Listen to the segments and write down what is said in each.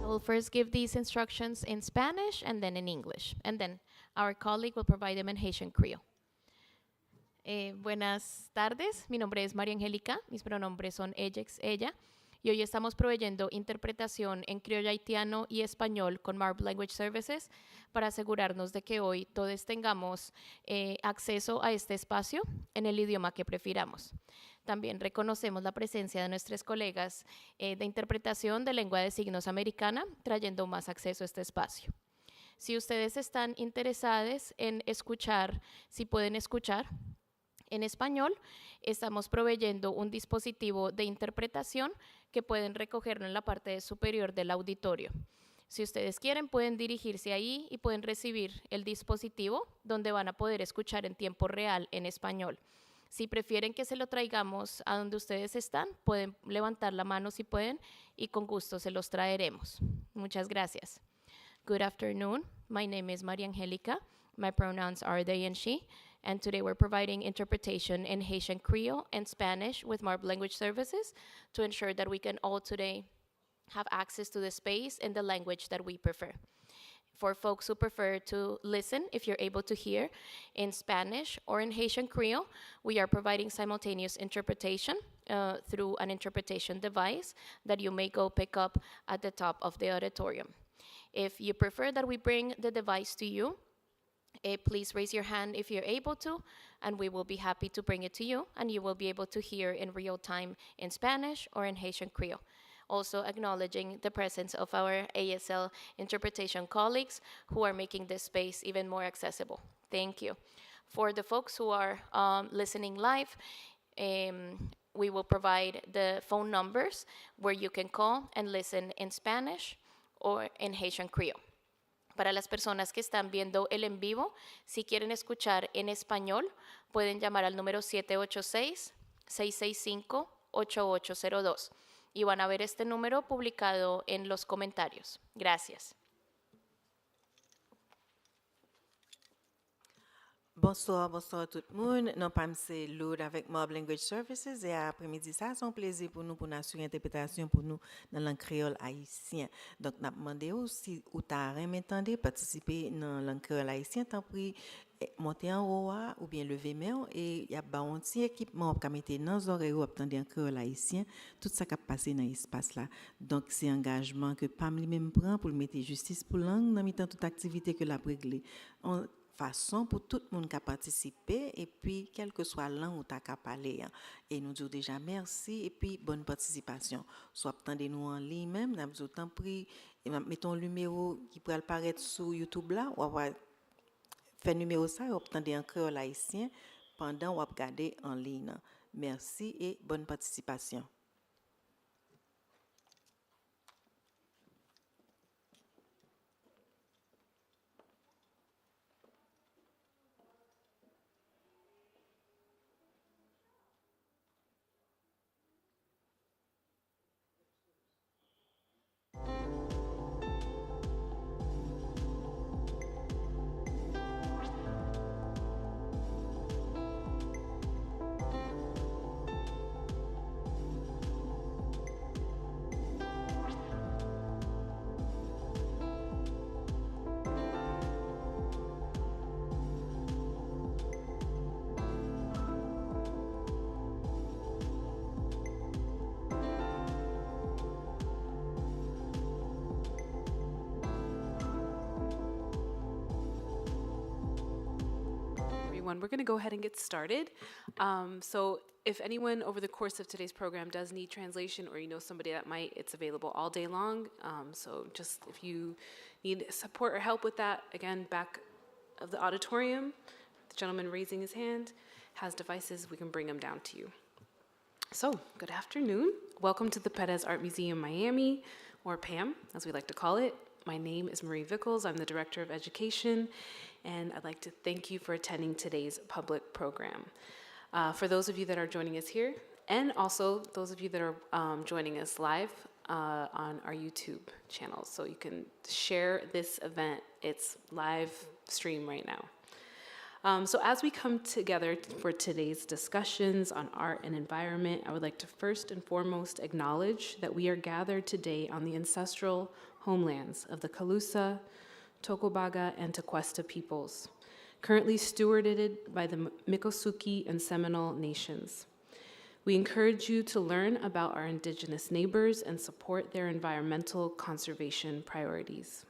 will first give these instructions in Spanish and then in English, and then our colleague will provide them in Haitian Creole. Buenas tardes, mi nombre es María Angélica, mis pronombres son ella, ella, y hoy estamos proveyendo interpretación en criollo haitiano y español con Marb Language Services para asegurarnos de que hoy todos tengamos acceso a este espacio en el idioma que prefiramos. También reconocemos la presencia de nuestros colegas de interpretación de lengua de signos americana, trayendo más acceso a este espacio. Si ustedes están interesados en escuchar, si pueden escuchar en español, estamos proveyendo un dispositivo de interpretación que pueden recogerlo en la parte superior del auditorio. Si ustedes quieren, pueden dirigirse ahí y pueden recibir el dispositivo donde van a poder escuchar en tiempo real en español. Si prefieren que se lo traigamos a donde ustedes están, pueden levantar la mano si pueden y con gusto se los traeremos. Muchas gracias. Good afternoon. My name is Maria Angelica. My pronouns are they and she. And today we're providing interpretation in Haitian Creole and Spanish with Marb Language Services to ensure that we can all today have access to the space in the language that we prefer. For folks who prefer to listen, if you're able to hear in Spanish or in Haitian Creole, we are providing simultaneous interpretation through an interpretation device that you may go pick up at the top of the auditorium. If you prefer that we bring the device to you, please raise your hand if you're able to, and we will be happy to bring it to you, and you will be able to hear in real time in Spanish or in Haitian Creole. Also acknowledging the presence of our ASL interpretation colleagues who are making this space even more accessible. Thank you. For the folks who are listening live, we will provide the phone numbers where you can call and listen in Spanish or in Haitian Creole. Para las personas que están viendo el en vivo, si quieren escuchar en español, pueden llamar al número 786-665-8802 y van a ver este número publicado en los comentarios. Gracias. Bonsoir tout le monde. Nous sommes Lourdes avec Mob Language Services et après-midi, ça, c'est un plaisir pour nous assurer l'interprétation pour nous dans la langue créole haïtien. Donc, nous demandé si vous avez participer dans la langue créole haïtien, tant pis monter en haut ou bien lever main et il y a un petit équipement qui mettre dans les oreilles ou attendre en créole haïtien, tout ça qui passe dans l'espace là. Donc, c'est un engagement que PAM lui-même prend pour mettre justice pour la langue dans toute activité que l'a réglée. Façon pour tout le monde qui a participé et puis quelle que soit langue où tu as parlé et nous disons déjà merci et puis bonne participation soit attendez-nous en ligne même nous avons autant pris mettons le numéro qui pourrait apparaître sur YouTube là ou avoir fait numéro ça et attendez en créole haïtien pendant ou regarder en ligne. Merci et bonne participation. We're going to go ahead and get started. So if anyone over the course of today's program does need translation or you know somebody that might, it's available all day long. So just if you need support or help with that, again, back of the auditorium, the gentleman raising his hand has devices, we can bring them down to you. So good afternoon. Welcome to the Perez Art Museum Miami, or PAM, as we like to call it. My name is Marie Vickles. I'm the Director of Education, and I'd like to thank you for attending today's public program. For those of you that are joining us here, and also those of you that are joining us live on our YouTube channel, so you can share this event. It's live stream right now. So as we come together for today's discussions on art and environment, I would like to first and foremost acknowledge that we are gathered today on the ancestral homelands of the Calusa, Tocobaga, and Tequesta peoples, currently stewarded by the Miccosukee and Seminole nations. We encourage you to learn about our indigenous neighbors and support their environmental conservation priorities.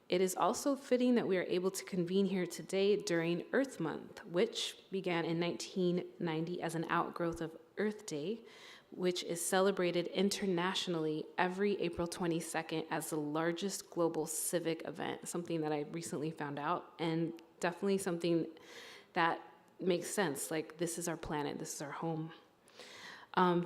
It is also fitting that we are able to convene here today during Earth Month, which began in 1990 as an outgrowth of Earth Day, which is celebrated internationally every April 22nd as the largest global civic event, something that I recently found out, and definitely something that makes sense. Like, this is our planet, this is our home.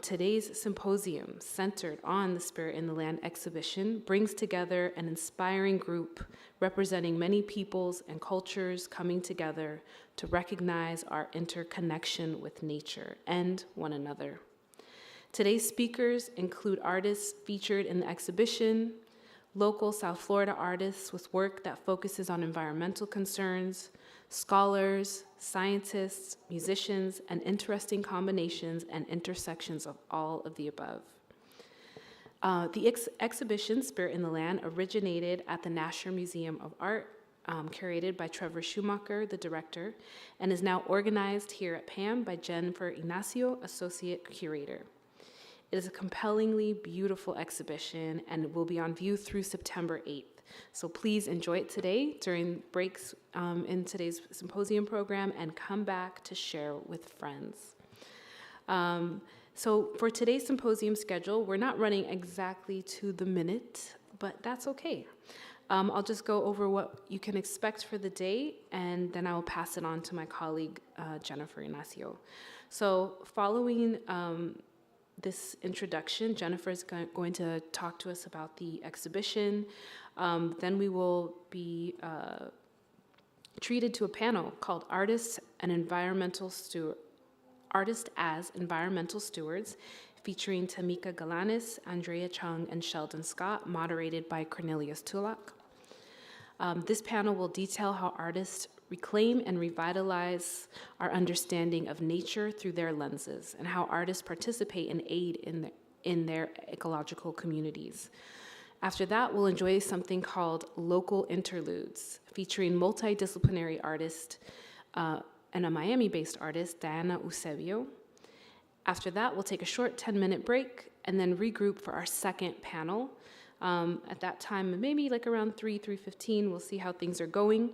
Today's symposium, centered on the Spirit in the Land exhibition, brings together an inspiring group representing many peoples and cultures coming together to recognize our interconnection with nature and one another. Today's speakers include artists featured in the exhibition, local South Florida artists with work that focuses on environmental concerns, scholars, scientists, musicians, and interesting combinations and intersections of all of the above. The exhibition, Spirit in the Land, originated at the Nasher Museum of Art, curated by Trevor Schumacher, the director, and is now organized here at PAM by Jennifer Ignacio, associate curator. It is a compellingly beautiful exhibition and will be on view through September 8th. So please enjoy it today during breaks in today's symposium program and come back to share with friends. So for today's symposium schedule, we're not running exactly to the minute, but that's okay. I'll just go over what you can expect for the day, and then I will pass it on to my colleague, Jennifer Ignacio. So following this introduction, Jennifer is going to talk to us about the exhibition. Then we will be treated to a panel called Artists as Environmental Stewards, featuring Tamika Galanis, Andrea Chung, and Sheldon Scott, moderated by Cornelius Tulak. This panel will detail how artists reclaim and revitalize our understanding of nature through their lenses, and how artists participate and aid in their ecological communities. After that, we'll enjoy something called Local Interludes, featuring multidisciplinary artist and a Miami-based artist, Diana Eusebio. After that, we'll take a short 10-minute break and then regroup for our second panel. At that time, maybe like around 3:15, we'll see how things are going.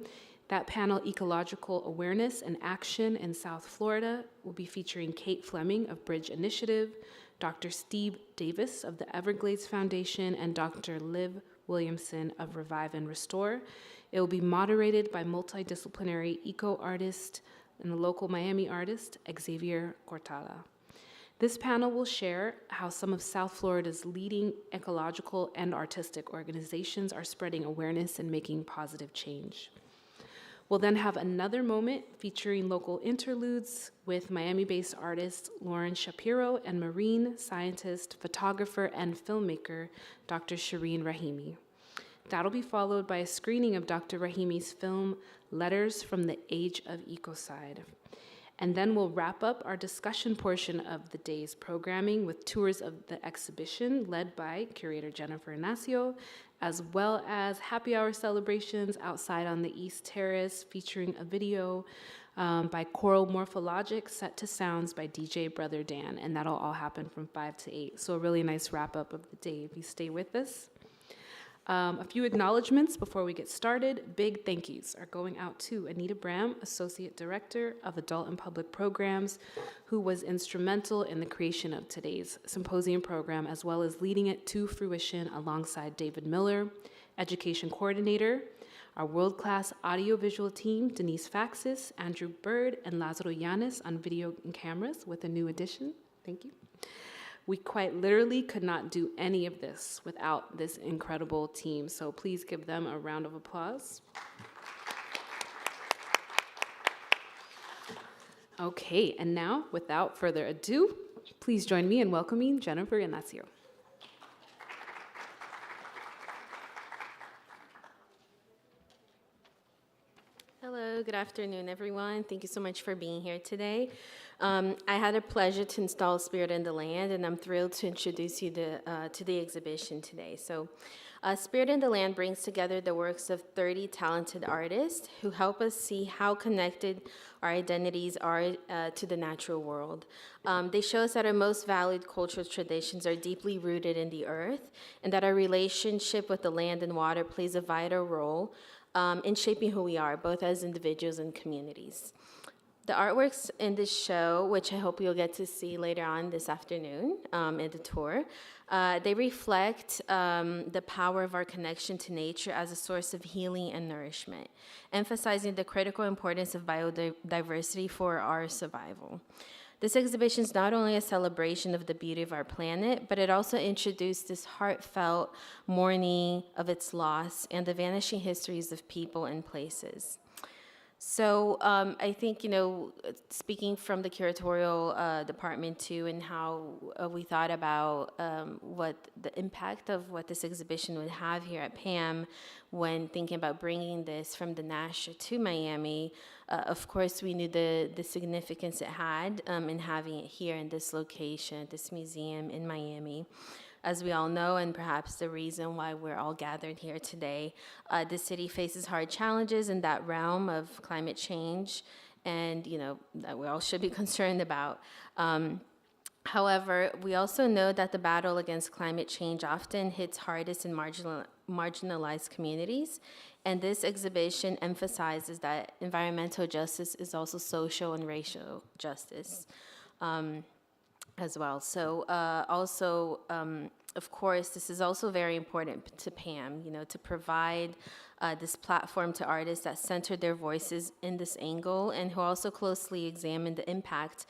That panel, Ecological Awareness and Action in South Florida, will be featuring Kate Fleming of Bridge Initiative, Dr. Steve Davis of the Everglades Foundation, and Dr. Liv Williamson of Revive and Restore. It will be moderated by multidisciplinary eco-artist and the local Miami artist, Xavier Cortada. This panel will share how some of South Florida's leading ecological and artistic organizations are spreading awareness and making positive change. We'll then have another moment featuring local interludes with Miami-based artist Lauren Shapiro and marine scientist, photographer, and filmmaker Dr. Shireen Rahimi. That'll be followed by a screening of Dr. Rahimi's film, Letters from the Age of Ecocide. And then we'll wrap up our discussion portion of the day's programming with tours of the exhibition led by curator Jennifer Ignacio, as well as happy hour celebrations outside on the East Terrace featuring a video by Choral Morphologic set to sounds by DJ Brother Dan, and that'll all happen from 5 to 8. So a really nice wrap up of the day if you stay with us. A few acknowledgements before we get started. Big thank yous are going out to Anita Bram, Associate Director of Adult and Public Programs, who was instrumental in the creation of today's symposium program, as well as leading it to fruition alongside David Miller, Education Coordinator, our world-class audiovisual team, Denise Faxis, Andrew Bird, and Lazaro Yanis on video and cameras with a new addition. Thank you. We quite literally could not do any of this without this incredible team, so please give them a round of applause. Okay, and now, without further ado, please join me in welcoming Jennifer Ignacio. Hello, good afternoon, everyone. Thank you so much for being here today. I had a pleasure to install Spirit in the Land, and I'm thrilled to introduce you to the exhibition today. So Spirit in the Land brings together the works of 30 talented artists who help us see how connected our identities are to the natural world. They show us that our most valued cultural traditions are deeply rooted in the earth, and that our relationship with the land and water plays a vital role in shaping who we are, both as individuals and communities. The artworks in this show, which I hope you'll get to see later on this afternoon in the tour, they reflect the power of our connection to nature as a source of healing and nourishment, emphasizing the critical importance of biodiversity for our survival. This exhibition is not only a celebration of the beauty of our planet, but it also introduced this heartfelt mourning of its loss and the vanishing histories of people and places. So I think, speaking from the curatorial department too, and how we thought about what the impact of what this exhibition would have here at PAM when thinking about bringing this from the Nash to Miami, of course, we knew the significance it had in having it here in this location, this museum in Miami. As we all know, and perhaps the reason why we're all gathered here today, the city faces hard challenges in that realm of climate change, and that we all should be concerned about. However, we also know that the battle against climate change often hits hardest in marginalized communities, and this exhibition emphasizes that environmental justice is also social and racial justice. As well. So of course, this is also very important to PAM, to provide this platform to artists that center their voices in this angle and who also closely examine the impact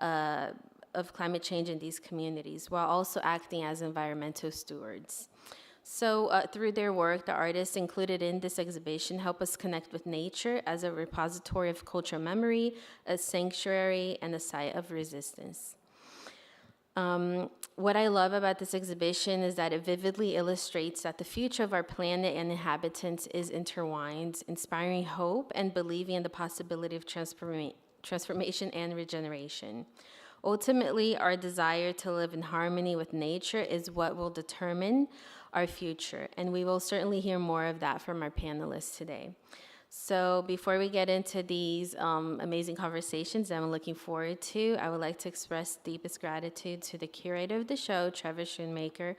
of climate change in these communities while also acting as environmental stewards. So through their work, the artists included in this exhibition help us connect with nature as a repository of cultural memory, a sanctuary, and a site of resistance. What I love about this exhibition is that it vividly illustrates that the future of our planet and inhabitants is intertwined, inspiring hope and believing in the possibility of transformation and regeneration. Ultimately, our desire to live in harmony with nature is what will determine our future, and we will certainly hear more of that from our panelists today. So before we get into these amazing conversations that I'm looking forward to, I would like to express deepest gratitude to the curator of the show, Trevor Schoonmaker,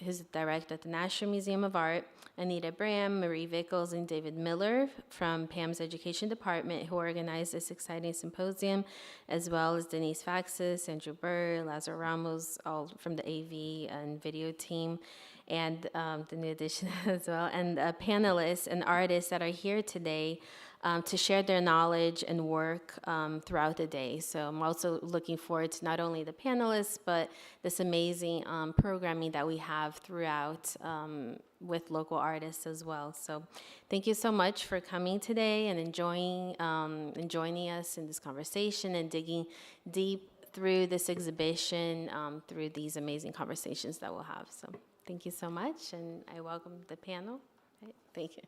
who's the director at the National Museum of Art, Anita Bram, Marie Vickles, and David Miller from PAM's Education Department, who organized this exciting symposium, as well as Denise Faxis, Andrew Burr, Lazaro Ramos, all from the AV and video team, and the new addition as well, and panelists and artists that are here today to share their knowledge and work throughout the day. So I'm also looking forward to not only the panelists, but this amazing programming that we have throughout with local artists as well. So thank you so much for coming today and joining us in this conversation and digging deep through this exhibition, through these amazing conversations that we'll have. So thank you so much, and I welcome the panel. Right, thank you.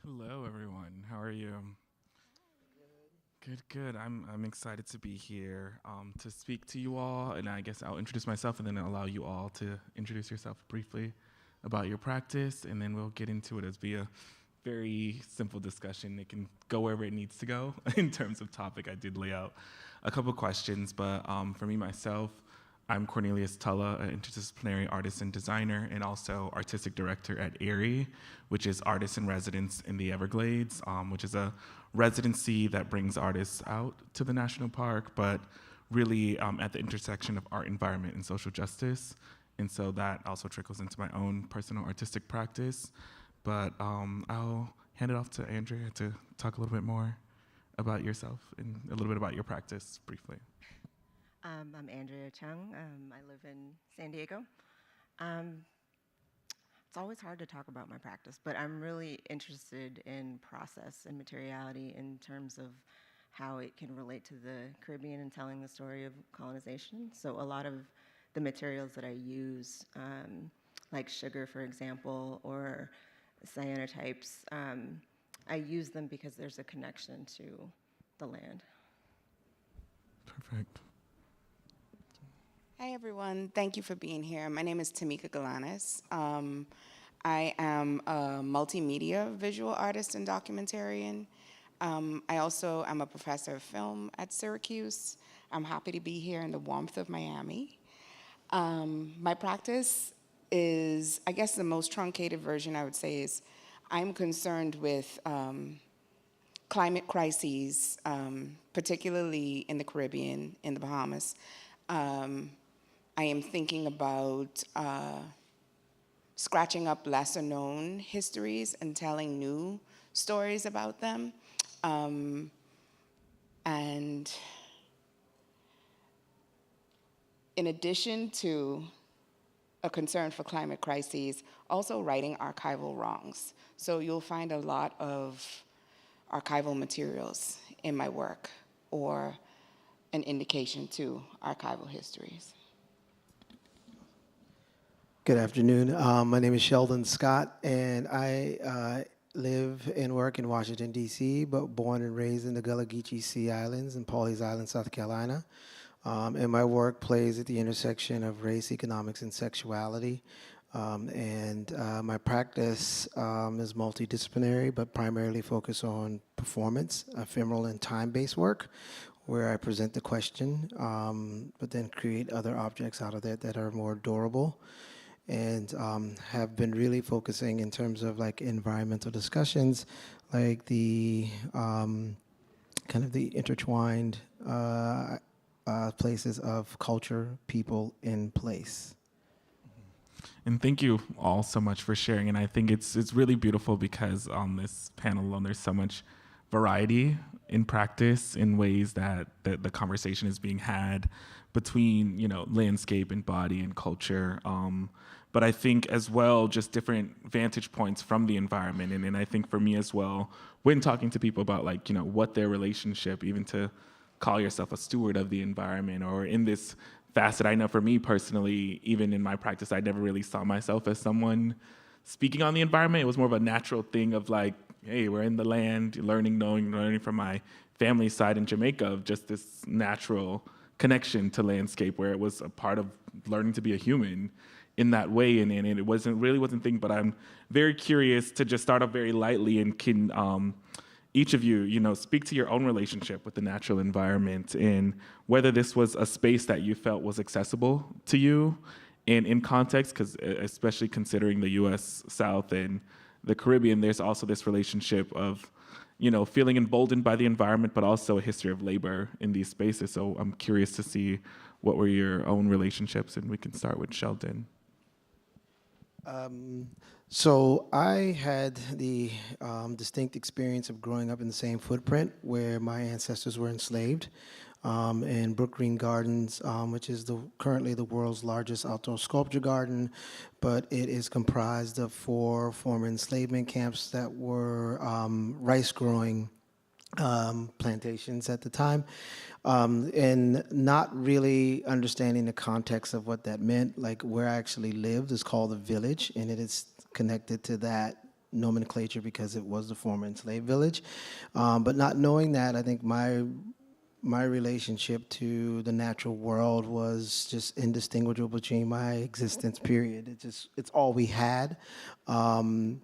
Hello, everyone. How are you? Good. I'm excited to be here to speak to you all, and I guess I'll introduce myself and then I'll allow you all to introduce yourself briefly about your practice, and then we'll get into it as be a very simple discussion. It can go wherever it needs to go in terms of topic. I did lay out a couple questions, but for me, myself, I'm Cornelius Tulla, an interdisciplinary artist and designer, and also artistic director at ARI, which is Artists in Residence in the Everglades, which is a residency that brings artists out to the national park, but really at the intersection of art, environment, and social justice. And so that also trickles into my own personal artistic practice. But I'll hand it off to Andrea to talk a little bit more about yourself and a little bit about your practice briefly. I'm Andrea Chung. I live in San Diego. It's always hard to talk about my practice, but I'm really interested in process and materiality in terms of how it can relate to the Caribbean and telling the story of colonization. So a lot of the materials that I use, like sugar, for example, or cyanotypes, I use them because there's a connection to the land. Perfect. Hi, everyone. Thank you for being here. My name is Tamika Galanis. I am a multimedia visual artist and documentarian. I also am a professor of film at Syracuse. I'm happy to be here in the warmth of Miami. My practice is, I guess the most truncated version I would say is I'm concerned with climate crises, particularly in the Caribbean, in the Bahamas. I am thinking about scratching up lesser known histories and telling new stories about them. And in addition to a concern for climate crises, also righting archival wrongs. So you'll find a lot of archival materials in my work or an indication to archival histories. Good afternoon. My name is Sheldon Scott, and I live and work in Washington, D.C., but born and raised in the Gullah Geechee Sea Islands in Pawleys Island, South Carolina. And my work plays at the intersection of race, economics, and sexuality. My practice is multidisciplinary, but primarily focused on performance, ephemeral and time-based work, where I present the question, but then create other objects out of that are more durable. And have been really focusing in terms of like environmental discussions, like the kind of the intertwined places of culture, people, and place. And thank you all so much for sharing. And I think it's really beautiful because on this panel alone, there's so much variety in practice in ways that the conversation is being had between, landscape and body and culture. But I think as well, just different vantage points from the environment. And I think for me as well, when talking to people about what their relationship, even to call yourself a steward of the environment, or in this facet, I know for me personally, even in my practice, I never really saw myself as someone speaking on the environment. It was more of a natural thing of like, hey, we're in the land, learning from my family side in Jamaica, of just this natural connection to landscape where it was a part of learning to be a human in that way, and it wasn't thing. But I'm very curious to just start off very lightly, and can each of you, speak to your own relationship with the natural environment, and whether this was a space that you felt was accessible to you, and in context, because especially considering the U.S. South and the Caribbean, there's also this relationship of, feeling emboldened by the environment, but also a history of labor in these spaces. So I'm curious to see what were your own relationships, and we can start with Sheldon. So I had the distinct experience of growing up in the same footprint where my ancestors were enslaved in Brook Green Gardens, which is currently the world's largest outdoor sculpture garden, but it is comprised of 4 former enslavement camps that were rice-growing plantations at the time, and not really understanding the context of what that meant. Like where I actually lived is called a village, and it is connected to that nomenclature because it was the former enslaved village. But not knowing that, I think my relationship to the natural world was just indistinguishable between my existence, period. It's all we had. I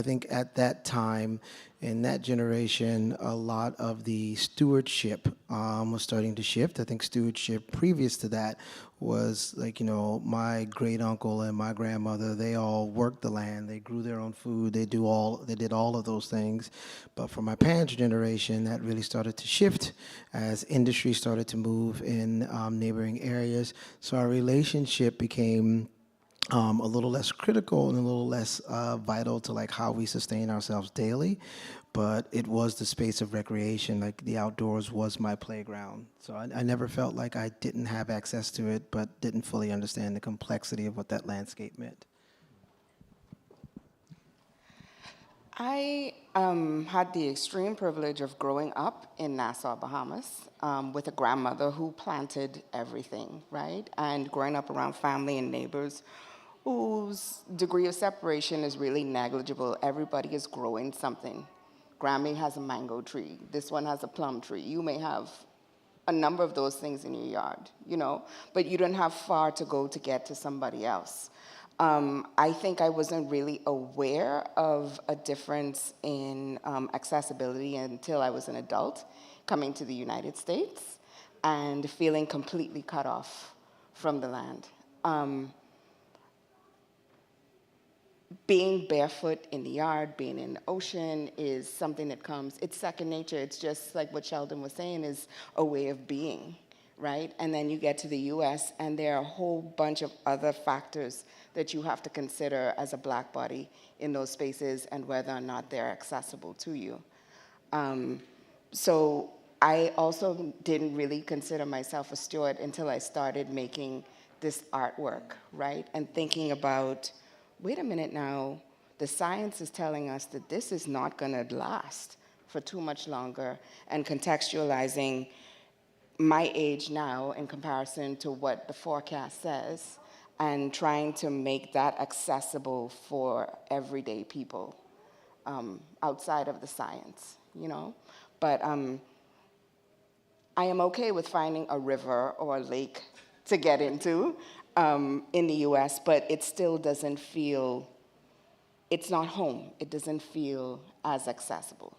think at that time, in that generation, a lot of the stewardship was starting to shift. I think stewardship previous to that was like, my great uncle and my grandmother, they all worked the land, they grew their own food, they did all of those things. But for my parents' generation, that really started to shift as industry started to move in neighboring areas. So our relationship became a little less critical and a little less vital to like how we sustain ourselves daily. but it was the space of recreation. Like the outdoors was my playground. So I never felt like I didn't have access to it, but didn't fully understand the complexity of what that landscape meant. I had the extreme privilege of growing up in Nassau, Bahamas, with a grandmother who planted everything, right? And growing up around family and neighbors whose degree of separation is really negligible. Everybody is growing something. Grammy has a mango tree. This one has a plum tree. You may have a number of those things in your yard, you know, but you don't have far to go to get to somebody else. I think I wasn't really aware of a difference in accessibility until I was an adult coming to the United States and feeling completely cut off from the land. Being barefoot in the yard, being in the ocean is something that comes, it's second nature. It's just like what Sheldon was saying, is a way of being, right? And then you get to the US and there are a whole bunch of other factors that you have to consider as a Black body in those spaces and whether or not they're accessible to you. So I also didn't really consider myself a steward until I started making this artwork, right? And thinking about, wait a minute now, the science is telling us that this is not gonna last for too much longer, and contextualizing my age now in comparison to what the forecast says, and trying to make that accessible for everyday people outside of the science, you know? But I am okay with finding a river or a lake to get into in the US, but it still doesn't feel, it's not home. It doesn't feel as accessible.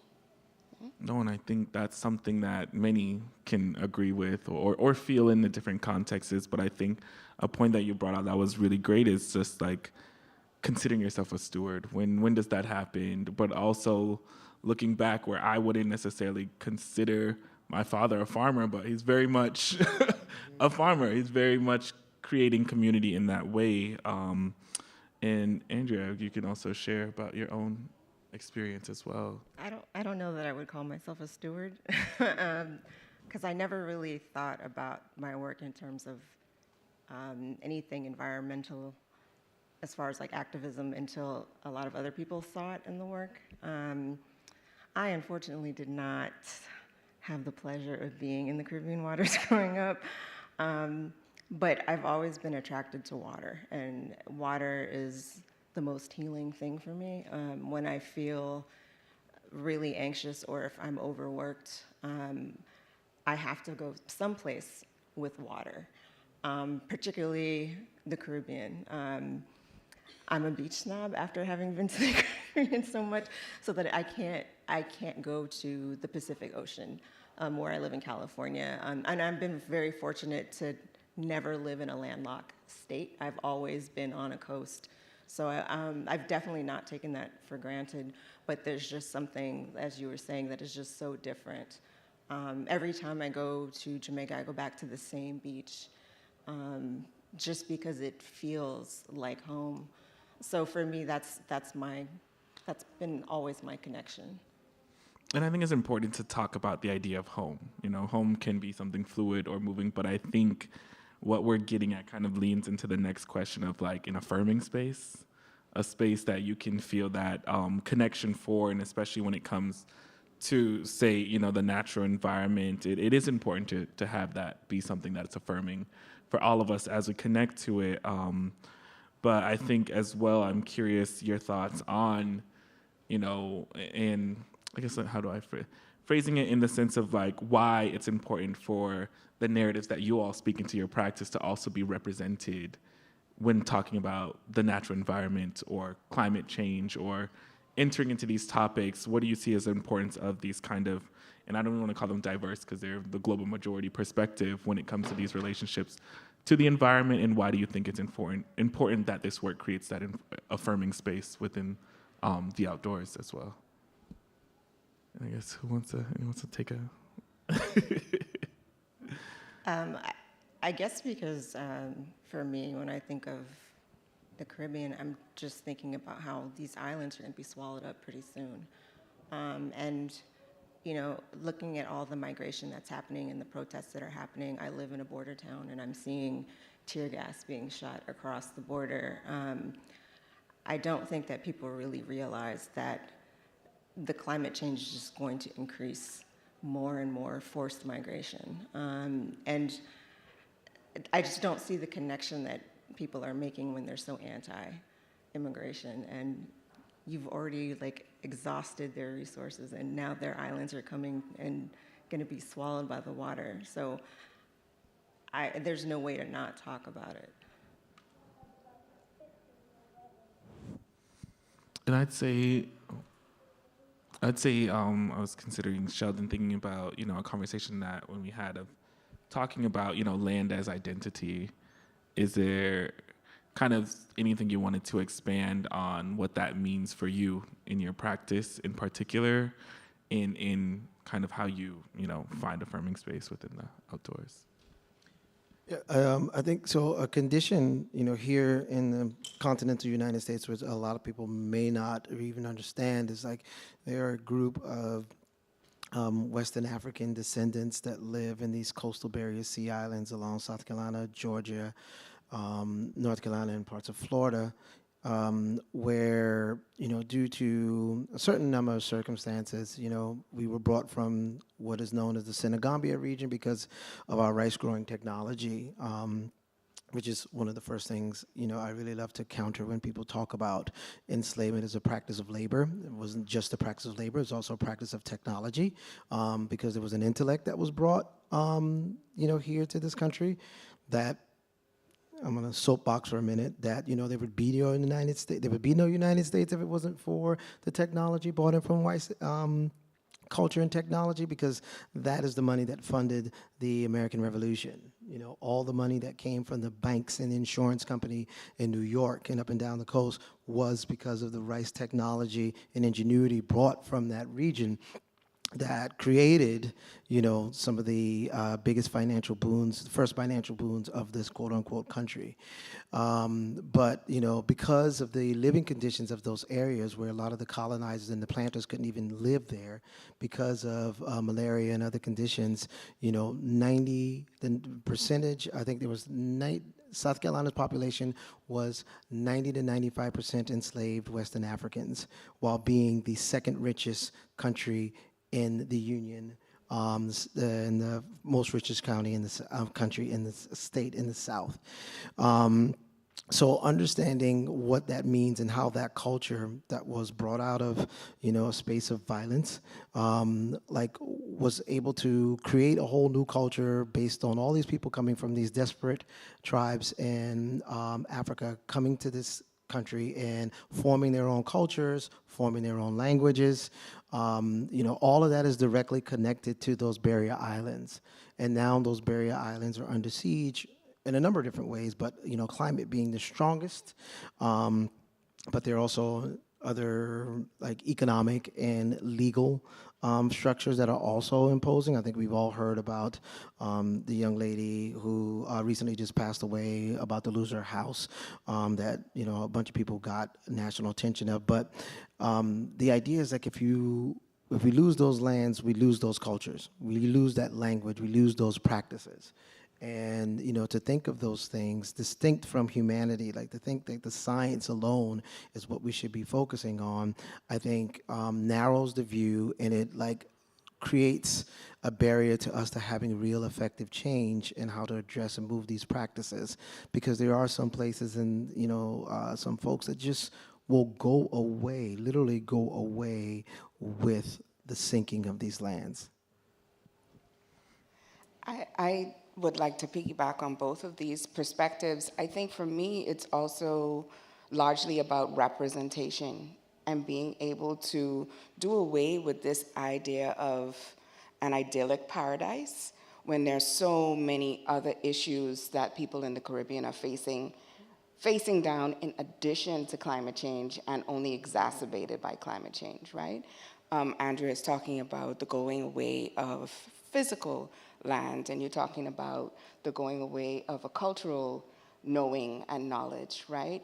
No, and I think that's something that many can agree with or feel in the different contexts. But I think a point that you brought out that was really great is just like considering yourself a steward. When does that happen? But also looking back where I wouldn't necessarily consider my father a farmer, but he's very much a farmer. He's very much creating community in that way. And Andrea, you can also share about your own experience as well. I don't know that I would call myself a steward, because I never really thought about my work in terms of anything environmental as far as like activism until a lot of other people saw it in the work. I unfortunately did not have the pleasure of being in the Caribbean waters growing up, but I've always been attracted to water, and water is the most healing thing for me. When I feel really anxious or if I'm overworked, I have to go someplace with water, particularly the Caribbean. I'm a beach snob after having been to the Caribbean so much, so that I can't go to the Pacific Ocean, where I live in California. And I've been very fortunate to never live in a landlocked state. I've always been on a coast. So I've definitely not taken that for granted, but there's just something, as you were saying, that is just so different. Every time I go to Jamaica, I go back to the same beach, just because it feels like home. So for me, that's been always my connection. And I think it's important to talk about the idea of home. You know, home can be something fluid or moving, but I think what we're getting at kind of leans into the next question of like an affirming space, a space that you can feel that connection for, and especially when it comes to, say, you know, the natural environment, it is important to have that be something that's affirming for all of us as we connect to it. But I think as well, I'm curious your thoughts on, you know, and I guess how do I phrasing it in the sense of like why it's important for the narratives that you all speak into your practice to also be represented when talking about the natural environment or climate change or entering into these topics. What do you see as the importance of these kind of, and I don't want to call them diverse because they're the global majority perspective when it comes to these relationships to the environment, and why do you think it's important that this work creates that affirming space within the outdoors as well? And I guess who wants to take a I guess because for me, when I think of the Caribbean, I'm just thinking about how these islands are going to be swallowed up pretty soon. And looking at all the migration that's happening and the protests that are happening, I live in a border town and I'm seeing tear gas being shot across the border. I don't think that people really realize that the climate change is just going to increase more and more forced migration. And I just don't see the connection that people are making when they're so anti-immigration. And you've already exhausted their resources and now their islands are coming and gonna be swallowed by the water. So there's no way to not talk about it. And I was considering, Sheldon, thinking about, a conversation that when we had of talking about, land as identity. Is there kind of anything you wanted to expand on what that means for you in your practice in particular, in kind of how you, find affirming space within the outdoors? Yeah, I think so. A condition, here in the continental United States, which a lot of people may not or even understand, is there are a group of Western African descendants that live in these coastal barrier sea islands along South Carolina, Georgia, North Carolina, and parts of Florida, where, due to a certain number of circumstances, we were brought from what is known as the Senegambia region because of our rice growing technology, which is one of the first things, I really love to counter when people talk about enslavement as a practice of labor. It wasn't just a practice of labor, it's also a practice of technology, because there was an intellect that was brought, here to this country that, I'm gonna soapbox for a minute, that, there would be no United States, there would be no United States if it wasn't for the technology brought in from white, culture and technology, because that is the money that funded the American Revolution. All the money that came from the banks and insurance company in New York and up and down the coast was because of the rice technology and ingenuity brought from that region that created, some of the biggest financial boons, the first financial boons of this quote-unquote country. But, because of the living conditions of those areas where a lot of the colonizers and the planters couldn't even live there because of malaria and other conditions, the percentage, I think there was South Carolina's population was 90 to 95% enslaved Western Africans, while being the second richest country in the Union, in the most richest county in the country, in the state in the South. So understanding what that means and how that culture that was brought out of, a space of violence, was able to create a whole new culture based on all these people coming from these desperate tribes in Africa, coming to this country and forming their own cultures, forming their own languages. All of that is directly connected to those barrier islands. And now those barrier islands are under siege in a number of different ways, but, climate being the strongest. But there are also other economic and legal structures that are also imposing. I think we've all heard about the young lady who recently just passed away, about to lose her house, that a bunch of people got national attention of. But the idea is if we lose those lands, we lose those cultures, we lose that language, we lose those practices. And, to think of those things distinct from humanity, to think that the science alone is what we should be focusing on, I think narrows the view, and it creates a barrier to us to having real effective change in how to address and move these practices. Because there are some places and, some folks that just will go away, literally go away with the sinking of these lands. I would like to piggyback on both of these perspectives. I think for me, it's also largely about representation and being able to do away with this idea of an idyllic paradise when there's so many other issues that people in the Caribbean are facing down in addition to climate change, and only exacerbated by climate change, right? Andrea is talking about the going away of physical land, and you're talking about the going away of a cultural knowing and knowledge, right?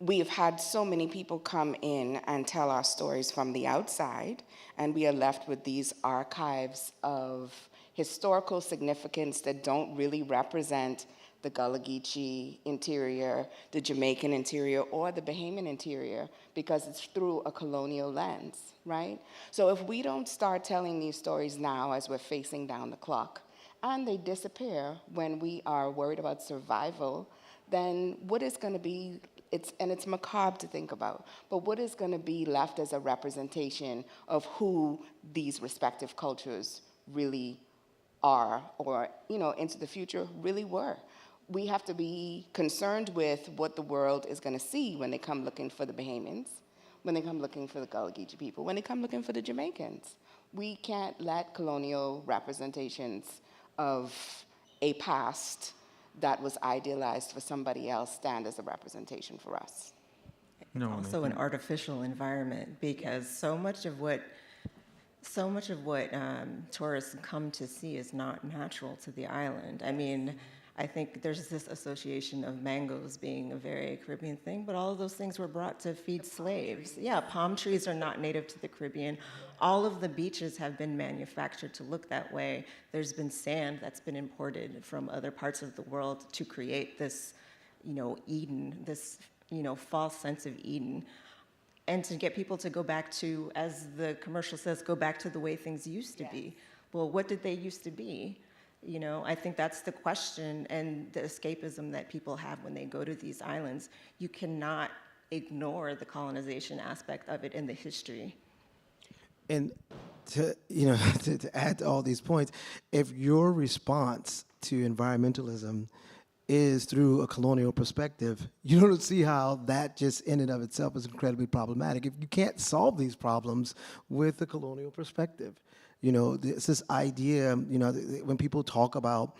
we've had so many people come in and tell our stories from the outside, and we are left with these archives of historical significance that don't really represent the Gullah Geechee interior, the Jamaican interior, or the Bahamian interior, because it's through a colonial lens, right? So if we don't start telling these stories now as we're facing down the clock, and they disappear when we are worried about survival, then what is going to be, it's macabre to think about, but what is going to be left as a representation of who these respective cultures really are, or, into the future really were? We have to be concerned with what the world is going to see when they come looking for the Bahamians, when they come looking for the Gullah Geechee people, when they come looking for the Jamaicans. We can't let colonial representations of a past that was idealized for somebody else stand as a representation for us. No, and I Also an think- artificial environment, because so much of what tourists come to see is not natural to the island. I mean, I think there's this association of mangoes being a very Caribbean thing, but all of those things were brought to feed slaves. Yeah, palm trees are not native to the Caribbean. All of the beaches have been manufactured to look that way. There's been sand that's been imported from other parts of the world to create this, Eden, this, false sense of Eden. And to get people to go back to, as the commercial says, go back to the way things used to be. Well, what did they used to be? I think that's the question and the escapism that people have when they go to these islands. You cannot ignore the colonization aspect of it in the history. And to to add to all these points, if your response to environmentalism is through a colonial perspective, you don't see how that just in and of itself is incredibly problematic. If you can't solve these problems with a colonial perspective, it's this idea, when people talk about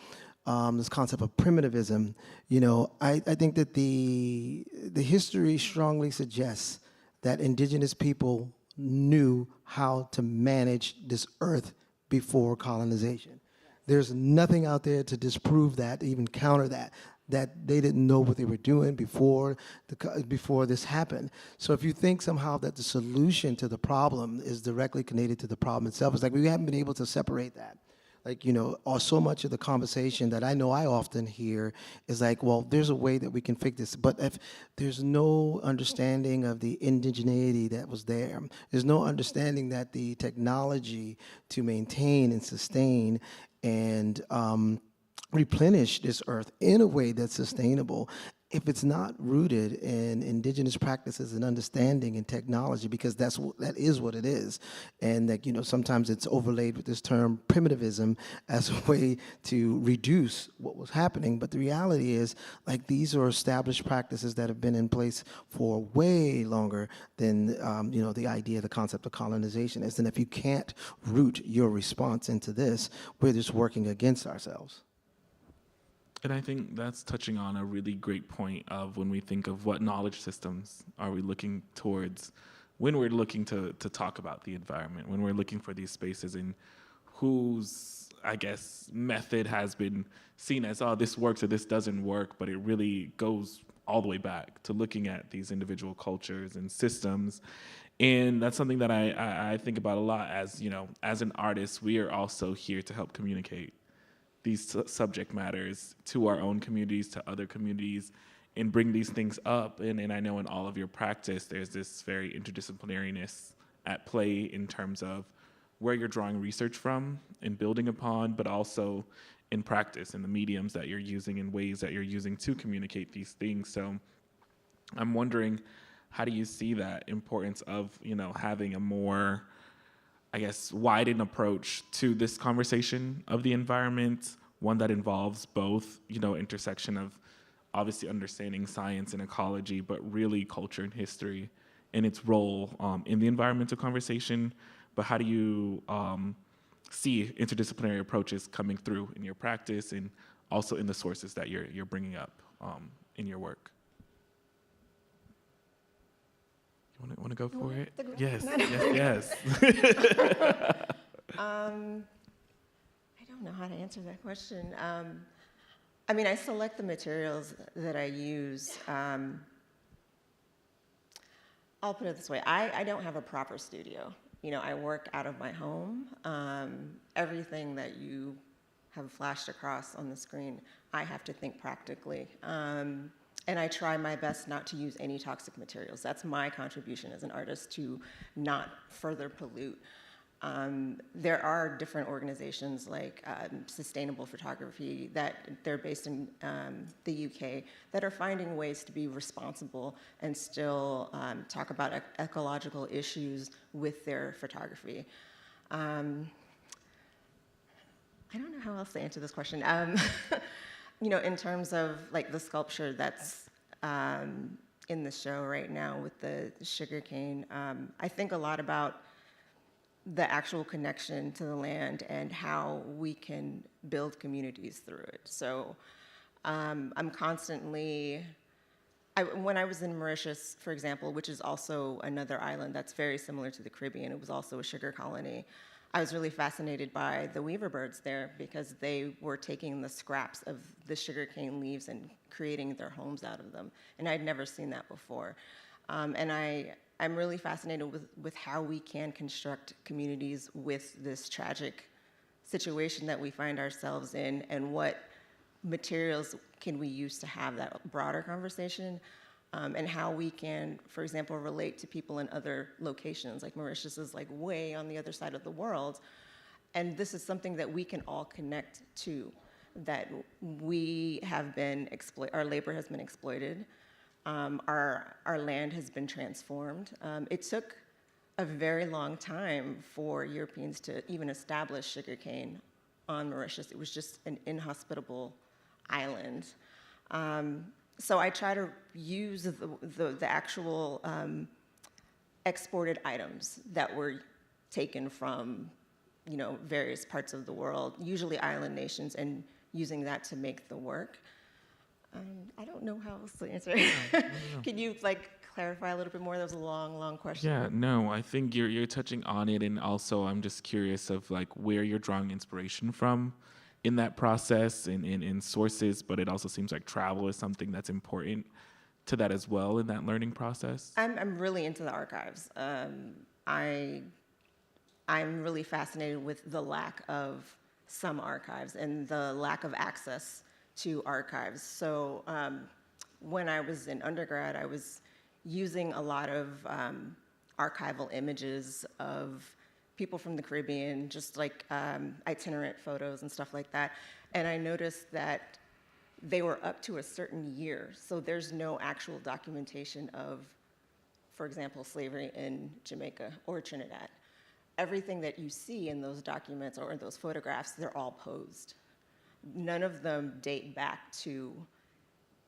this concept of primitivism, I think that the history strongly suggests that indigenous people knew how to manage this earth before colonization. There's nothing out there to disprove that, even counter that they didn't know what they were doing before this happened. So if you think somehow that the solution to the problem is directly connected to the problem itself, it's like we haven't been able to separate that. Or so much of the conversation that I know I often hear is like, well, there's a way that we can fix this. But if there's no understanding of the indigeneity that was there's no understanding that the technology to maintain and sustain and replenish this earth in a way that's sustainable, if it's not rooted in indigenous practices and understanding and technology, because that is what it is, and that sometimes it's overlaid with this term primitivism as a way to reduce what was happening, but the reality is these are established practices that have been in place for way longer than the idea, the concept of colonization is. And if you can't root your response into this, we're just working against ourselves. And I think that's touching on a really great point of when we think of what knowledge systems are we looking towards when we're looking to talk about the environment, when we're looking for these spaces and whose, I guess, method has been seen as, oh, this works or this doesn't work, but it really goes all the way back to looking at these individual cultures and systems. And that's something that I think about a lot as, as an artist, we are also here to help communicate these subject matters to our own communities, to other communities, and bring these things up. And I know in all of your practice, there's this very interdisciplinariness at play in terms of where you're drawing research from and building upon, but also in practice, in the mediums that you're using and ways that you're using to communicate these things. So I'm wondering, how do you see that importance of, having a more, I guess, widened approach to this conversation of the environment, one that involves both, intersection of obviously understanding science and ecology, but really culture and history and its role in the environmental conversation. But how do you see interdisciplinary approaches coming through in your practice and also in the sources that you're bringing up in your work? Want to go for it? Yes. I don't know how to answer that question. I select the materials that I use I'll put it this way. I don't have a proper studio. I work out of my home. Everything that you have flashed across on the screen, I have to think practically. And I try my best not to use any toxic materials. That's my contribution as an artist, to not further pollute. There are different organizations like Sustainable Photography that they're based in the UK that are finding ways to be responsible and still talk about ecological issues with their photography. I don't know how else to answer this question. In terms of like the sculpture that's in the show right now with the sugarcane, I think a lot about the actual connection to the land and how we can build communities through it. So I'm constantly, when I was in Mauritius, for example, which is also another island that's very similar to the Caribbean, it was also a sugar colony, I was really fascinated by the weaver birds there because they were taking the scraps of the sugarcane leaves and creating their homes out of them. And I'd never seen that before. And I'm really fascinated with how we can construct communities with this tragic situation that we find ourselves in, and what materials can we use to have that broader conversation, and how we can, for example, relate to people in other locations. Like Mauritius is like way on the other side of the world, and this is something that we can all connect to, that we have been our labor has been exploited. Our land has been transformed. It took a very long time for Europeans to even establish sugarcane on Mauritius. It was just an inhospitable island. So I try to use the actual exported items that were taken from various parts of the world, usually island nations, and using that to make the work. I don't know how else to answer. Can you clarify a little bit more? That was a long, long question. Yeah, no, I think you're touching on it, and also I'm just curious of where you're drawing inspiration from in that process and in sources, but it also seems like travel is something that's important to that as well in that learning process. I'm really into the archives. I'm really fascinated with the lack of some archives and the lack of access to archives. So when I was in undergrad, I was using a lot of archival images of people from the Caribbean, just like itinerant photos and stuff like that. And I noticed that they were up to a certain year. So there's no actual documentation of, for example, slavery in Jamaica or Trinidad. Everything that you see in those documents or in those photographs, they're all posed. None of them date back to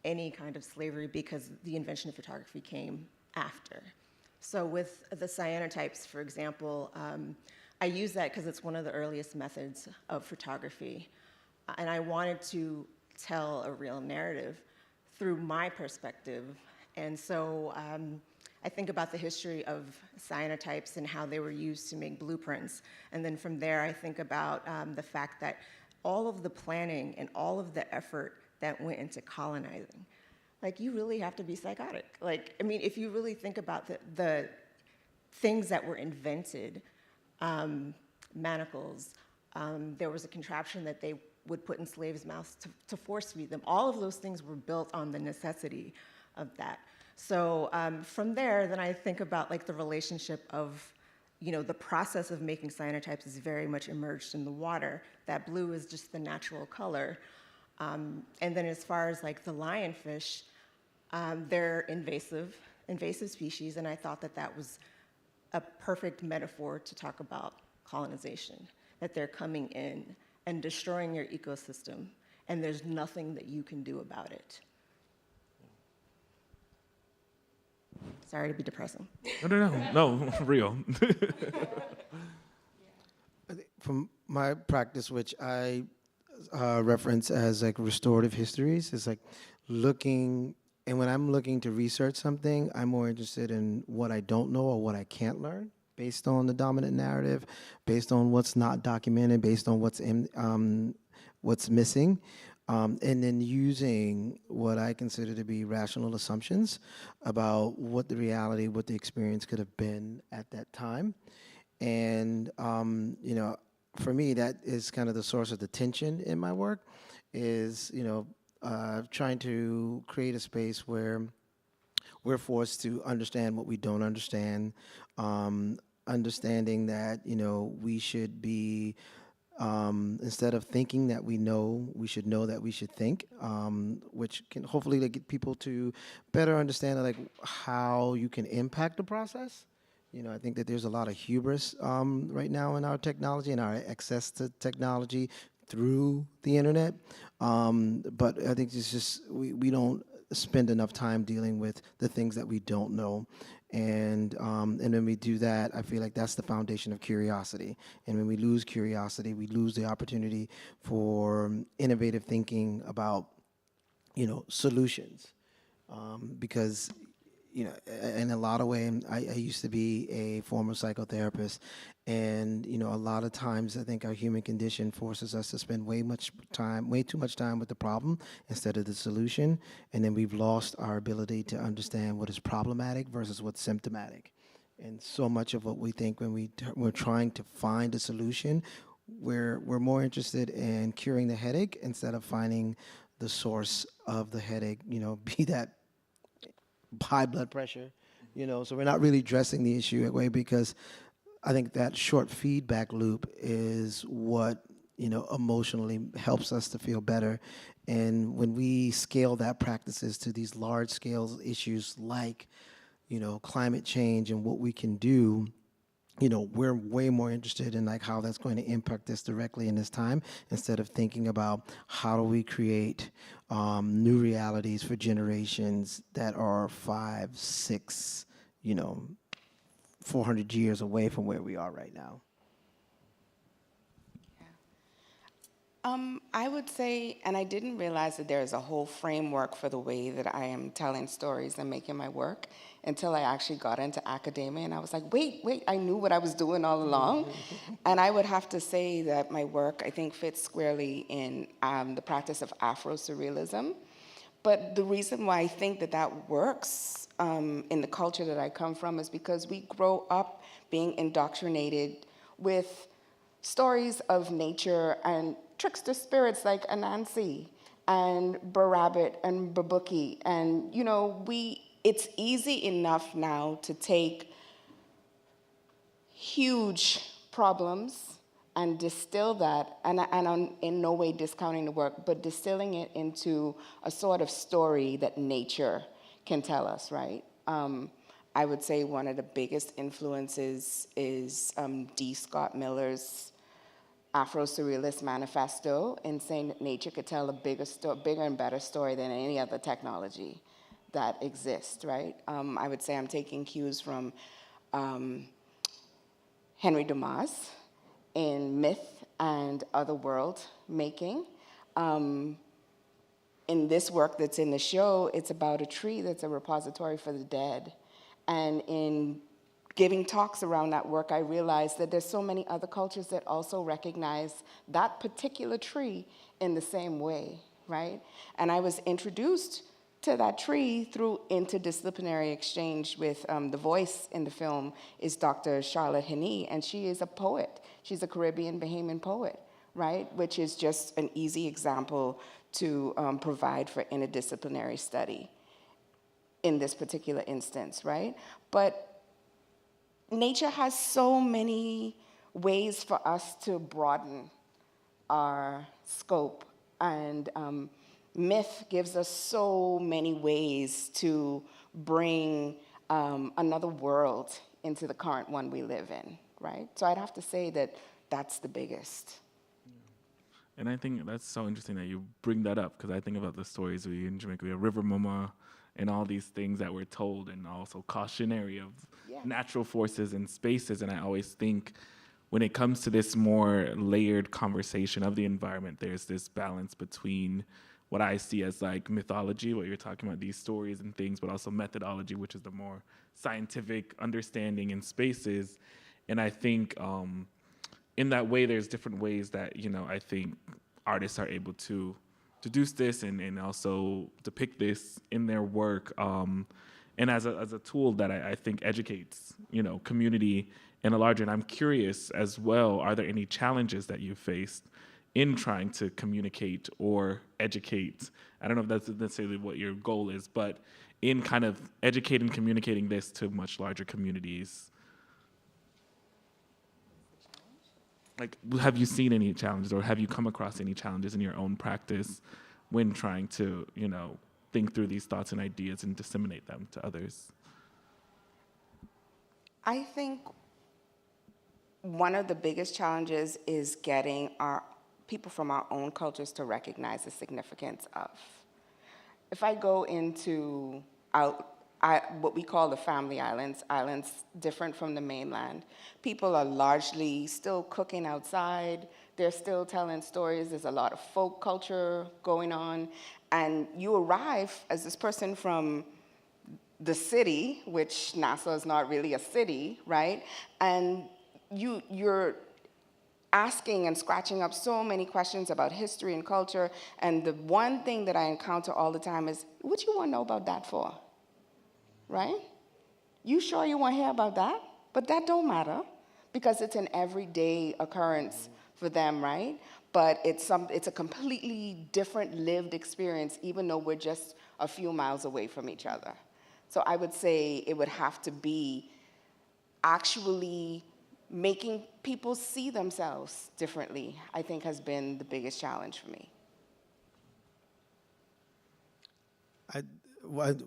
any kind of slavery because the invention of photography came after. So with the cyanotypes, for example, I use that because it's one of the earliest methods of photography. And I wanted to tell a real narrative through my perspective. And so I think about the history of cyanotypes and how they were used to make blueprints. And then from there, I think about the fact that all of the planning and all of the effort that went into colonizing, you really have to be psychotic. If you really think about the things that were invented, manacles, there was a contraption that they would put in slaves' mouths to force feed them. All of those things were built on the necessity of that. So from there, then I think about the relationship of, the process of making cyanotypes is very much immersed in the water. That blue is just the natural color. And then as far as the lionfish, they're invasive species, and I thought that was a perfect metaphor to talk about colonization, that they're coming in and destroying your ecosystem, and there's nothing that you can do about it. Sorry to be depressing. No, real. From my practice, which I reference as restorative histories, is looking, and when I'm looking to research something, I'm more interested in what I don't know or what I can't learn based on the dominant narrative, based on what's not documented, based on what's missing. and then using what I consider to be rational assumptions about what the reality, what the experience could have been at that time. And, for me, that is kind of the source of the tension in my work is, trying to create a space where we're forced to understand what we don't understand, understanding that, we should be instead of thinking that we know, we should know that we should think, which can hopefully like, get people to better understand like how you can impact the process. I think that there's a lot of hubris right now in our technology and our access to technology through the internet. But I think it's just we don't spend enough time dealing with the things that we don't know. And when we do that, I feel like that's the foundation of curiosity. And when we lose curiosity, we lose the opportunity for innovative thinking about, solutions. Because in a lot of ways, I used to be a former psychotherapist, and a lot of times I think our human condition forces us to spend way too much time with the problem instead of the solution, and then we've lost our ability to understand what is problematic versus what's symptomatic. And so much of what we think when we're trying to find a solution, we're more interested in curing the headache instead of finding the source of the headache. Be that high blood pressure, so we're not really addressing the issue that way because I think that short feedback loop is what, emotionally helps us to feel better. And when we scale that practices to these large scale issues like, climate change and what we can do, we're way more interested in like how that's going to impact us directly in this time instead of thinking about how do we create new realities for generations that are 5, 6, 400 years away from where we are right now. I would say, and I didn't realize that there's a whole framework for the way that I am telling stories and making my work until I actually got into academia, and I was like, wait, I knew what I was doing all along. And I would have to say that my work, I think, fits squarely in the practice of Afro-Surrealism. But the reason why I think that that works in the culture that I come from is because we grow up being indoctrinated with stories of nature and trickster spirits like Anansi and Barabbit and Babuki. And, it's easy enough now to take huge problems and distill that, and I'm in no way discounting the work, but distilling it into a sort of story that nature can tell us, right? I would say one of the biggest influences is D. Scott Miller's Afro-Surrealist Manifesto, in saying that nature could tell a bigger and better story than any other technology that exists, right? I would say I'm taking cues from Henry Dumas in Myth and Other World Making. In this work that's in the show, it's about a tree that's a repository for the dead. And in giving talks around that work, I realized that there's so many other cultures that also recognize that particular tree in the same way, right? And I was introduced to that tree through interdisciplinary exchange with the voice in the film is Dr. Charlotte Henney, and she is a poet. She's a Caribbean Bahamian poet, right? Which is just an easy example to provide for interdisciplinary study in this particular instance, right? But nature has so many ways for us to broaden our scope, and myth gives us so many ways to bring another world into the current one we live in, right? So I'd have to say that that's the biggest. And I think that's so interesting that you bring that up, because I think about the stories we in Jamaica, we have River Mama and all these things that we're told, and also cautionary of natural forces and spaces. And I always think when it comes to this more layered conversation of the environment, there's this balance between what I see as like mythology, what you're talking about, these stories and things, but also methodology, which is the more scientific understanding in spaces. And I think in that way, there's different ways that, I think artists are able to deduce this and also depict this in their work, and as a tool that I think educates, community in a larger. And I'm curious as well, are there any challenges that you faced in trying to communicate or educate? I don't know if that's necessarily what your goal is, but in kind of educating, communicating this to much larger communities. Like, have you seen any challenges, or have you come across any challenges in your own practice when trying to, think through these thoughts and ideas and disseminate them to others? I think one of the biggest challenges is getting our people from our own cultures to recognize the significance of. If I go into what we call the family islands different from the mainland, people are largely still cooking outside, they're still telling stories, there's a lot of folk culture going on, and you arrive as this person from the city, which Nassau is not really a city, right? And you're asking and scratching up so many questions about history and culture, and the one thing that I encounter all the time is, what you want to know about that for? Right? You sure you want to hear about that? But that don't matter, because it's an everyday occurrence for them, right? But it's a completely different lived experience, even though we're just a few miles away from each other. So I would say it would have to be actually making people see themselves differently, I think, has been the biggest challenge for me.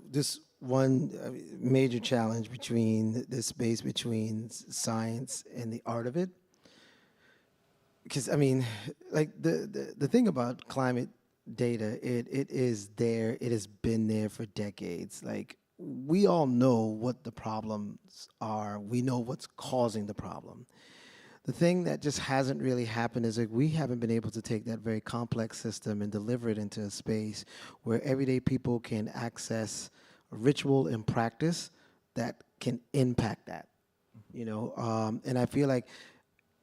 This one major challenge between this space between science and the art of it, because like the thing about climate data, it is there, it has been there for decades. Like, we all know what the problems are, we know what's causing the problem. The thing that just hasn't really happened is like we haven't been able to take that very complex system and deliver it into a space where everyday people can access ritual and practice that can impact that, and I feel like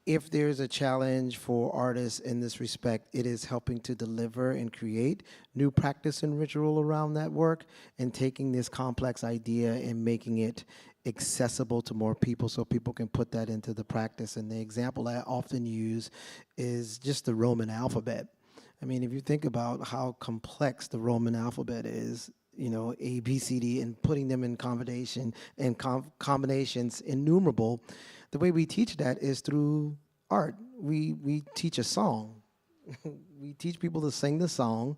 if there's a challenge for artists in this respect, it is helping to deliver and create new practice and ritual around that work, and taking this complex idea and making it accessible to more people so people can put that into the practice. And the example I often use is just the Roman alphabet. If you think about how complex the Roman alphabet is, A, B, C, D, and putting them in combination and combinations innumerable, the way we teach that is through art. We teach a song. We teach people to sing the song,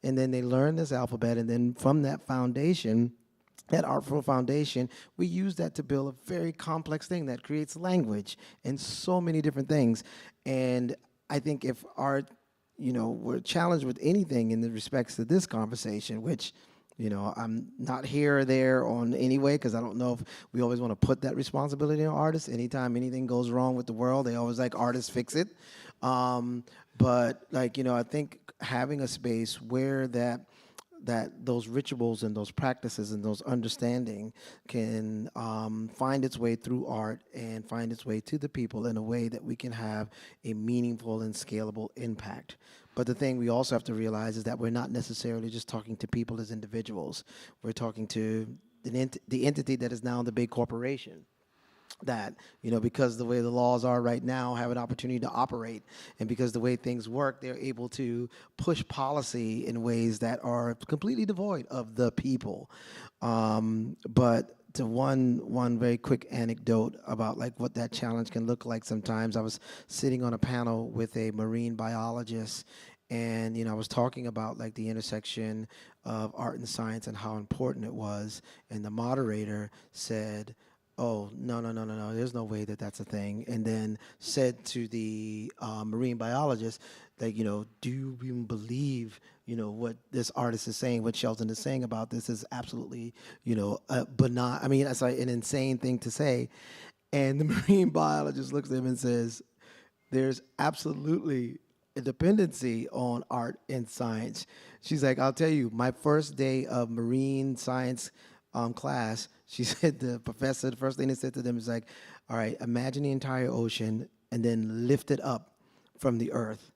and then they learn this alphabet, and then from that foundation, that artful foundation, we use that to build a very complex thing that creates language and so many different things. And I think if art, we're challenged with anything in the respects to this conversation, which I'm not here or there on anyway, because I don't know if we always want to put that responsibility on artists. Anytime anything goes wrong with the world, they always like, artists fix it. But I think having a space where that those rituals and those practices and those understanding can find its way through art and find its way to the people in a way that we can have a meaningful and scalable impact. But the thing we also have to realize is that we're not necessarily just talking to people as individuals. We're talking to the entity that is now the big corporation that, because the way the laws are right now, have an opportunity to operate. And because the way things work, they're able to push policy in ways that are completely devoid of the people. But to one very quick anecdote about what that challenge can look like sometimes. I was sitting on a panel with a marine biologist, and I was talking about the intersection of art and science and how important it was. And the moderator said, "Oh, no, there's no way that that's a thing." And then said to the marine biologist, do you even believe, what this artist is saying, what Shelton is saying about this is absolutely, benign. It's like an insane thing to say. And the marine biologist looks at him and says, "There's absolutely a dependency on art and science." She's like, "I'll tell you, my first day of marine science class," she said, the professor, the first thing they said to them is like, "All right, imagine the entire ocean and then lift it up from the earth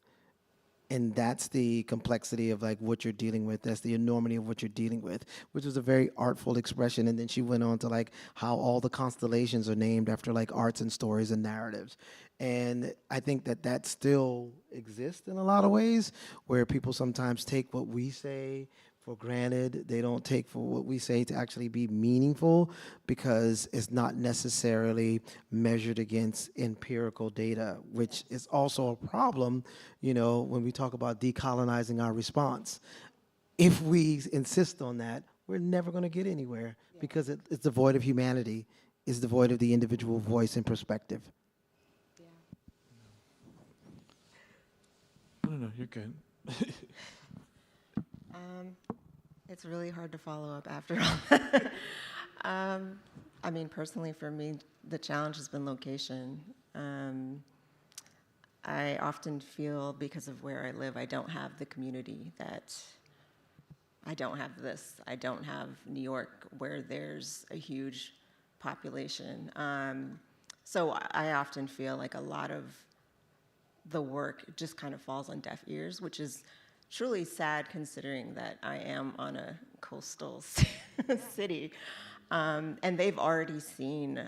And that's the complexity of like what you're dealing with. That's the enormity of what you're dealing with, which was a very artful expression. And then she went on to like how all the constellations are named after like arts and stories and narratives. And I think that that still exists in a lot of ways, where people sometimes take what we say for granted. They don't take for what we say to actually be meaningful because it's not necessarily measured against empirical data, which is also a problem, you know, when we talk about decolonizing our response. If we insist on that, we're never going to get anywhere because it's devoid of humanity, it's devoid of the individual voice and perspective. No, you're good. It's really hard to follow up after all. I mean, personally, for me, the challenge has been location. I often feel because of where I live, I don't have the community that I don't have this. I don't have New York where there's a huge population. So I often feel like a lot of the work just kind of falls on deaf ears, which is truly sad considering that I am on a coastal city. And they've already seen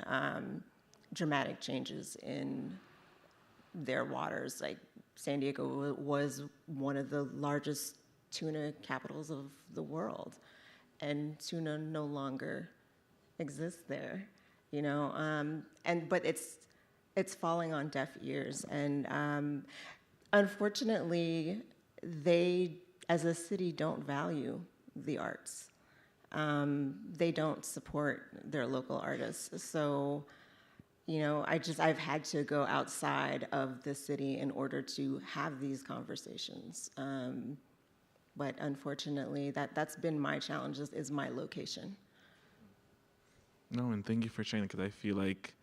dramatic changes in their waters. Like San Diego was one of the largest tuna capitals of the world, and tuna no longer exists there, you know. But it's falling on deaf ears, and unfortunately, they, as a city, don't value the arts. They don't support their local artists. So, you know, I've had to go outside of the city in order to have these conversations. But unfortunately, that's been my challenge, is my location. No, and thank you for sharing, because I feel like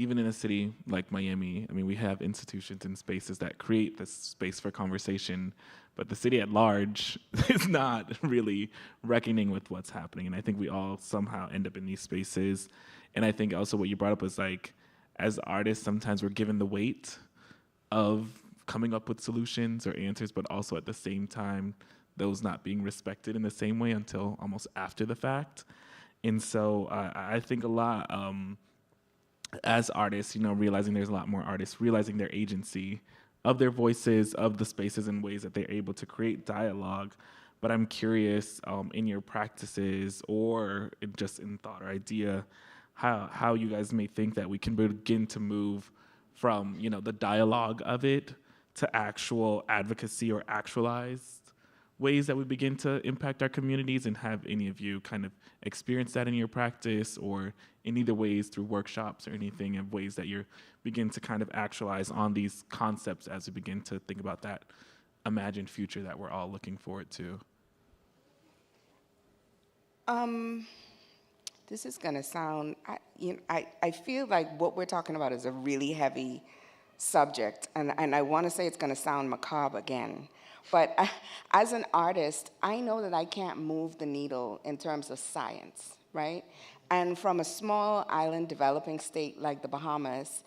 even in a city like Miami, I mean, we have institutions and spaces that create this space for conversation, but the city at large is not really reckoning with what's happening. And I think we all somehow end up in these spaces. And I think also what you brought up was like, as artists, sometimes we're given the weight of coming up with solutions or answers, but also at the same time, those not being respected in the same way until almost after the fact. And so I think a lot, as artists, you know, realizing there's a lot more artists, realizing their agency of their voices, of the spaces and ways that they're able to create dialogue. But I'm curious, in your practices or just in thought or idea, how you guys may think that we can begin to move from, you know, the dialogue of it to actual advocacy or actualized ways that we begin to impact our communities. And have any of you kind of experienced that in your practice, or in either ways through workshops or anything, of ways that you begin to kind of actualize on these concepts as we begin to think about that imagined future that we're all looking forward to? This is going to sound, I feel like what we're talking about is a really heavy subject, and I want to say it's going to sound macabre again. But as an artist, I know that I can't move the needle in terms of science, right? And from a small island developing state like the Bahamas,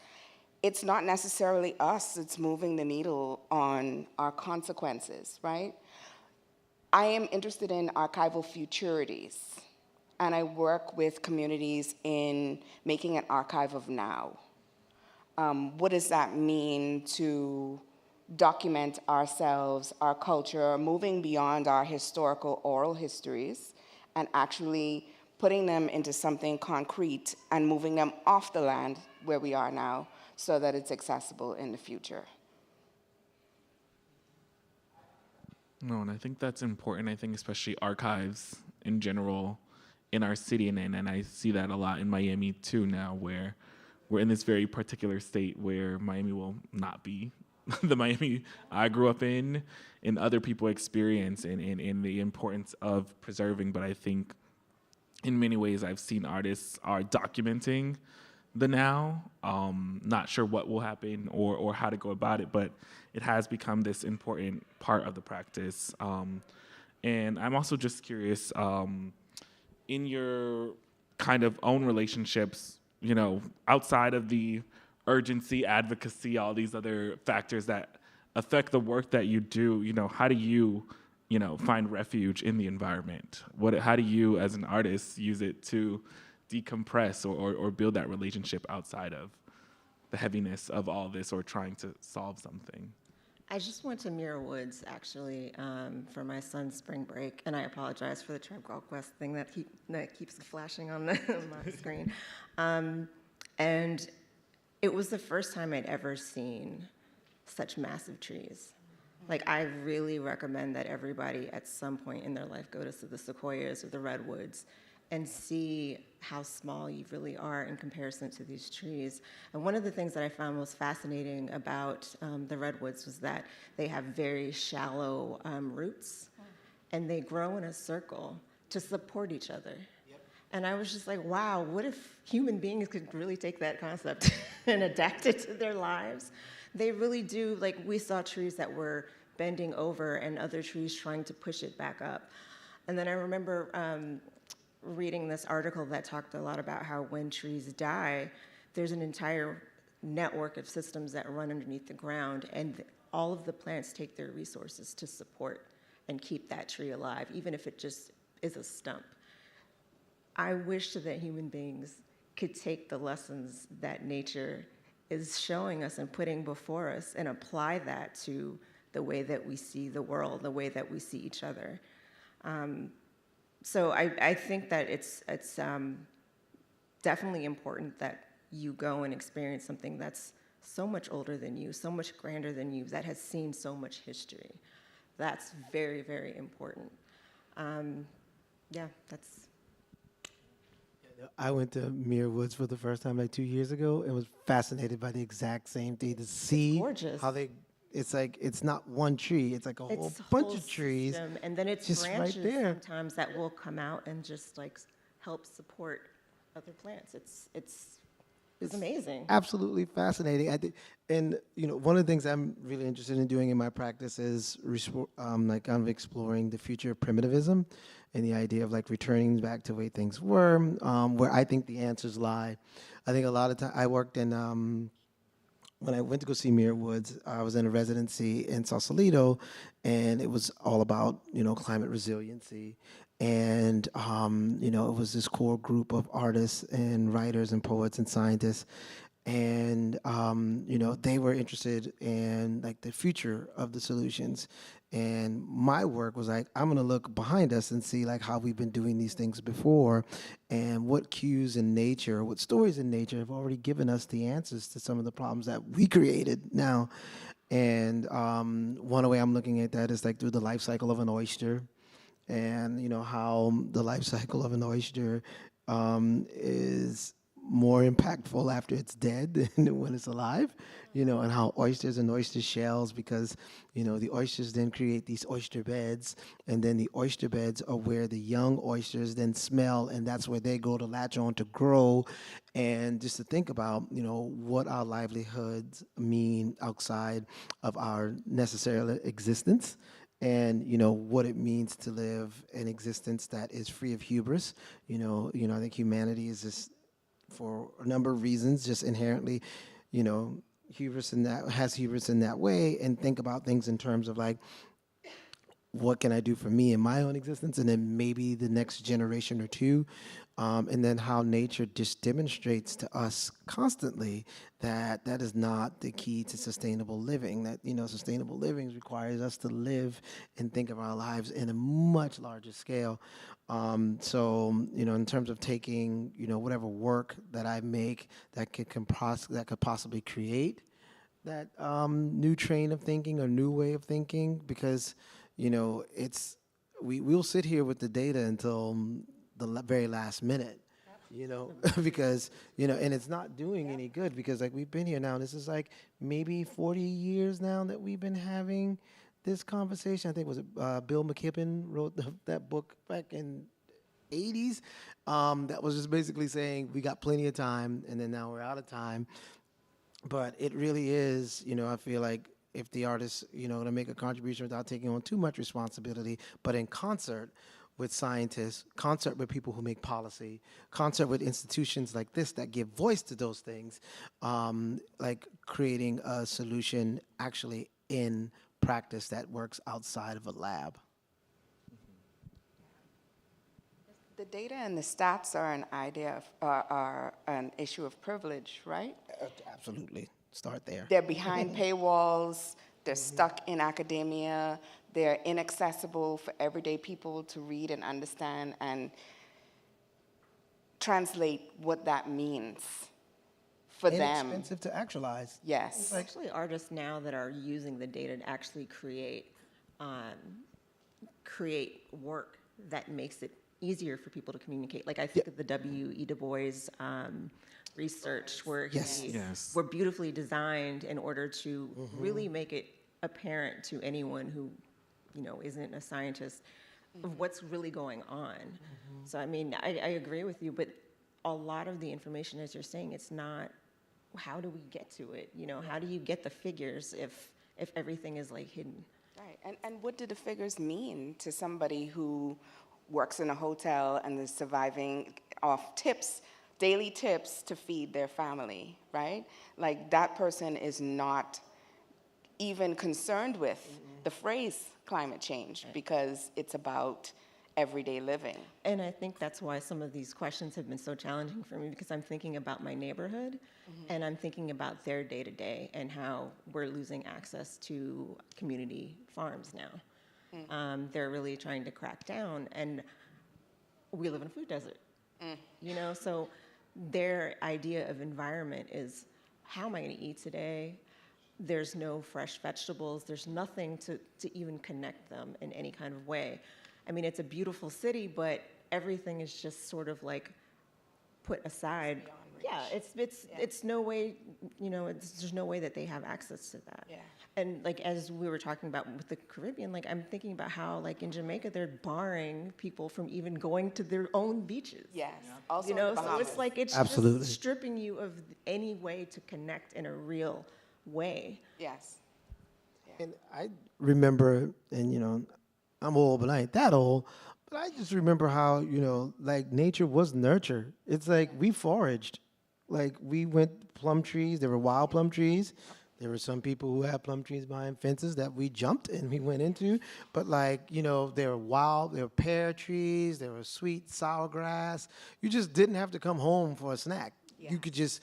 it's not necessarily us that's moving the needle on our consequences, right? I am interested in archival futurities, and I work with communities in making an archive of now. What does that mean to document ourselves, our culture, moving beyond our historical oral histories and actually putting them into something concrete and moving them off the land where we are now so that it's accessible in the future? No, and I think that's important. I think especially archives in general in our city, and I see that a lot in Miami too now, where we're in this very particular state where Miami will not be the Miami I grew up in, and other people experience, and the importance of preserving. But I think in many ways I've seen artists are documenting the now, not sure what will happen or how to go about it, but it has become this important part of the practice. And I'm also just curious, in your kind of own relationships, you know, outside of the urgency, advocacy, all these other factors that affect the work that you do, how do you, find refuge in the environment? How do you, as an artist, use it to decompress or build that relationship outside of the heaviness of all this or trying to solve something? I just went to Muir Woods, actually, for my son's spring break, and I apologize for the Tribe Called Quest thing that keeps flashing on my screen. And it was the first time I'd ever seen such massive trees. Like, I really recommend that everybody at some point in their life go to the sequoias or the redwoods and see how small you really are in comparison to these trees. And one of the things that I found most fascinating about the redwoods was that they have very shallow roots, and they grow in a circle to support each other. And I was just like, wow, what if human beings could really take that concept and adapt it to their lives? They really do. Like, we saw trees that were bending over and other trees trying to push it back up. And then I remember reading this article that talked a lot about how when trees die, there's an entire network of systems that run underneath the ground, and all of the plants take their resources to support and keep that tree alive, even if it just is a stump. I wish that human beings could take the lessons that nature is showing us and putting before us and apply that to the way that we see the world, the way that we see each other. So I think that it's definitely important that you go and experience something that's so much older than you, so much grander than you, that has seen so much history. That's very, very important. Yeah, that's... I went to Muir Woods for the first time like 2 years ago and was fascinated by the exact same thing, to see gorgeous. how it's like, it's not one tree, it's like a whole bunch of trees. System, and then it's just branches right there. sometimes that will come out and just like help support other plants. It's amazing. Absolutely fascinating. And one of the things I'm really interested in doing in my practice is like kind of exploring the future of primitivism and the idea of like returning back to the way things were, where I think the answers lie. I think a lot of time I worked in, when I went to go see Muir Woods, I was in a residency in Sausalito, and it was all about, climate resiliency. And, it was this core group of artists and writers and poets and scientists. And, they were interested in like the future of the solutions. And my work was like, I'm gonna look behind us and see like how we've been doing these things before, and what cues in nature, what stories in nature have already given us the answers to some of the problems that we created now. And one way I'm looking at that is like through the life cycle of an oyster, and how the life cycle of an oyster is more impactful after it's dead than when it's alive, and how oysters and oyster shells, because, the oysters then create these oyster beds, and then the oyster beds are where the young oysters then smell, and that's where they go to latch on to grow. And just to think about, what our livelihoods mean outside of our necessary existence, and what it means to live an existence that is free of hubris. I think humanity is just, for a number of reasons, just inherently, hubris in that way, and think about things in terms of like, what can I do for me in my own existence, and then maybe the next generation or two, and then how nature just demonstrates to us constantly that that is not the key to sustainable living. That sustainable living requires us to live and think of our lives in a much larger scale. So in terms of taking whatever work that I make that could possibly create that new train of thinking or new way of thinking, because we'll sit here with the data until the very last minute, because and it's not doing any good, because like we've been here now, and this is like maybe 40 years now that we've been having this conversation. I think was it Bill McKibben wrote that book back in 80s, that was just basically saying we got plenty of time, and then now we're out of time. But it really is, I feel like if the artists, to make a contribution without taking on too much responsibility, but in concert with scientists, concert with people who make policy, concert with institutions like this that give voice to those things, like creating a solution actually in practice that works outside of a lab. The data and the stats are an idea of, are an issue of privilege, right? Absolutely. Start there. They're behind paywalls, they're stuck in academia, they're inaccessible for everyday people to read and understand and translate what that means for them. Inexpensive to actualize. Yes. There's actually artists now that are using the data to actually create work that makes it easier for people to communicate. Like I think of the W.E. Du Bois research where Yes. were beautifully designed in order to really make it apparent to anyone who, isn't a scientist of what's really going on. So I mean, I agree with you, but a lot of the information, as you're saying, it's not, how do we get to it? How do you get the figures if everything is like hidden? Right, and what do the figures mean to somebody who works in a hotel and is surviving off tips, daily tips to feed their family, right? Like that person is not even concerned with the phrase climate change because it's about everyday living. And I think that's why some of these questions have been so challenging for me, because I'm thinking about my neighborhood and I'm thinking about their day-to-day and how we're losing access to community farms now. They're really trying to crack down, and we live in a food desert. So their idea of environment is, how am I going to eat today? There's no fresh vegetables. There's nothing to even connect them in any kind of way. I mean, it's a beautiful city, but everything is just sort of like put aside. Yeah, it's no way, there's no way that they have access to that. Yeah. And like, as we were talking about with the Caribbean, like I'm thinking about how like in Jamaica, they're barring people from even going to their own beaches. Yes, also You know, in the so Bahamas. it's like, it's Absolutely. just stripping you of any way to connect in a real way. Yes. And I remember, and I'm old, but I ain't that old. But I just remember how, like nature was nurture. It's like we foraged. Like we went plum trees. There were wild plum trees. There were some people who had plum trees behind fences that we jumped and we went into. But like, there were wild, there were pear trees, there was sweet sour grass. You just didn't have to come home for a snack. You could just,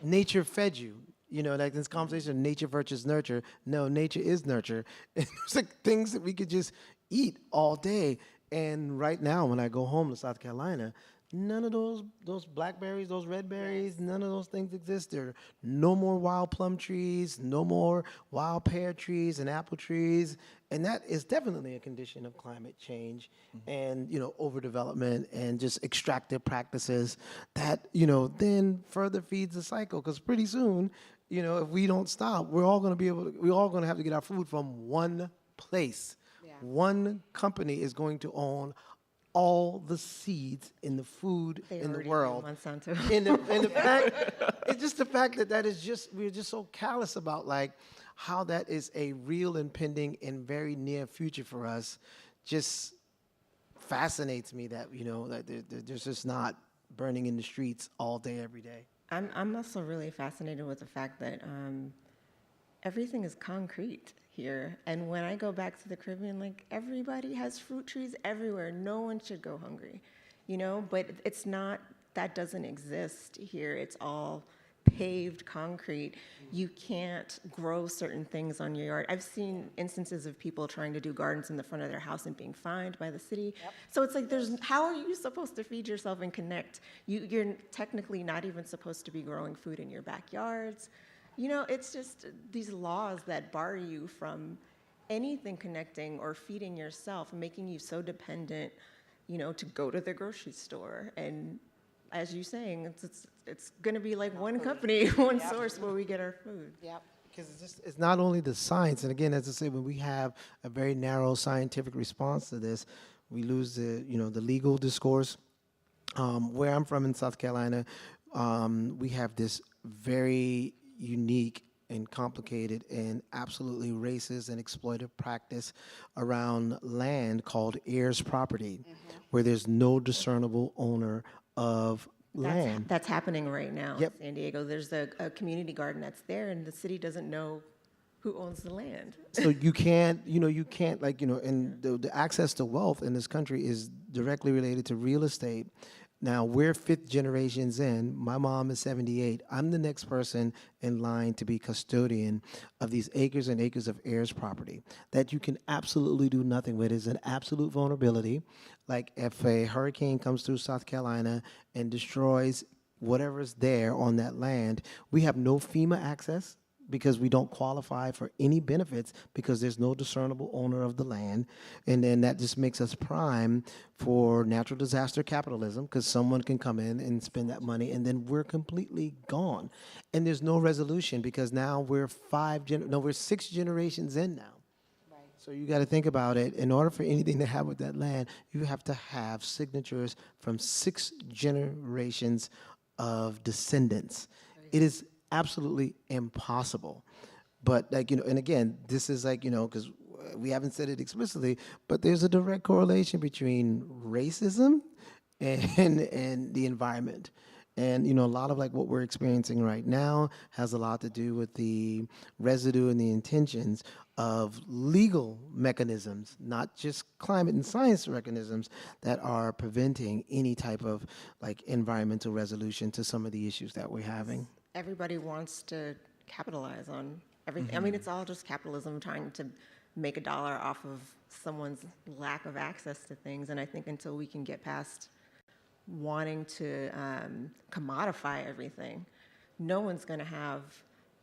nature fed you. Like this conversation, nature versus nurture. No, nature is nurture. And it's like things that we could just eat all day. And right now, when I go home to South Carolina, none of those blackberries, those red berries, none of those things exist. There are no more wild plum trees, no more wild pear trees and apple trees. And that is definitely a condition of climate change and, overdevelopment and just extractive practices that, then further feeds the cycle. Because pretty soon, if we don't stop, we're all going to have to get our food from one place. Yeah. One company is going to own all the seeds in the food They in the already do, world. Monsanto. And the fact, it's just the fact that is just, we're just so callous about like how that is a real impending and very near future for us. Just fascinates me that, that there's just not burning in the streets all day, every day. I'm also really fascinated with the fact that everything is concrete here. And when I go back to the Caribbean, like everybody has fruit trees everywhere. No one should go hungry, but it's not, that doesn't exist here. It's all paved concrete. You can't grow certain things on your yard. I've seen instances of people trying to do gardens in the front of their house and being fined by the city. So it's like, how are you supposed to feed yourself and connect? You're technically not even supposed to be growing food in your backyards. It's just these laws that bar you from anything connecting or feeding yourself, making you so dependent, to go to the grocery store. And as you're saying, it's going to be like one company, one source where we get our food. Yep. Because it's not only the science, and again, as I said, when we have a very narrow scientific response to this, we lose the legal discourse. Where I'm from in South Carolina, we have this very unique and complicated and absolutely racist and exploitive practice around land called heirs property, where there's no discernible owner of land. That's happening right now Yep. in San Diego. There's a community garden that's there, and the city doesn't know Who owns the land? So you can't, you can't and the access to wealth in this country is directly related to real estate. Now, we're fifth generations in. My mom is 78. I'm the next person in line to be custodian of these acres and acres of heirs property that you can absolutely do nothing with. It's an absolute vulnerability. Like if a hurricane comes through South Carolina and destroys whatever's there on that land, we have no FEMA access because we don't qualify for any benefits because there's no discernible owner of the land. And then that just makes us prime for natural disaster capitalism because someone can come in and spend that money and then we're completely gone. And there's no resolution because now we're we're 6 generations in now. So you got to think about it. In order for anything to happen with that land, you have to have signatures from 6 generations of descendants. It is absolutely impossible. But and again, this is because we haven't said it explicitly, but there's a direct correlation between racism and the environment. And a lot of what we're experiencing right now has a lot to do with the residue and the intentions of legal mechanisms, not just climate and science mechanisms that are preventing any type of environmental resolution to some of the issues that we're having. Everybody wants to capitalize on everything. I mean, it's all just capitalism trying to make a dollar off of someone's lack of access to things. And I think until we can get past wanting to commodify everything, no one's going to have,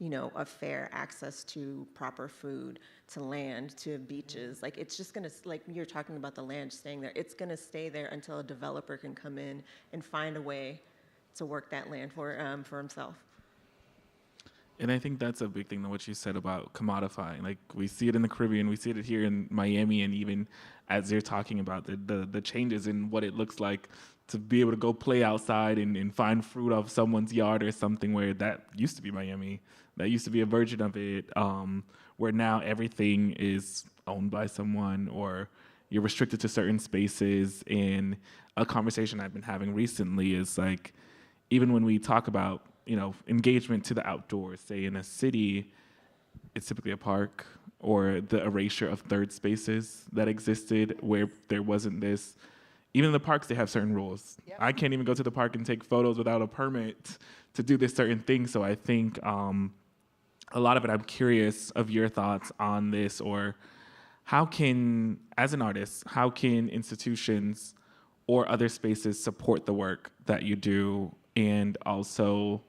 a fair access to proper food, to land, to beaches. It's just going to, you're talking about the land staying there, it's going to stay there until a developer can come in and find a way to work that land for himself. And I think that's a big thing, what you said about commodifying. We see it in the Caribbean, we see it here in Miami, and even as you're talking about the changes in what it looks like to be able to go play outside and find fruit off someone's yard or something, where that used to be Miami. That used to be a version of it, where now everything is owned by someone or you're restricted to certain spaces. And a conversation I've been having recently is even when we talk about engagement to the outdoors, say in a city, it's typically a park, or the erasure of third spaces that existed where there wasn't this. Even in the parks, they have certain rules. Yep. I can't even go to the park and take photos without a permit to do this certain thing. So I think a lot of it, I'm curious of your thoughts on this, or how can, as an artist, how can institutions or other spaces support the work that you do? And also,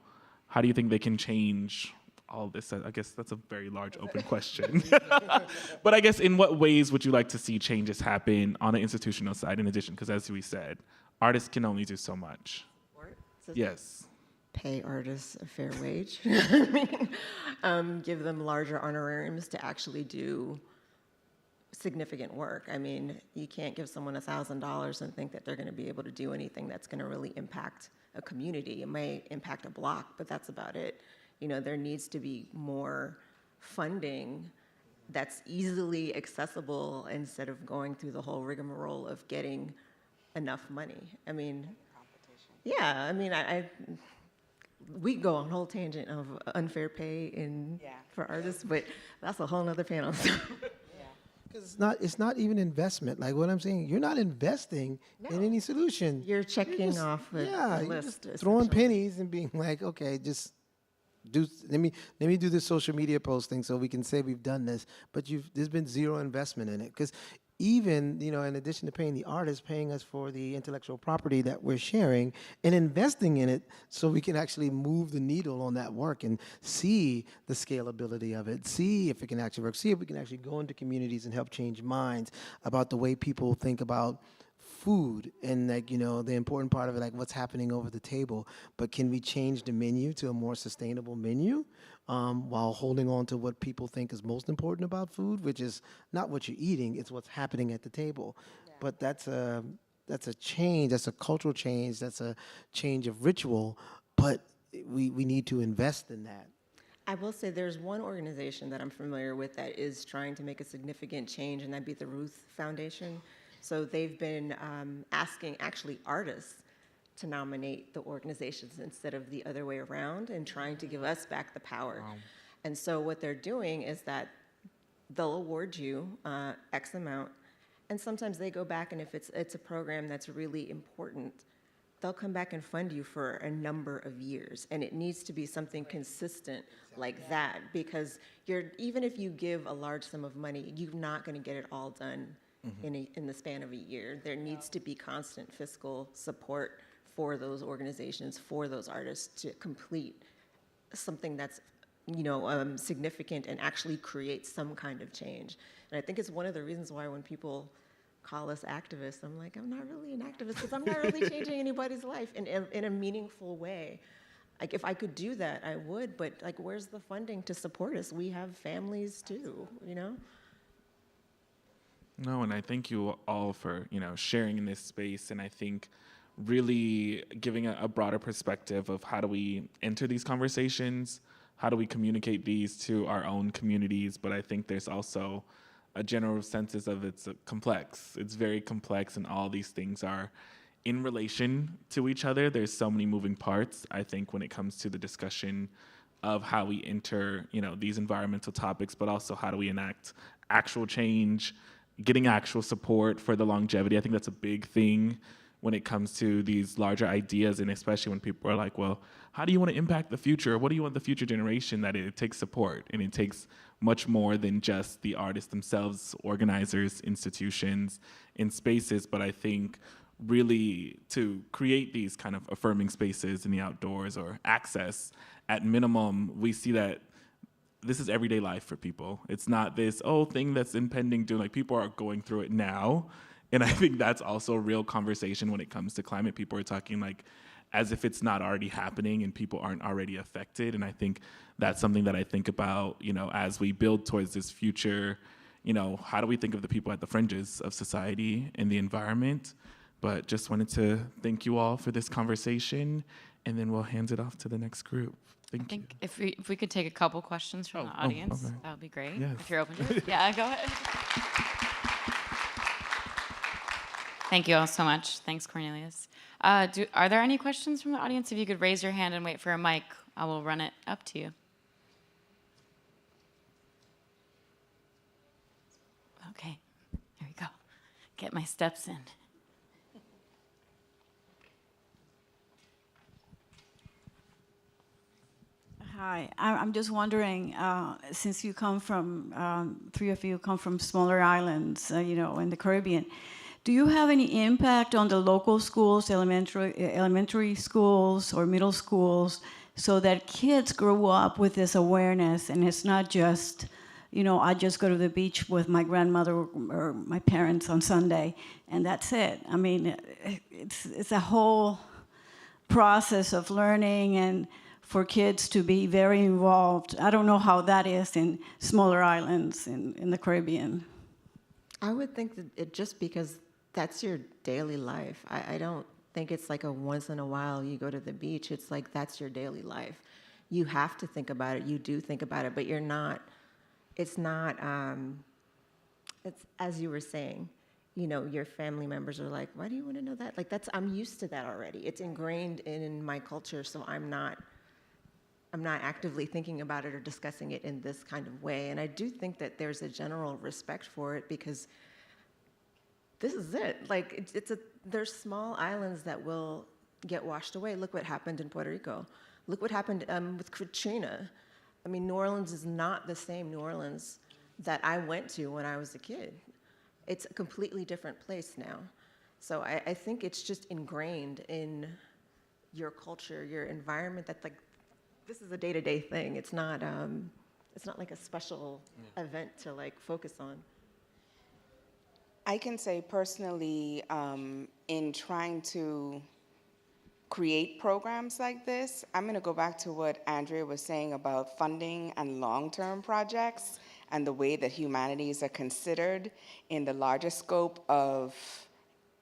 how do you think they can change all this? I guess that's a very large open question. But I guess in what ways would you like to see changes happen on the institutional side in addition? Because as we said, artists can only do so much. Yes. Pay artists a fair wage. Give them larger honorariums to actually do significant work. I mean, you can't give someone $1,000 and think that they're going to be able to do anything that's going to really impact a community. It may impact a block, but that's about it. There needs to be more funding that's easily accessible instead of going through the whole rigmarole of getting enough money. I mean, yeah, I mean, we go on a whole tangent of unfair pay for artists, but that's a whole nother panel. Because it's not even investment. What I'm saying, you're not investing in any solution. You're checking off a list. Just throwing pennies and being okay, just let me do this social media posting so we can say we've done this. But there's been zero investment in it. Because even, in addition to paying the artists, paying us for the intellectual property that we're sharing and investing in it so we can actually move the needle on that work and see the scalability of it, see if it can actually work, see if we can actually go into communities and help change minds about the way people think about food and the important part of it, what's happening over the table. But can we change the menu to a more sustainable menu while holding on to what people think is most important about food, which is not what you're eating, it's what's happening at the table. Yeah. But that's a change, that's a cultural change, that's a change of ritual, but we need to invest in that. I will say there's one organization that I'm familiar with that is trying to make a significant change, and that'd be the Ruth Foundation. So they've been asking actually artists to nominate the organizations instead of the other way around, and trying to give us back the power. And so what they're doing is that they'll award you X amount, and sometimes they go back, and if it's a program that's really important, they'll come back and fund you for a number of years. And it needs to be something consistent like that, because even if you give a large sum of money, you're not going to get it all done in the span of a year. There needs to be constant fiscal support for those organizations, for those artists to complete something that's significant and actually create some kind of change. And I think it's one of the reasons why when people call us activists, I'm like, I'm not really an activist because I'm not really changing anybody's life in a meaningful way. Like, if I could do that, I would, but like, where's the funding to support us? We have families too, you know? No, and I thank you all for, sharing in this space, and I think really giving a broader perspective of how do we enter these conversations, how do we communicate these to our own communities, but I think there's also a general sense of it's complex. It's very complex, and all these things are in relation to each other. There's so many moving parts, I think, when it comes to the discussion of how we enter, these environmental topics, but also how do we enact actual change, getting actual support for the longevity. I think that's a big thing when it comes to these larger ideas, and especially when people are like, well, how do you want to impact the future? What do you want the future generation? That it takes support, and it takes much more than just the artists themselves, organizers, institutions, and spaces. But I think really to create these kind of affirming spaces in the outdoors or access, at minimum, we see that this is everyday life for people. It's not this, thing that's impending doom. Like, people are going through it now. And I think that's also a real conversation when it comes to climate. People are talking like as if it's not already happening and people aren't already affected. And I think that's something that I think about, as we build towards this future, how do we think of the people at the fringes of society and the environment? But just wanted to thank you all for this conversation, and then we'll hand it off to the next group. I think if we could take a couple questions from the audience, okay. that would be great. Yes. If you're open to it. Yeah, go ahead. Thank you all so much. Thanks, Cornelius. Are there any questions from the audience? If you could raise your hand and wait for a mic, I will run it up to you. Okay, here we go. Get my steps in. Hi, I'm just wondering, since you come from, three of you come from smaller islands, in the Caribbean, do you have any impact on the local schools, elementary schools or middle schools, so that kids grow up with this awareness, and it's not just, I just go to the beach with my grandmother or my parents on Sunday, and that's it. I mean, it's a whole process of learning and for kids to be very involved. I don't know how that is in smaller islands in the Caribbean. I would think that it just because that's your daily life. I don't think it's like a once in a while you go to the beach. It's like that's your daily life. You have to think about it. You do think about it, but you're not, it's as you were saying, your family members are like, why do you want to know that? Like, I'm used to that already. It's ingrained in my culture, so I'm not actively thinking about it or discussing it in this kind of way. And I do think that there's a general respect for it because this is it. Like, there's small islands that will get washed away. Look what happened in Puerto Rico. Look what happened with Katrina. I mean, New Orleans is not the same New Orleans that I went to when I was a kid. It's a completely different place now. So I think it's just ingrained in your culture, your environment, that this is a day-to-day thing. It's not like a special event to focus on. I can say personally, in trying to create programs like this, I'm going to go back to what Andrea was saying about funding and long-term projects and the way that humanities are considered in the larger scope of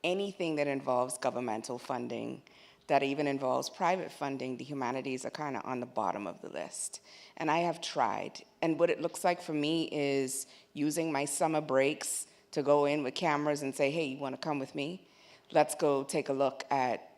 anything that involves governmental funding, that even involves private funding. The humanities are kind of on the bottom of the list. And I have tried. And what it looks like for me is using my summer breaks to go in with cameras and say, hey, you want to come with me? Let's go take a look at,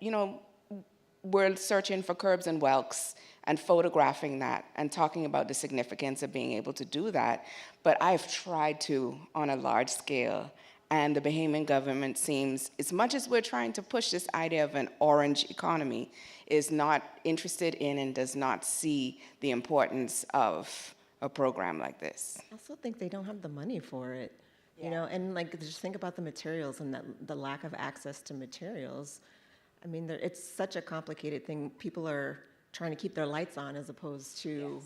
we're searching for curbs and whelks and photographing that and talking about the significance of being able to do that. But I've tried to on a large scale, and the Bahamian government seems, as much as we're trying to push this idea of an orange economy, is not interested in and does not see the importance of a program like this. I also think they don't have the money for it, you know, and like just think about the materials and the lack of access to materials. I mean, it's such a complicated thing. People are trying to keep their lights on as opposed to,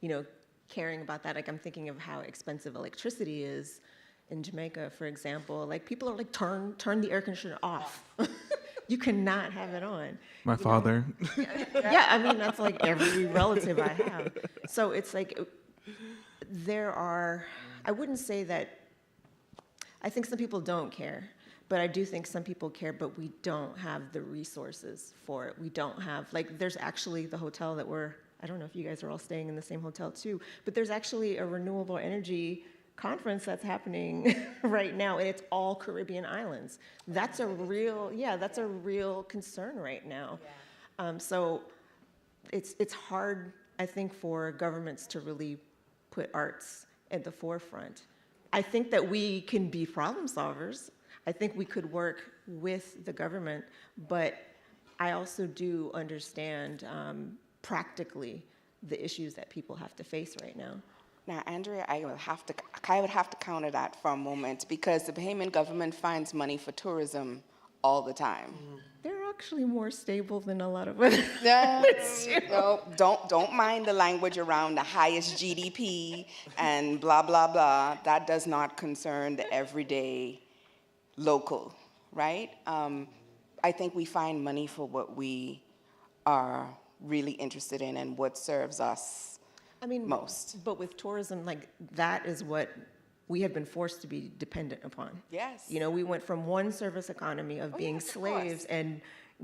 you know, caring about that. Like I'm thinking of how expensive electricity is in Jamaica, for example. Like people are like, turn the air conditioner off. You cannot have it on. My father. Yeah, I mean, that's like every relative I have. So it's like, I wouldn't say that, I think some people don't care, but I do think some people care, but we don't have the resources for it. We don't have, like, there's actually the hotel that I don't know if you guys are all staying in the same hotel too, but there's actually a renewable energy conference that's happening right now, and it's all Caribbean islands. That's a real concern right now. So it's hard, I think, for governments to really put arts at the forefront. I think that we can be problem solvers. I think we could work with the government, but I also do understand practically the issues that people have to face right now. Now, Andrea, I would have to counter that for a moment, because the Bahamian government finds money for tourism all the time. They're actually more stable than a lot of other. No, don't mind the language around the highest GDP and blah, blah, blah. That does not concern the everyday local, right? I think we find money for what we are really interested in and what serves us most. But with tourism, like that is what we have been forced to be dependent upon. Yes. You know, we went from one service economy of being slaves and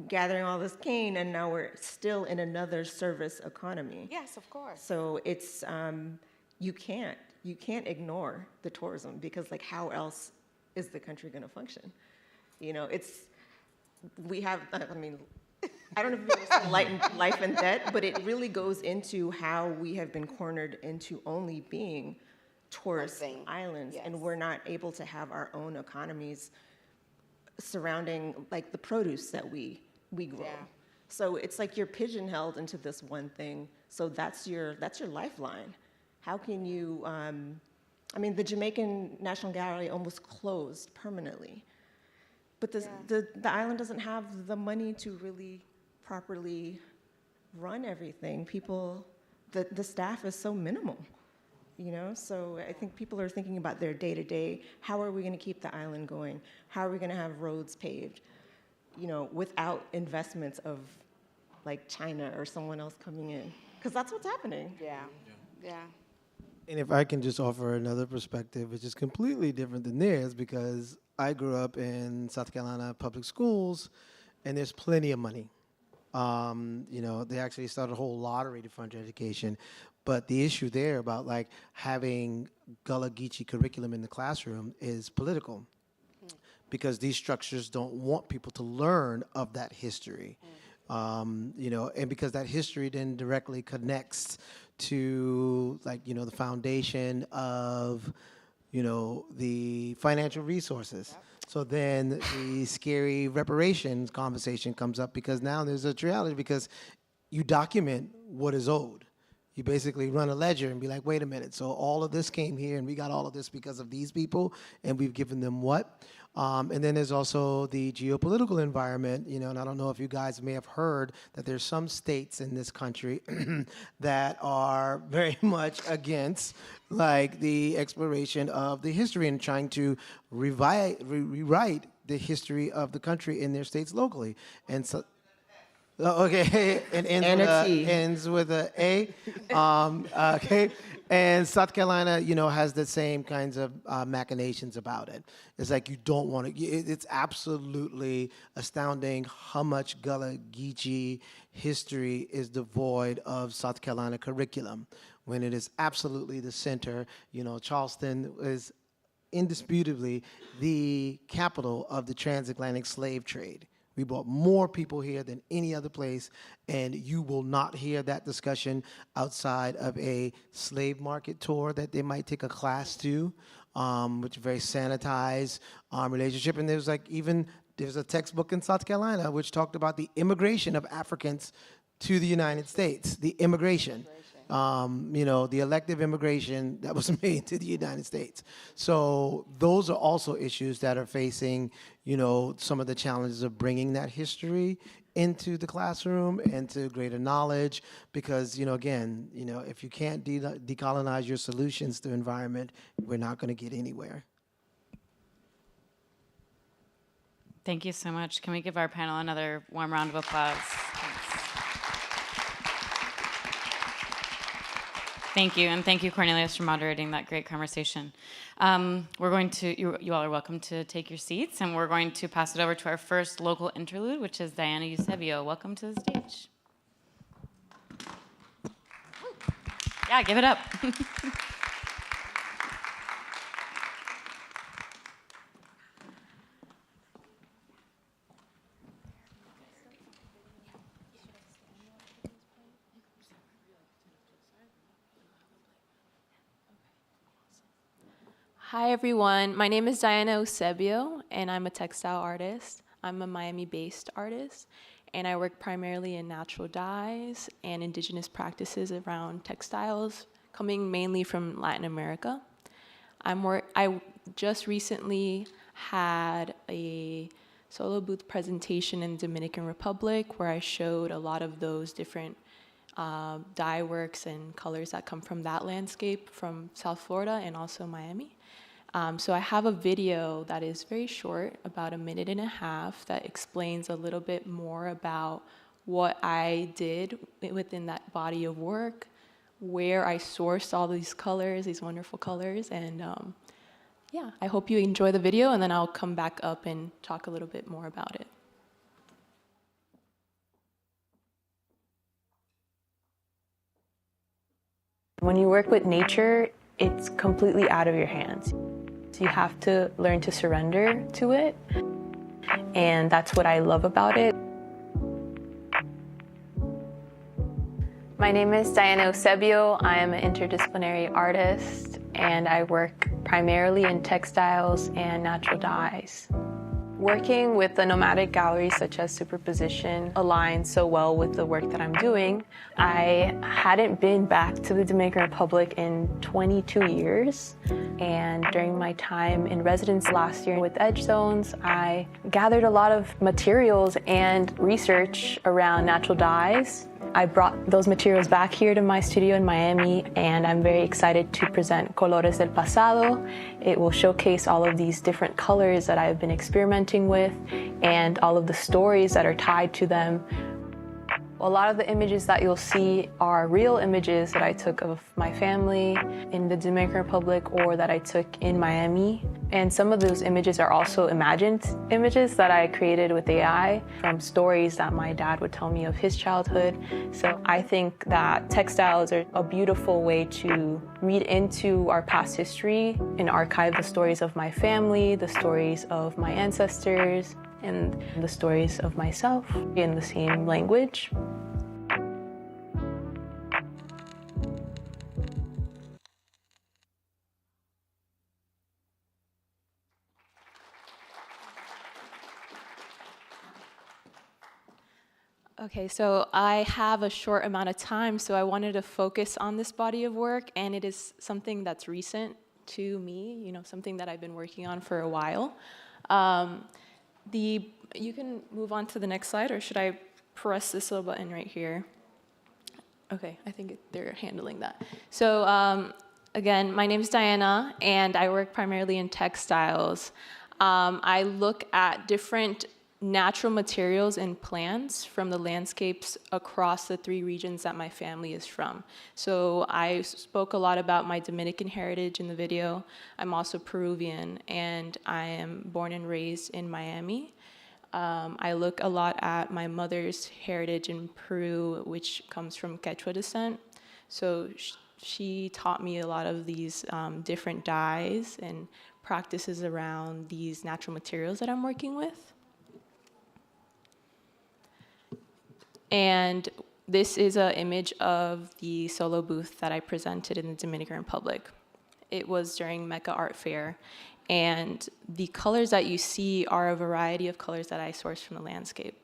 gathering all this cane, and now we're still in another service economy. Yes, of course. So it's you can't ignore the tourism, because like how else is the country going to function? You know, I don't know if you've ever seen Life and Debt, but it really goes into how we have been cornered into only being tourist islands, and we're not able to have our own economies surrounding like the produce that we grow. Yeah. So it's like you're pigeonholed into this one thing. So that's your lifeline. How can you? The Jamaican National Gallery almost closed permanently, but the island doesn't have the money to really properly run everything. The staff is so minimal, you know? So I think people are thinking about their day-to-day. How are we gonna keep the island going? How are we gonna have roads paved, you know, without investments of like China or someone else coming in? Because that's what's happening. Yeah. And if I can just offer another perspective, which is completely different than theirs, because I grew up in South Carolina public schools, and there's plenty of money. They actually started a whole lottery to fund your education. But the issue there about like having Gullah Geechee curriculum in the classroom is political, because these structures don't want people to learn of that history. And because that history then directly connects to the foundation of, the financial resources. Yep. So then the scary reparations conversation comes up, because now there's a reality, because you document what is owed. You basically run a ledger and be like, wait a minute, so all of this came here and we got all of this because of these people, and we've given them what? And then there's also the geopolitical environment, and I don't know if you guys may have heard that there's some states in this country that are very much against like the exploration of the history and trying to rewrite the history of the country in their states locally. And so, okay, and ends with a A. Okay, and South Carolina, has the same kinds of machinations about it. It's like you don't want to. It's absolutely astounding how much Gullah Geechee history is devoid of South Carolina curriculum, when it is absolutely the center. Charleston is indisputably the capital of the transatlantic slave trade. We brought more people here than any other place, and you will not hear that discussion outside of a slave market tour that they might take a class to, which is a very sanitized relationship. And there's a textbook in South Carolina which talked about the immigration of Africans to the United States, the immigration. The elective immigration that was made to the United States. So those are also issues that are facing, some of the challenges of bringing that history into the classroom and to greater knowledge, because, again, if you can't decolonize your solutions to environment, we're not going to get anywhere. Thank you so much. Can we give our panel another warm round of applause? Thank you, and thank you, Cornelius, for moderating that great conversation. We're going to, you all are welcome to take your seats, and we're going to pass it over to our first local interlude, which is Diana Eusebio. Welcome to the stage. Yeah, give it up. Hi everyone, my name is Diana Eusebio and I'm a textile artist. I'm a Miami-based artist and I work primarily in natural dyes and indigenous practices around textiles, coming mainly from Latin America. I just recently had a solo booth presentation in Dominican Republic where I showed a lot of those different dye works and colors that come from that landscape from South Florida and also Miami. So I have a video that is very short, about 1.5 minutes, that explains a little bit more about what I did within that body of work, where I sourced all these colors, these wonderful colors, and yeah, I hope you enjoy the video, and then I'll come back up and talk a little bit more about it. When you work with nature, it's completely out of your hands. You have to learn to surrender to it, and that's what I love about it. My name is Diana Eusebio. I am an interdisciplinary artist, and I work primarily in textiles and natural dyes. Working with a nomadic gallery such as Superposition aligns so well with the work that I'm doing. I hadn't been back to the Dominican Republic in 22 years. And during my time in residence last year with Edge Zones, I gathered a lot of materials and research around natural dyes. I brought those materials back here to my studio in Miami, and I'm very excited to present Colores del Pasado. It will showcase all of these different colors that I've been experimenting with and all of the stories that are tied to them. A lot of the images that you'll see are real images that I took of my family in the Dominican Republic or that I took in Miami. And some of those images are also imagined images that I created with AI from stories that my dad would tell me of his childhood. So I think that textiles are a beautiful way to read into our past history and archive the stories of my family, the stories of my ancestors, and the stories of myself in the same language. Okay, so I have a short amount of time, so I wanted to focus on this body of work, and it is something that's recent to me, something that I've been working on for a while. You can move on to the next slide, or should I press this little button right here? Okay, I think they're handling that. So again, my name is Diana, and I work primarily in textiles. I look at different natural materials and plants from the landscapes across the 3 regions that my family is from. So I spoke a lot about my Dominican heritage in the video. I'm also Peruvian, and I am born and raised in Miami. I look a lot at my mother's heritage in Peru, which comes from Quechua descent. So she taught me a lot of these different dyes and practices around these natural materials that I'm working with. And this is an image of the solo booth that I presented in the Dominican Republic. It was during Mecca Art Fair. And the colors that you see are a variety of colors that I sourced from the landscape.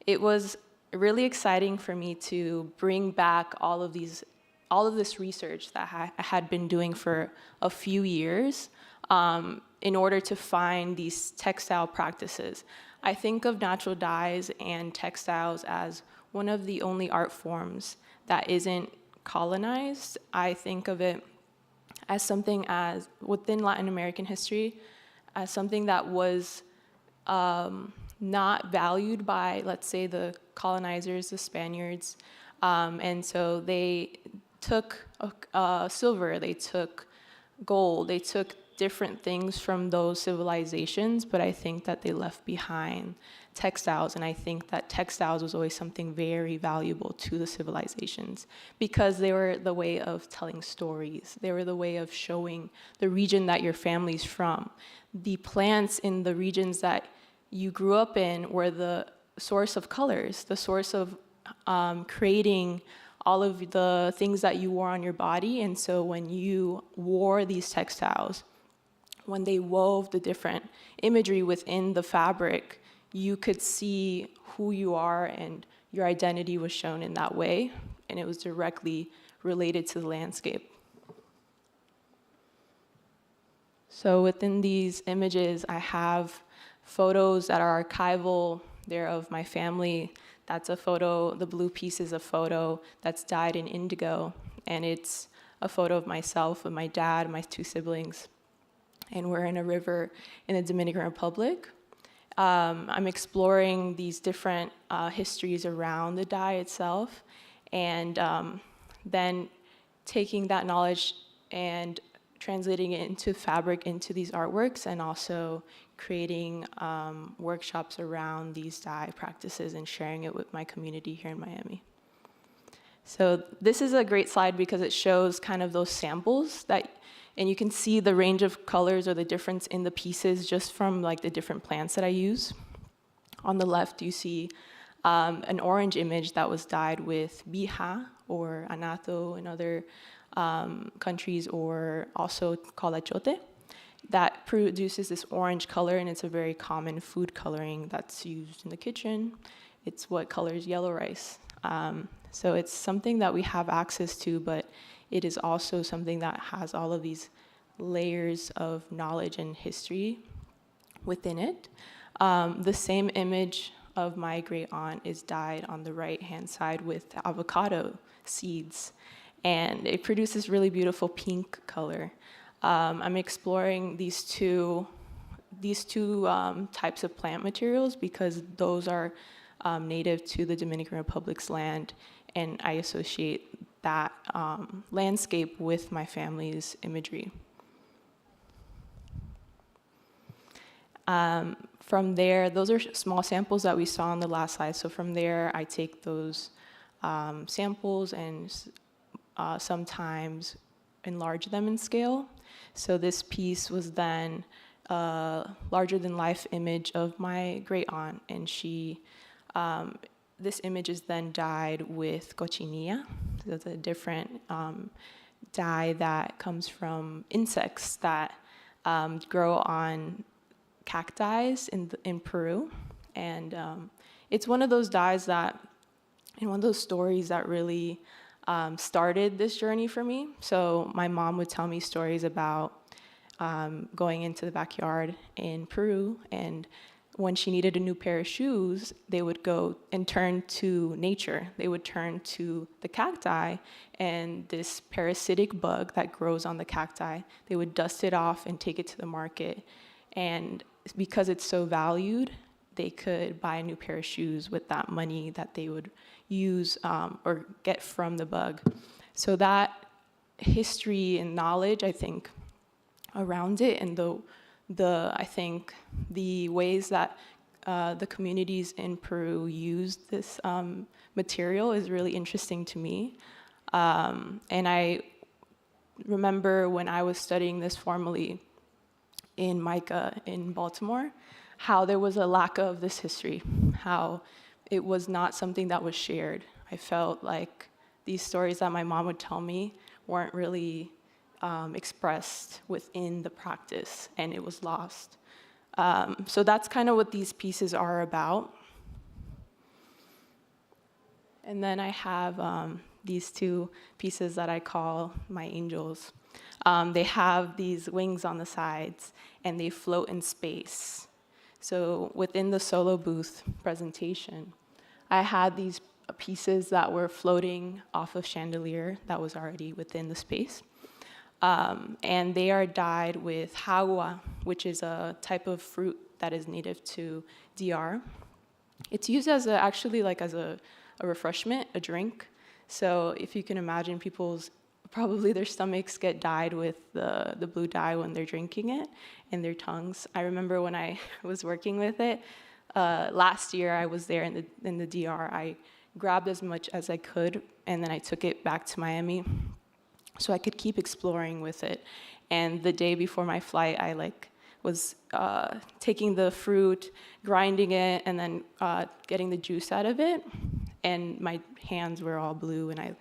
It was really exciting for me to bring back all of this research that I had been doing for a few years in order to find these textile practices. I think of natural dyes and textiles as one of the only art forms that isn't colonized. I think of it as something as, within Latin American history, as something that was not valued by, let's say, the colonizers, the Spaniards. And so they took silver, they took gold, they took different things from those civilizations, but I think that they left behind textiles, and I think that textiles was always something very valuable to the civilizations because they were the way of telling stories. They were the way of showing the region that your family's from. The plants in the regions that you grew up in were the source of colors, the source of creating all of the things that you wore on your body. And so when you wore these textiles, when they wove the different imagery within the fabric, you could see who you are and your identity was shown in that way, and it was directly related to the landscape. So within these images, I have photos that are archival. They're of my family. That's a photo, the blue piece is a photo that's dyed in indigo, and it's a photo of myself, of my dad, my two siblings. And we're in a river in the Dominican Republic. I'm exploring these different histories around the dye itself, and then taking that knowledge and translating it into fabric, into these artworks, and also creating workshops around these dye practices and sharing it with my community here in Miami. So this is a great slide because it shows kind of those samples that, and you can see the range of colors or the difference in the pieces just from like the different plants that I use. On the left, you see an orange image that was dyed with bija or anato in other countries, or also called achote, that produces this orange color, and it's a very common food coloring that's used in the kitchen. It's what colors yellow rice. So it's something that we have access to, but it is also something that has all of these layers of knowledge and history within it. The same image of my great aunt is dyed on the right-hand side with avocado seeds, and it produces really beautiful pink color. I'm exploring these two types of plant materials because those are native to the Dominican Republic's land, and I associate that landscape with my family's imagery. From there, those are small samples that we saw on the last slide. So from there, I take those samples and sometimes enlarge them in scale. So this piece was then a larger-than-life image of my great aunt, and she, this image is then dyed with cochinilla. So that's a different dye that comes from insects that grow on cacti in Peru. And it's one of those dyes that, and one of those stories that really started this journey for me. So my mom would tell me stories about going into the backyard in Peru, and when she needed a new pair of shoes, they would go and turn to nature. They would turn to the cacti and this parasitic bug that grows on the cacti. They would dust it off and take it to the market. And because it's so valued, they could buy a new pair of shoes with that money that they would use or get from the bug. So that history and knowledge, I think, around it, and I think the ways that the communities in Peru use this material is really interesting to me. And I remember when I was studying this formally in MICA in Baltimore, how there was a lack of this history, how it was not something that was shared. I felt like these stories that my mom would tell me weren't really expressed within the practice, and it was lost. So that's kind of what these pieces are about. And then I have these two pieces that I call my angels. They have these wings on the sides, and they float in space. So within the solo booth presentation, I had these pieces that were floating off of chandelier that was already within the space. And they are dyed with jagua, which is a type of fruit that is native to DR. It's used as actually like as a refreshment, a drink. So if you can imagine, probably their stomachs get dyed with the blue dye when they're drinking it, and their tongues. I remember when I was working with it, last year I was there in the DR. I grabbed as much as I could, and then I took it back to Miami so I could keep exploring with it. And the day before my flight, I was taking the fruit, grinding it, and then getting the juice out of it. And my hands were all blue, and I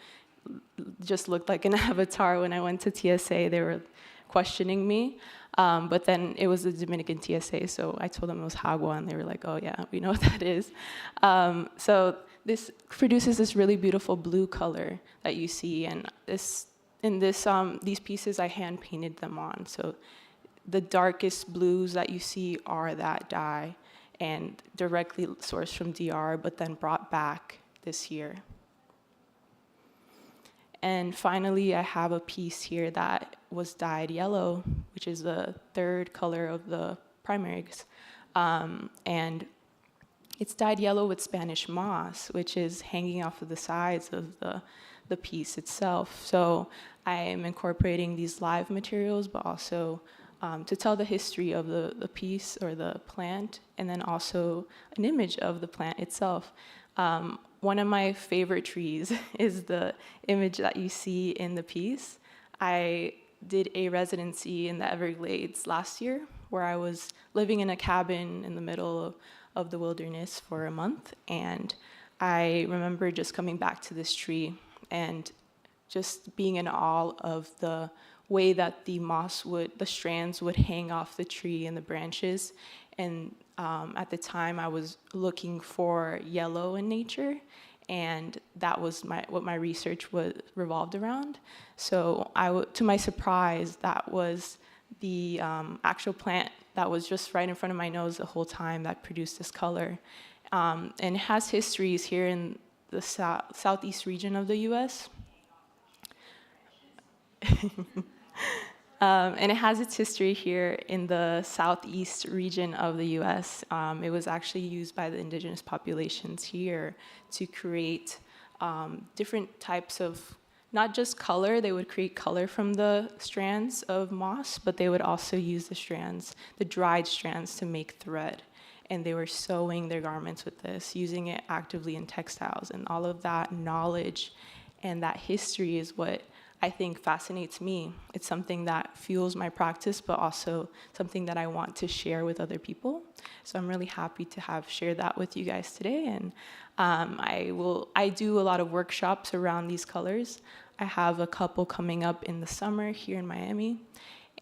just looked like an avatar when I went to TSA. They were questioning me. But then it was the Dominican TSA, so I told them it was jagua, and they were like, oh yeah, we know what that is. So this produces this really beautiful blue color that you see, and these pieces I hand painted them on. So the darkest blues that you see are that dye, and directly sourced from DR, but then brought back this year. And finally, I have a piece here that was dyed yellow, which is the third color of the primaries. And it's dyed yellow with Spanish moss, which is hanging off of the sides of the piece itself. So I am incorporating these live materials, but also to tell the history of the piece or the plant, and then also an image of the plant itself. One of my favorite trees is the image that you see in the piece. I did a residency in the Everglades last year, where I was living in a cabin in the middle of the wilderness for a month. And I remember just coming back to this tree and just being in awe of the way that the strands would hang off the tree and the branches. And at the time, I was looking for yellow in nature, and that was what my research revolved around. So to my surprise, that was the actual plant that was just right in front of my nose the whole time that produced this color. And it has histories here in the southeast region of the US. And it has its history here in the southeast region of the US. It was actually used by the indigenous populations here to create different types of, not just color, they would create color from the strands of moss, but they would also use the dried strands to make thread. And they were sewing their garments with this, using it actively in textiles. And all of that knowledge and that history is what I think fascinates me. It's something that fuels my practice, but also something that I want to share with other people. So I'm really happy to have shared that with you guys today. And I do a lot of workshops around these colors. I have a couple coming up in the summer here in Miami,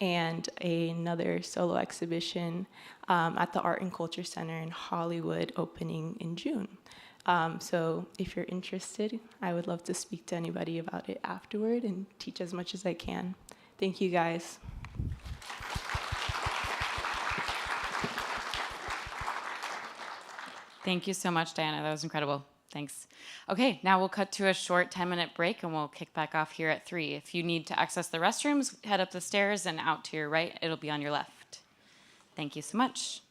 and another solo exhibition at the Art and Culture Center in Hollywood opening in June. So if you're interested, I would love to speak to anybody about it afterward and teach as much as I can. Thank you, guys. Thank you so much, Diana. That was incredible. Thanks. Okay, now we'll cut to a short 10-minute break, and we'll kick back off here at 3. If you need to access the restrooms, head up the stairs and out to your right. It'll be on your left. Thank you so much.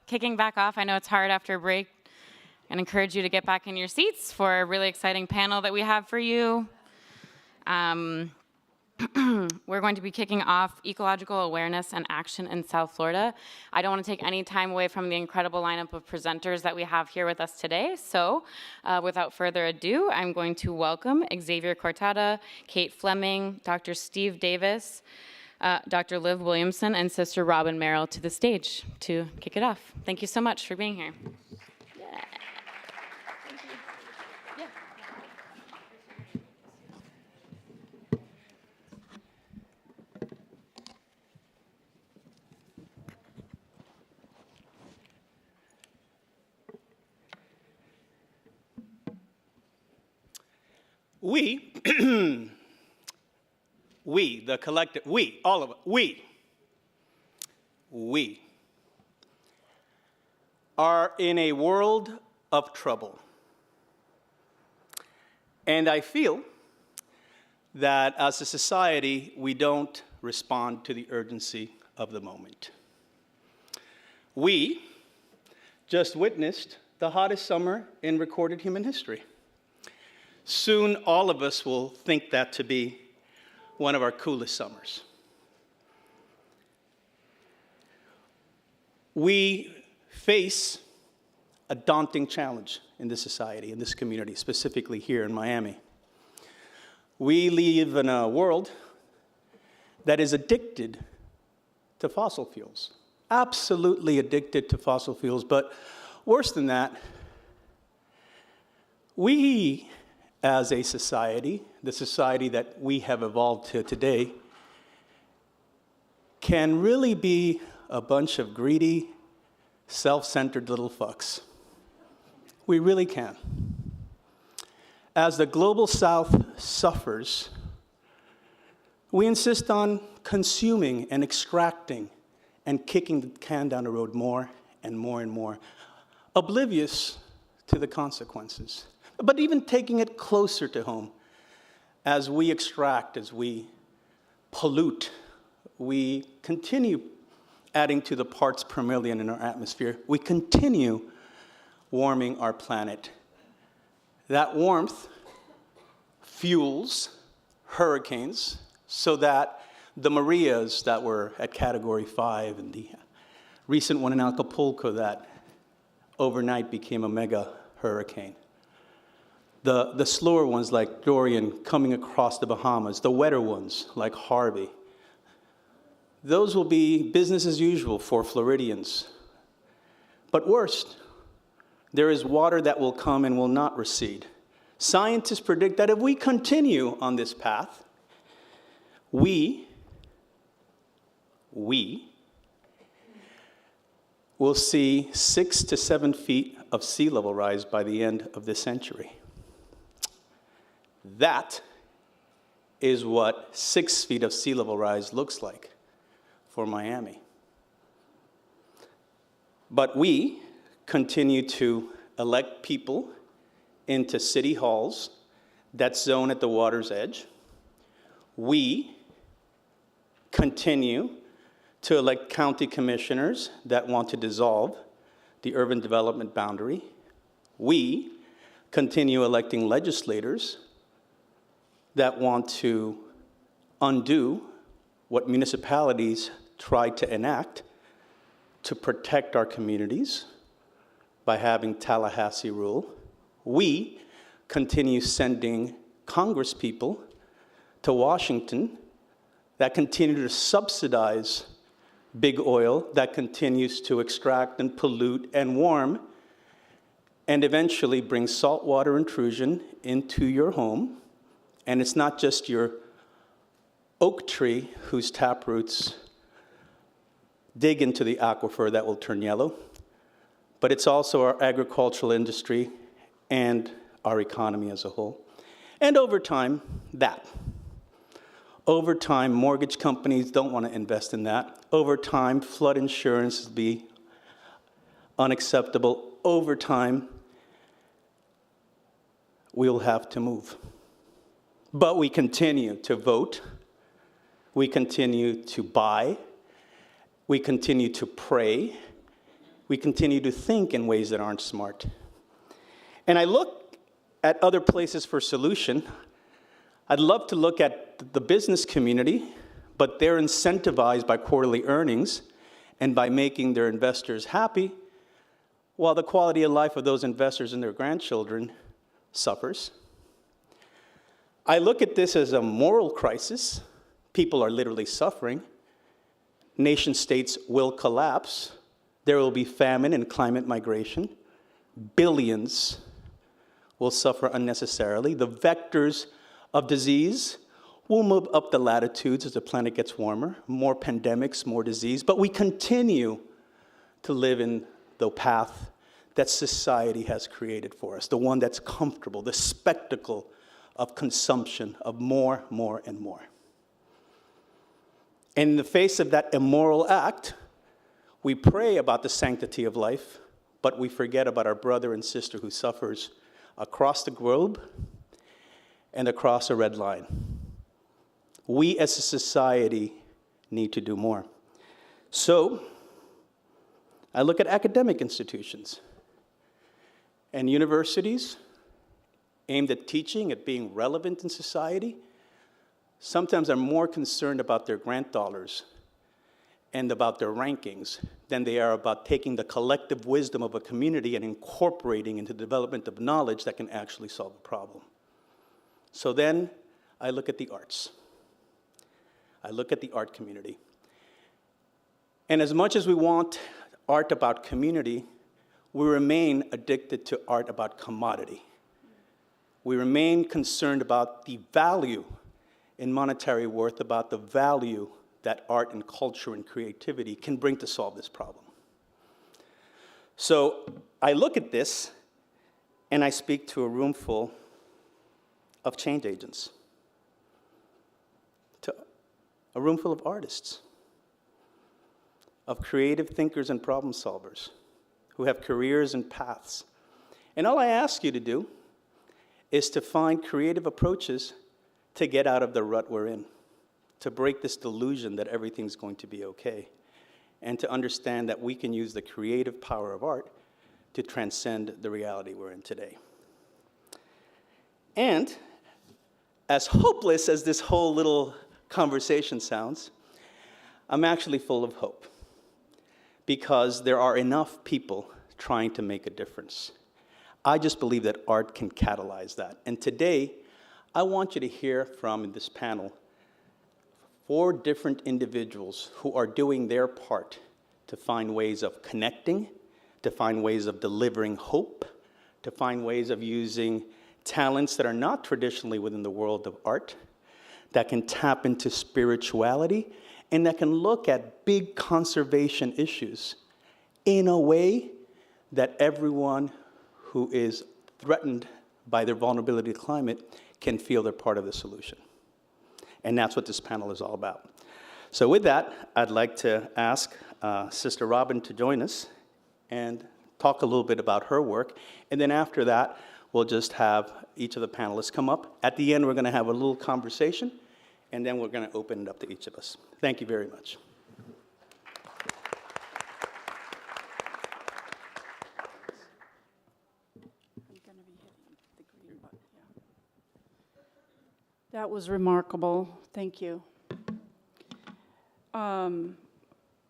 kicking back off. I know it's hard after a break, and encourage you to get back in your seats for a really exciting panel that we have for you. We're going to be kicking off Ecological Awareness and Action in South Florida. I don't want to take any time away from the incredible lineup of presenters that we have here with us today. So without further ado, I'm going to welcome Xavier Cortada, Kate Fleming, Dr. Steve Davis, Dr. Liv Williamson, and Sister Robin Merrill to the stage to kick it off. Thank you so much for being here. We, the collective, we, all of us, we are in a world of trouble. And I feel that as a society, we don't respond to the urgency of the moment. We just witnessed the hottest summer in recorded human history. Soon, all of us will think that to be one of our coolest summers. We face a daunting challenge in this society, in this community, specifically here in Miami. We live in a world that is addicted to fossil fuels, absolutely addicted to fossil fuels, but worse than that, we as a society, the society that we have evolved to today, can really be a bunch of greedy, self-centered little fucks. We really can. As the global South suffers, we insist on consuming and extracting and kicking the can down the road more and more and more, oblivious to the consequences. But even taking it closer to home, as we extract, as we pollute, we continue adding to the parts per million in our atmosphere. We continue warming our planet. That warmth fuels hurricanes so that the Marias that were at Category 5 and the recent one in Acapulco that overnight became a mega hurricane. The slower ones like Dorian coming across the Bahamas, the wetter ones like Harvey. Those will be business as usual for Floridians. But worst, there is water that will come and will not recede. Scientists predict that if we continue on this path, we will see 6 to 7 feet of sea level rise by the end of this century. That is what 6 feet of sea level rise looks like for Miami. But we continue to elect people into city halls that zone at the water's edge. We continue to elect county commissioners that want to dissolve the urban development boundary. We continue electing legislators that want to undo what municipalities tried to enact to protect our communities by having Tallahassee rule. We continue sending congresspeople to Washington that continue to subsidize big oil, that continues to extract and pollute and warm, and eventually bring saltwater intrusion into your home. And it's not just your oak tree whose taproots dig into the aquifer that will turn yellow, but it's also our agricultural industry and our economy as a whole. And over time, that. Over time, mortgage companies don't want to invest in that. Over time, flood insurance will be unacceptable. Over time, we'll have to move. But we continue to vote. We continue to buy. We continue to pray. We continue to think in ways that aren't smart. And I look at other places for solution. I'd love to look at the business community, but they're incentivized by quarterly earnings and by making their investors happy, while the quality of life of those investors and their grandchildren suffers. I look at this as a moral crisis. People are literally suffering. Nation states will collapse. There will be famine and climate migration. Billions will suffer unnecessarily. The vectors of disease will move up the latitudes as the planet gets warmer. More pandemics, more disease. But we continue to live in the path that society has created for us, the one that's comfortable, the spectacle of consumption of more, and more. In the face of that immoral act, we pray about the sanctity of life, but we forget about our brother and sister who suffers across the globe and across a red line. We as a society need to do more. So, I look at academic institutions and universities aimed at teaching, at being relevant in society. Sometimes are more concerned about their grant dollars and about their rankings than they are about taking the collective wisdom of a community and incorporating into the development of knowledge that can actually solve a problem. So then I look at the arts. I look at the art community. And as much as we want art about community, we remain addicted to art about commodity. We remain concerned about the value in monetary worth, about the value that art and culture and creativity can bring to solve this problem. So I look at this and I speak to a room full of change agents, to a room full of artists, of creative thinkers and problem solvers who have careers and paths. And all I ask you to do is to find creative approaches to get out of the rut we're in, to break this delusion that everything's going to be okay, and to understand that we can use the creative power of art to transcend the reality we're in today. And as hopeless as this whole little conversation sounds, I'm actually full of hope, because there are enough people trying to make a difference. I just believe that art can catalyze that. And today, I want you to hear from, in this panel, 4 different individuals who are doing their part to find ways of connecting, to find ways of delivering hope, to find ways of using talents that are not traditionally within the world of art, that can tap into spirituality, and that can look at big conservation issues in a way that everyone who is threatened by their vulnerability to climate can feel they're part of the solution. And that's what this panel is all about. So with that, I'd like to ask Sister Robin to join us and talk a little bit about her work. And then after that, we'll just have each of the panelists come up. At the end, we're going to have a little conversation, and then we're going to open it up to each of us. Thank you very much. That was remarkable. Thank you.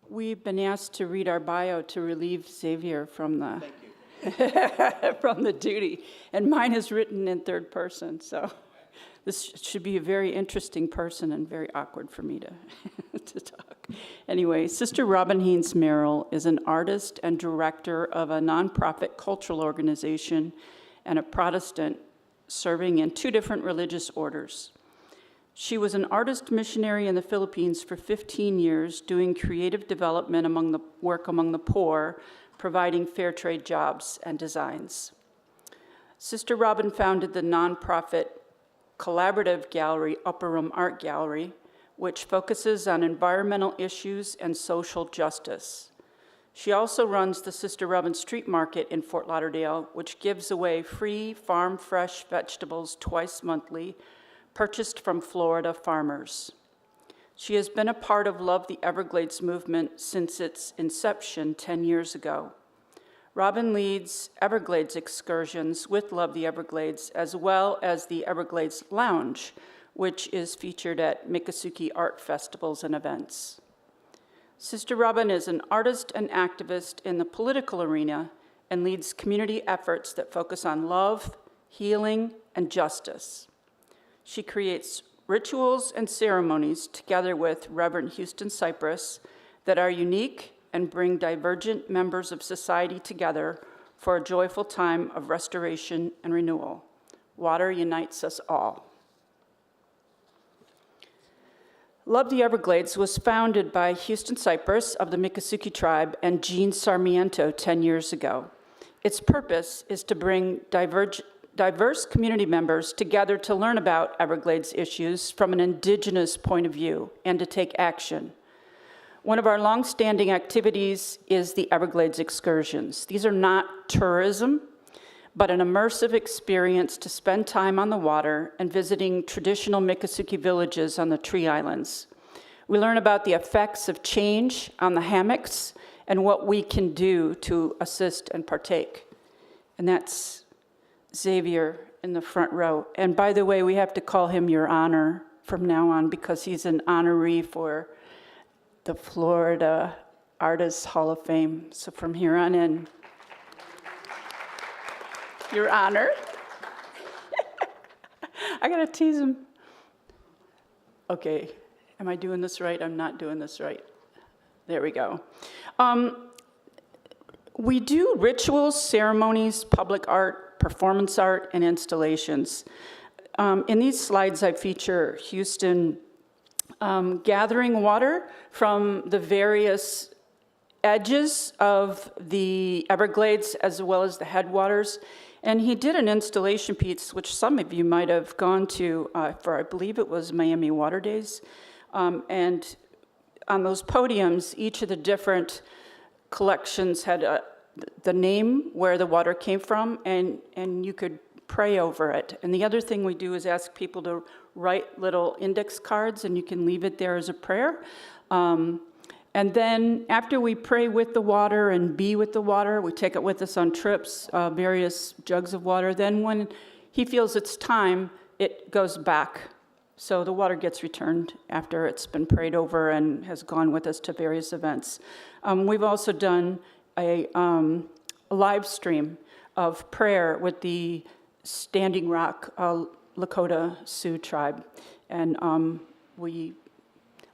We've been asked to read our bio to relieve Xavier from the from the duty, and mine is written in third person. So this should be a very interesting person and very awkward for me to talk. Anyway, Sister Robin Haynes Merrill is an artist and director of a nonprofit cultural organization and a Protestant serving in 2 different religious orders. She was an artist missionary in the Philippines for 15 years, doing creative development among the poor, providing fair trade jobs and designs. Sister Robin founded the nonprofit collaborative gallery, Upper Room Art Gallery, which focuses on environmental issues and social justice. She also runs the Sister Robin Street Market in Fort Lauderdale, which gives away free farm-fresh vegetables twice monthly, purchased from Florida farmers. She has been a part of Love the Everglades movement since its inception 10 years ago. Robin leads Everglades excursions with Love the Everglades, as well as the Everglades Lounge, which is featured at Miccosukee art festivals and events. Sister Robin is an artist and activist in the political arena and leads community efforts that focus on love, healing, and justice. She creates rituals and ceremonies together with Reverend Houston Cypress that are unique and bring divergent members of society together for a joyful time of restoration and renewal. Water unites us all. Love the Everglades was founded by Houston Cypress of the Miccosukee tribe and Jean Sarmiento 10 years ago. Its purpose is to bring diverse community members together to learn about Everglades issues from an indigenous point of view and to take action. One of our longstanding activities is the Everglades excursions. These are not tourism, but an immersive experience to spend time on the water and visiting traditional Miccosukee villages on the Tree Islands. We learn about the effects of change on the hammocks and what we can do to assist and partake. And that's Xavier in the front row. And by the way, we have to call him Your Honor from now on because he's an honoree for the Florida Artists Hall of Fame. So from here on in, Your Honor. I gotta tease him. Okay, am I doing this right? I'm not doing this right. There we go. We do rituals, ceremonies, public art, performance art, and installations. In these slides, I feature Houston gathering water from the various edges of the Everglades as well as the headwaters. And he did an installation piece, which some of you might have gone to for, I believe it was Miami Water Days. And on those podiums, each of the different collections had the name where the water came from, and you could pray over it. And the other thing we do is ask people to write little index cards, and you can leave it there as a prayer. And then after we pray with the water and be with the water, we take it with us on trips, various jugs of water. Then when he feels it's time, it goes back. So the water gets returned after it's been prayed over and has gone with us to various events. We've also done a live stream of prayer with the Standing Rock Lakota Sioux tribe. And we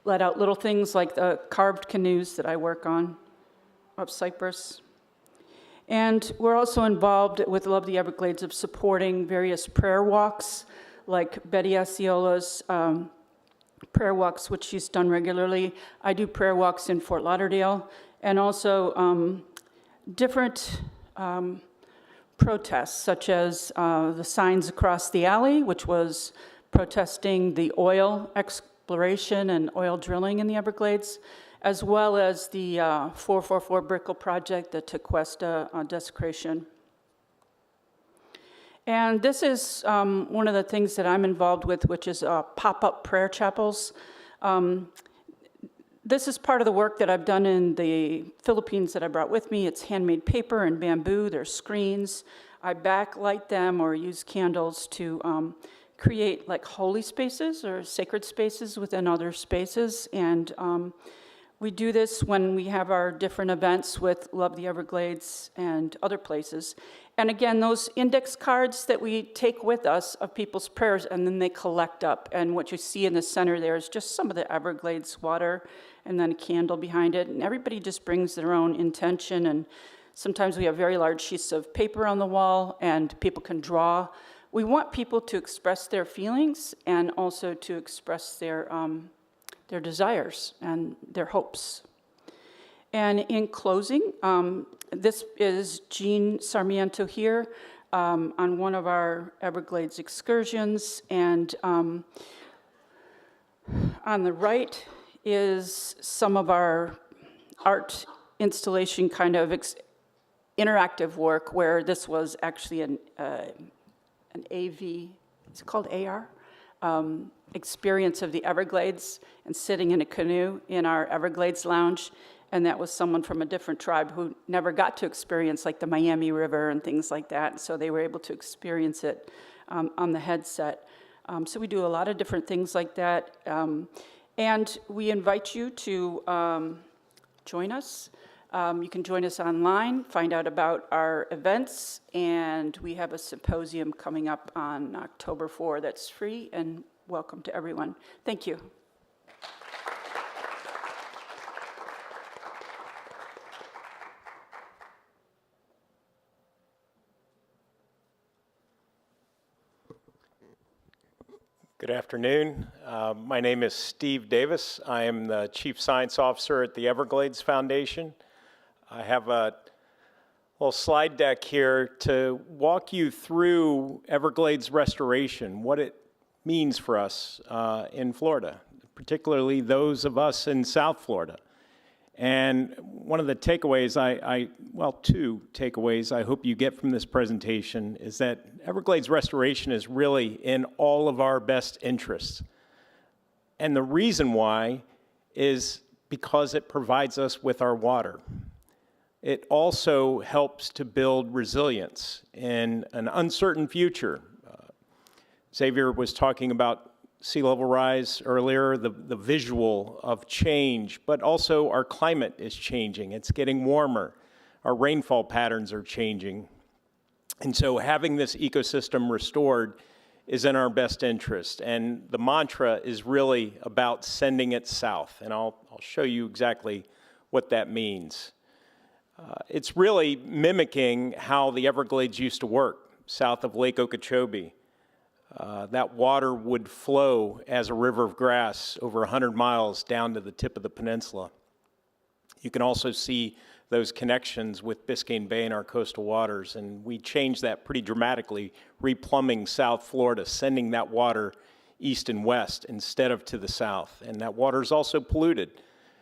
let out little things like the carved canoes that I work on of cypress. And we're also involved with Love the Everglades of supporting various prayer walks, like Betty Asiola's prayer walks, which she's done regularly. I do prayer walks in Fort Lauderdale, and also different protests, such as the Signs Across the Alley, which was protesting the oil exploration and oil drilling in the Everglades, as well as the 444 Brickell project, the Tequesta desecration. And this is one of the things that I'm involved with, which is pop-up prayer chapels. This is part of the work that I've done in the Philippines that I brought with me. It's handmade paper and bamboo. There's screens. I backlight them or use candles to create like holy spaces or sacred spaces within other spaces. And we do this when we have our different events with Love the Everglades and other places. And again, those index cards that we take with us of people's prayers, and then they collect up. And what you see in the center there is just some of the Everglades water and then a candle behind it. And everybody just brings their own intention. And sometimes we have very large sheets of paper on the wall, and people can draw. We want people to express their feelings and also to express their desires and their hopes. And in closing, this is Jean Sarmiento here on one of our Everglades excursions. And on the right is some of our art installation kind of interactive work, where this was actually an AV, it's called AR, experience of the Everglades and sitting in a canoe in our Everglades lounge. And that was someone from a different tribe who never got to experience like the Miami River and things like that. So they were able to experience it on the headset. So we do a lot of different things like that. And we invite you to join us. You can join us online, find out about our events, and we have a symposium coming up on October 4 that's free and welcome to everyone. Thank you. Good afternoon. My name is Steve Davis. I am the Chief Science Officer at the Everglades Foundation. I have a little slide deck here to walk you through Everglades restoration, what it means for us in Florida, particularly those of us in South Florida. And one of the takeaways, well, two takeaways I hope you get from this presentation is that Everglades restoration is really in all of our best interests. And the reason why is because it provides us with our water. It also helps to build resilience in an uncertain future. Xavier was talking about sea level rise earlier, the visual of change, but also our climate is changing. It's getting warmer. Our rainfall patterns are changing. And so having this ecosystem restored is in our best interest. And the mantra is really about sending it south. And I'll show you exactly what that means. It's really mimicking how the Everglades used to work south of Lake Okeechobee. That water would flow as a river of grass over 100 miles down to the tip of the peninsula. You can also see those connections with Biscayne Bay and our coastal waters, and we changed that pretty dramatically, replumbing South Florida, sending that water east and west instead of to the south, and that water is also polluted.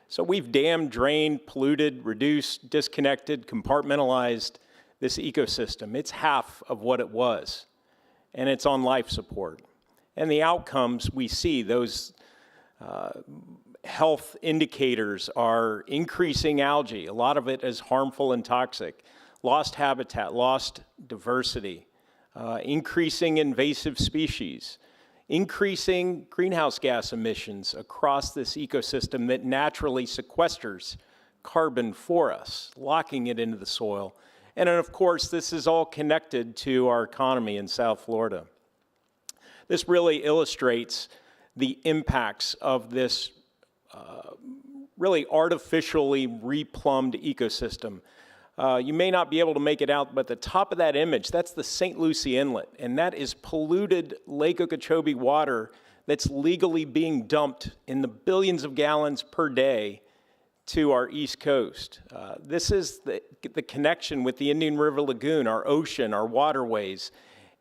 So we've dammed, drained, polluted, reduced, disconnected, compartmentalized this ecosystem. It's half of what it was, and it's on life support. And the outcomes we see, those health indicators are increasing algae. A lot of it is harmful and toxic. Lost habitat, lost diversity, increasing invasive species, increasing greenhouse gas emissions across this ecosystem that naturally sequesters carbon for us, locking it into the soil. And then, of course, this is all connected to our economy in South Florida. This really illustrates the impacts of this really artificially replumbed ecosystem. You may not be able to make it out, but the top of that image, that's the St. Lucie Inlet, and that is polluted Lake Okeechobee water that's legally being dumped in the billions of gallons per day to our East Coast. This is the connection with the Indian River Lagoon, our ocean, our waterways,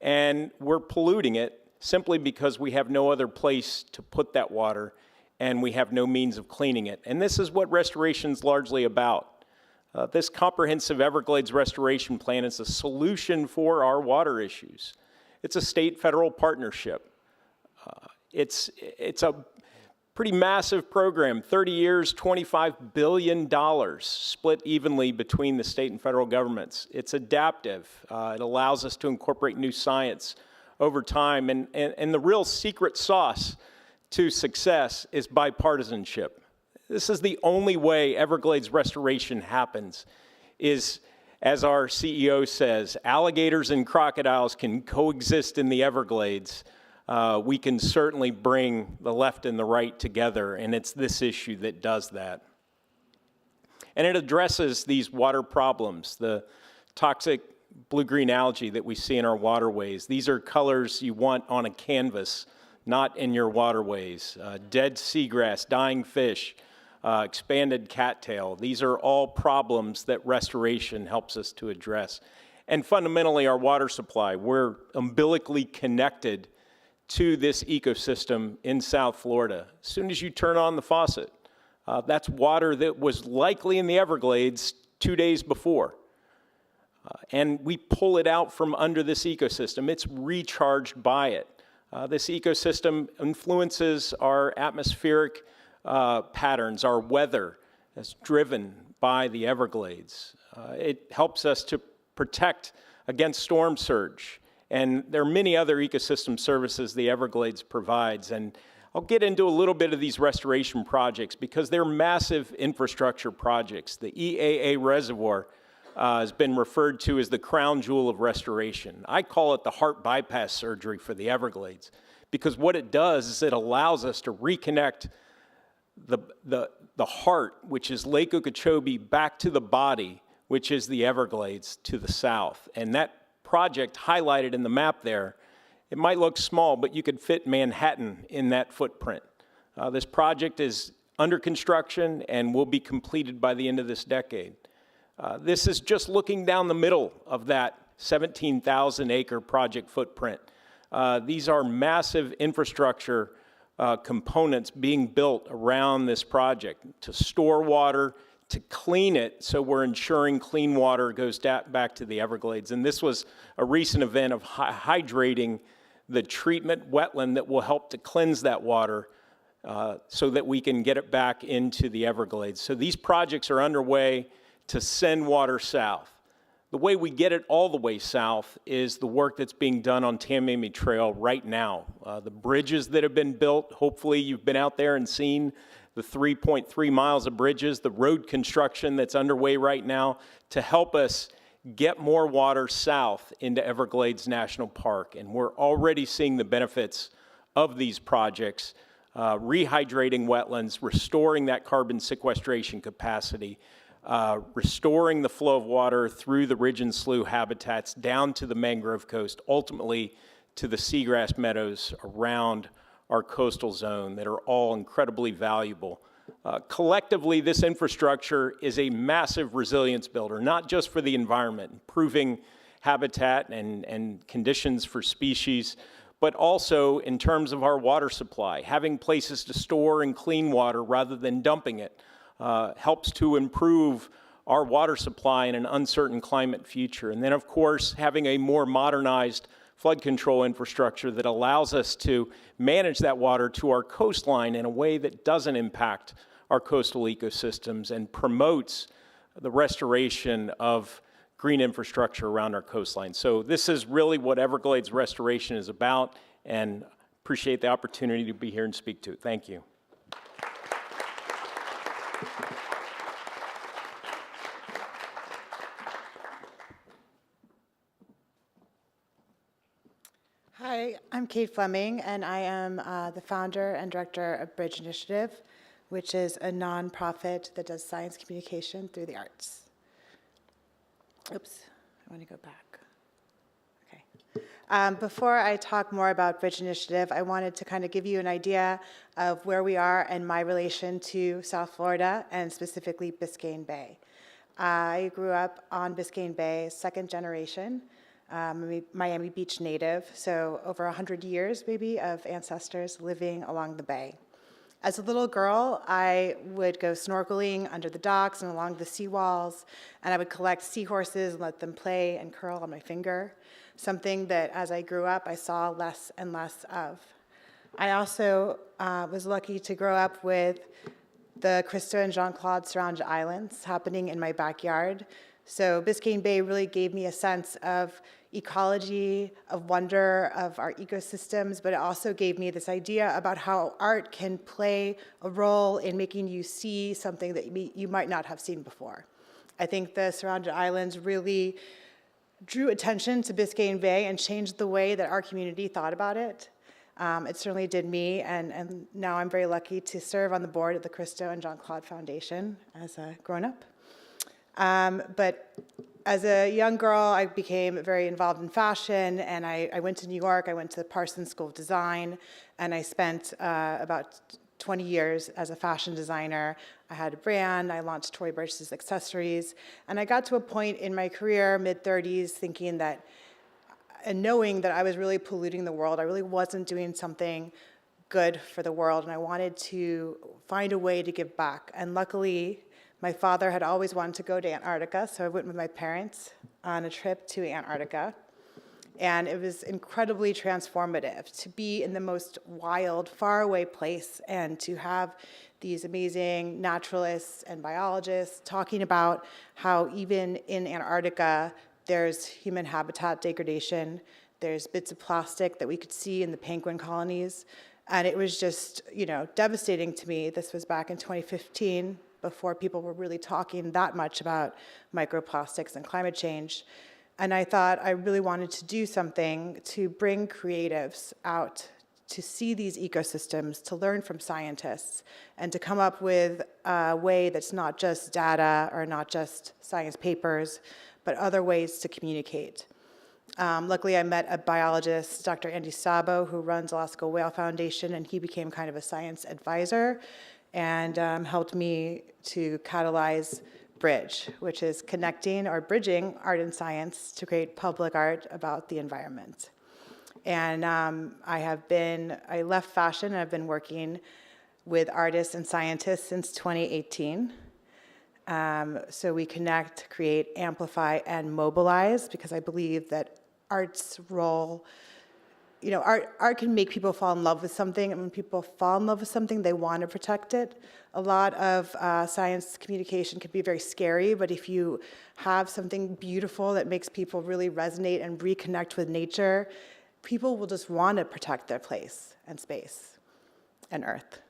and we're polluting it simply because we have no other place to put that water and we have no means of cleaning it. And this is what restoration is largely about. This comprehensive Everglades restoration plan is a solution for our water issues. It's a state-federal partnership. It's a pretty massive program, 30 years, $25 billion, split evenly between the state and federal governments. It's adaptive. It allows us to incorporate new science over time. And the real secret sauce to success is bipartisanship. This is the only way Everglades restoration happens, is, as our CEO says, alligators and crocodiles can coexist in the Everglades. We can certainly bring the left and the right together, and it's this issue that does that. And it addresses these water problems, the toxic blue-green algae that we see in our waterways. These are colors you want on a canvas, not in your waterways. Dead seagrass, dying fish, expanded cattail. These are all problems that restoration helps us to address. And fundamentally, our water supply. We're umbilically connected to this ecosystem in South Florida. As soon as you turn on the faucet, that's water that was likely in the Everglades 2 days before. And we pull it out from under this ecosystem. It's recharged by it. This ecosystem influences our atmospheric patterns, our weather. that's driven by the Everglades. It helps us to protect against storm surge. And there are many other ecosystem services the Everglades provides. And I'll get into a little bit of these restoration projects because they're massive infrastructure projects. The EAA reservoir has been referred to as the crown jewel of restoration. I call it the heart bypass surgery for the Everglades because what it does is it allows us to reconnect the heart, which is Lake Okeechobee, back to the body, which is the Everglades to the south. And that project highlighted in the map there, it might look small, but you could fit Manhattan in that footprint. This project is under construction and will be completed by the end of this decade. This is just looking down the middle of that 17,000 acre project footprint. These are massive infrastructure components being built around this project to store water, to clean it, so we're ensuring clean water goes back to the Everglades. And this was a recent event of hydrating the treatment wetland that will help to cleanse that water so that we can get it back into the Everglades. So these projects are underway to send water south. The way we get it all the way south is the work that's being done on Tamiami Trail right now. The bridges that have been built, hopefully you've been out there and seen the 3.3 miles of bridges, the road construction that's underway right now to help us get more water south into Everglades National Park. And we're already seeing the benefits of these projects, rehydrating wetlands, restoring that carbon sequestration capacity, restoring the flow of water through the ridge and slough habitats down to the mangrove coast, ultimately to the seagrass meadows around our coastal zone that are all incredibly valuable. Collectively, this infrastructure is a massive resilience builder, not just for the environment, improving habitat and conditions for species, but also in terms of our water supply. Having places to store and clean water rather than dumping it helps to improve our water supply in an uncertain climate future. And then, of course, having a more modernized flood control infrastructure that allows us to manage that water to our coastline in a way that doesn't impact our coastal ecosystems and promotes the restoration of green infrastructure around our coastline. So this is really what Everglades restoration is about, and appreciate the opportunity to be here and speak to it. Thank you. Hi, I'm Kate Fleming, and I am the founder and director of Bridge Initiative, which is a nonprofit that does science communication through the arts. Oops, I want to go back. Okay. Before I talk more about Bridge Initiative, I wanted to kind of give you an idea of where we are and my relation to South Florida, and specifically Biscayne Bay. I grew up on Biscayne Bay, second generation. Miami Beach native, so over 100 years maybe of ancestors living along the bay. As a little girl, I would go snorkeling under the docks and along the seawalls, and I would collect seahorses and let them play and curl on my finger, something that as I grew up, I saw less and less of. I also was lucky to grow up with the Cristo and Jean-Claude Surrounded Islands happening in my backyard. So Biscayne Bay really gave me a sense of ecology, of wonder of our ecosystems, but it also gave me this idea about how art can play a role in making you see something that you might not have seen before. I think the Surrounded Islands really drew attention to Biscayne Bay and changed the way that our community thought about it. It certainly did me, and now I'm very lucky to serve on the board of the Cristo and Jean-Claude Foundation as a grown-up. But as a young girl, I became very involved in fashion, and I went to New York. I went to the Parsons School of Design, and I spent about 20 years as a fashion designer. I had a brand. I launched Tory Burch's accessories, and I got to a point in my career, mid-30s, thinking that, and knowing that I was really polluting the world. I really wasn't doing something good for the world, and I wanted to find a way to give back. And luckily, my father had always wanted to go to Antarctica, so I went with my parents on a trip to Antarctica. And it was incredibly transformative to be in the most wild, faraway place and to have these amazing naturalists and biologists talking about how even in Antarctica, there's human habitat degradation. There's bits of plastic that we could see in the penguin colonies. And it was just, devastating to me. This was back in 2015, before people were really talking that much about microplastics and climate change. And I thought I really wanted to do something to bring creatives out to see these ecosystems, to learn from scientists, and to come up with a way that's not just data or not just science papers, but other ways to communicate. Luckily, I met a biologist, Dr. Andy Sabo, who runs Alaska Whale Foundation, and he became kind of a science advisor and helped me to catalyze Bridge, which is connecting or bridging art and science to create public art about the environment. And I left fashion and I've been working with artists and scientists since 2018. So we connect, create, amplify, and mobilize, because I believe that art's role, art can make people fall in love with something, and when people fall in love with something, they want to protect it. A lot of science communication can be very scary, but if you have something beautiful that makes people really resonate and reconnect with nature, people will just want to protect their place and space and earth.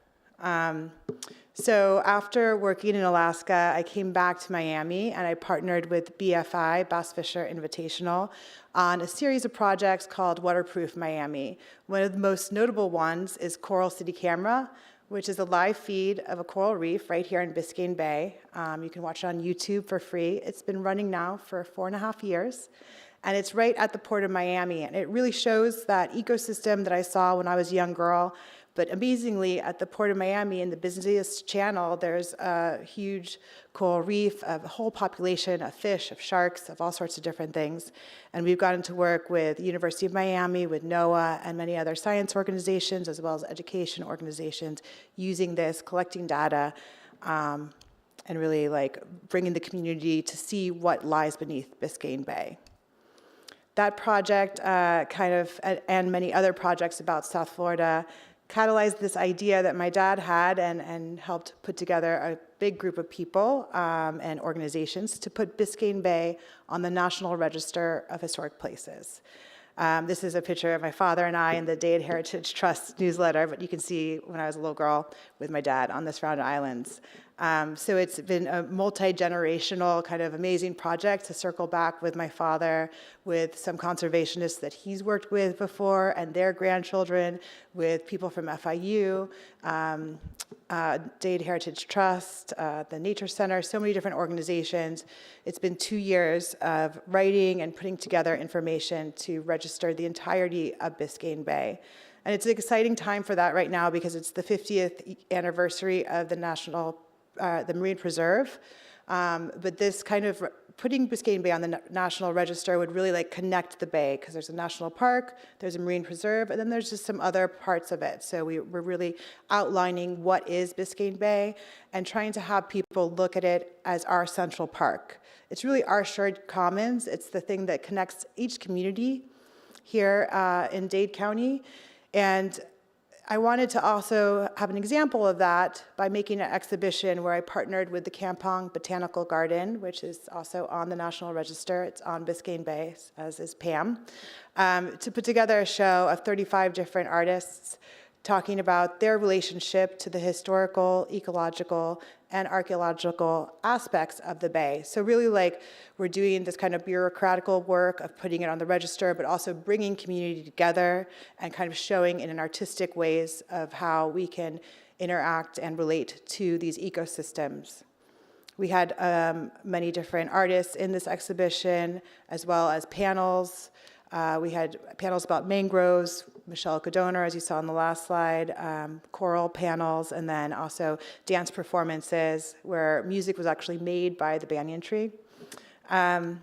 So after working in Alaska, I came back to Miami and I partnered with BFI, Bass Fisher Invitational, on a series of projects called Waterproof Miami. One of the most notable ones is Coral City Camera, which is a live feed of a coral reef right here in Biscayne Bay. You can watch it on YouTube for free. It's been running now for 4.5 years. And it's right at the Port of Miami. And it really shows that ecosystem that I saw when I was a young girl. But amazingly, at the Port of Miami, in the busiest channel, there's a huge coral reef, a whole population of fish, of sharks, of all sorts of different things. And we've gotten to work with the University of Miami, with NOAA, and many other science organizations, as well as education organizations, using this, collecting data, and really bringing the community to see what lies beneath Biscayne Bay. That project and many other projects about South Florida catalyzed this idea that my dad had and helped put together a big group of people and organizations to put Biscayne Bay on the National Register of Historic Places. This is a picture of my father and I in the Dade Heritage Trust newsletter, but you can see when I was a little girl with my dad on the Surrounding Islands. So it's been a multi-generational kind of amazing project to circle back with my father, with some conservationists that he's worked with before and their grandchildren, with people from FIU, Dade Heritage Trust, the Nature Center, so many different organizations. It's been 2 years of writing and putting together information to register the entirety of Biscayne Bay. And it's an exciting time for that right now because it's the 50th anniversary of the Marine Preserve. But this kind of putting Biscayne Bay on the National Register would really connect the bay, because there's a national park, there's a marine preserve, and then there's just some other parts of it. So we're really outlining what is Biscayne Bay and trying to have people look at it as our central park. It's really our shared commons. It's the thing that connects each community here in Dade County. And I wanted to also have an example of that by making an exhibition where I partnered with the Kampong Botanical Garden, which is also on the National Register. It's on Biscayne Bay, as is Pam, to put together a show of 35 different artists talking about their relationship to the historical, ecological, and archaeological aspects of the bay. So really we're doing this kind of bureaucratical work of putting it on the register, but also bringing community together and kind of showing in an artistic ways of how we can interact and relate to these ecosystems. We had many different artists in this exhibition, as well as panels. We had panels about mangroves, Michelle Codoner, as you saw on the last slide, choral panels, and then also dance performances where music was actually made by the banyan tree. That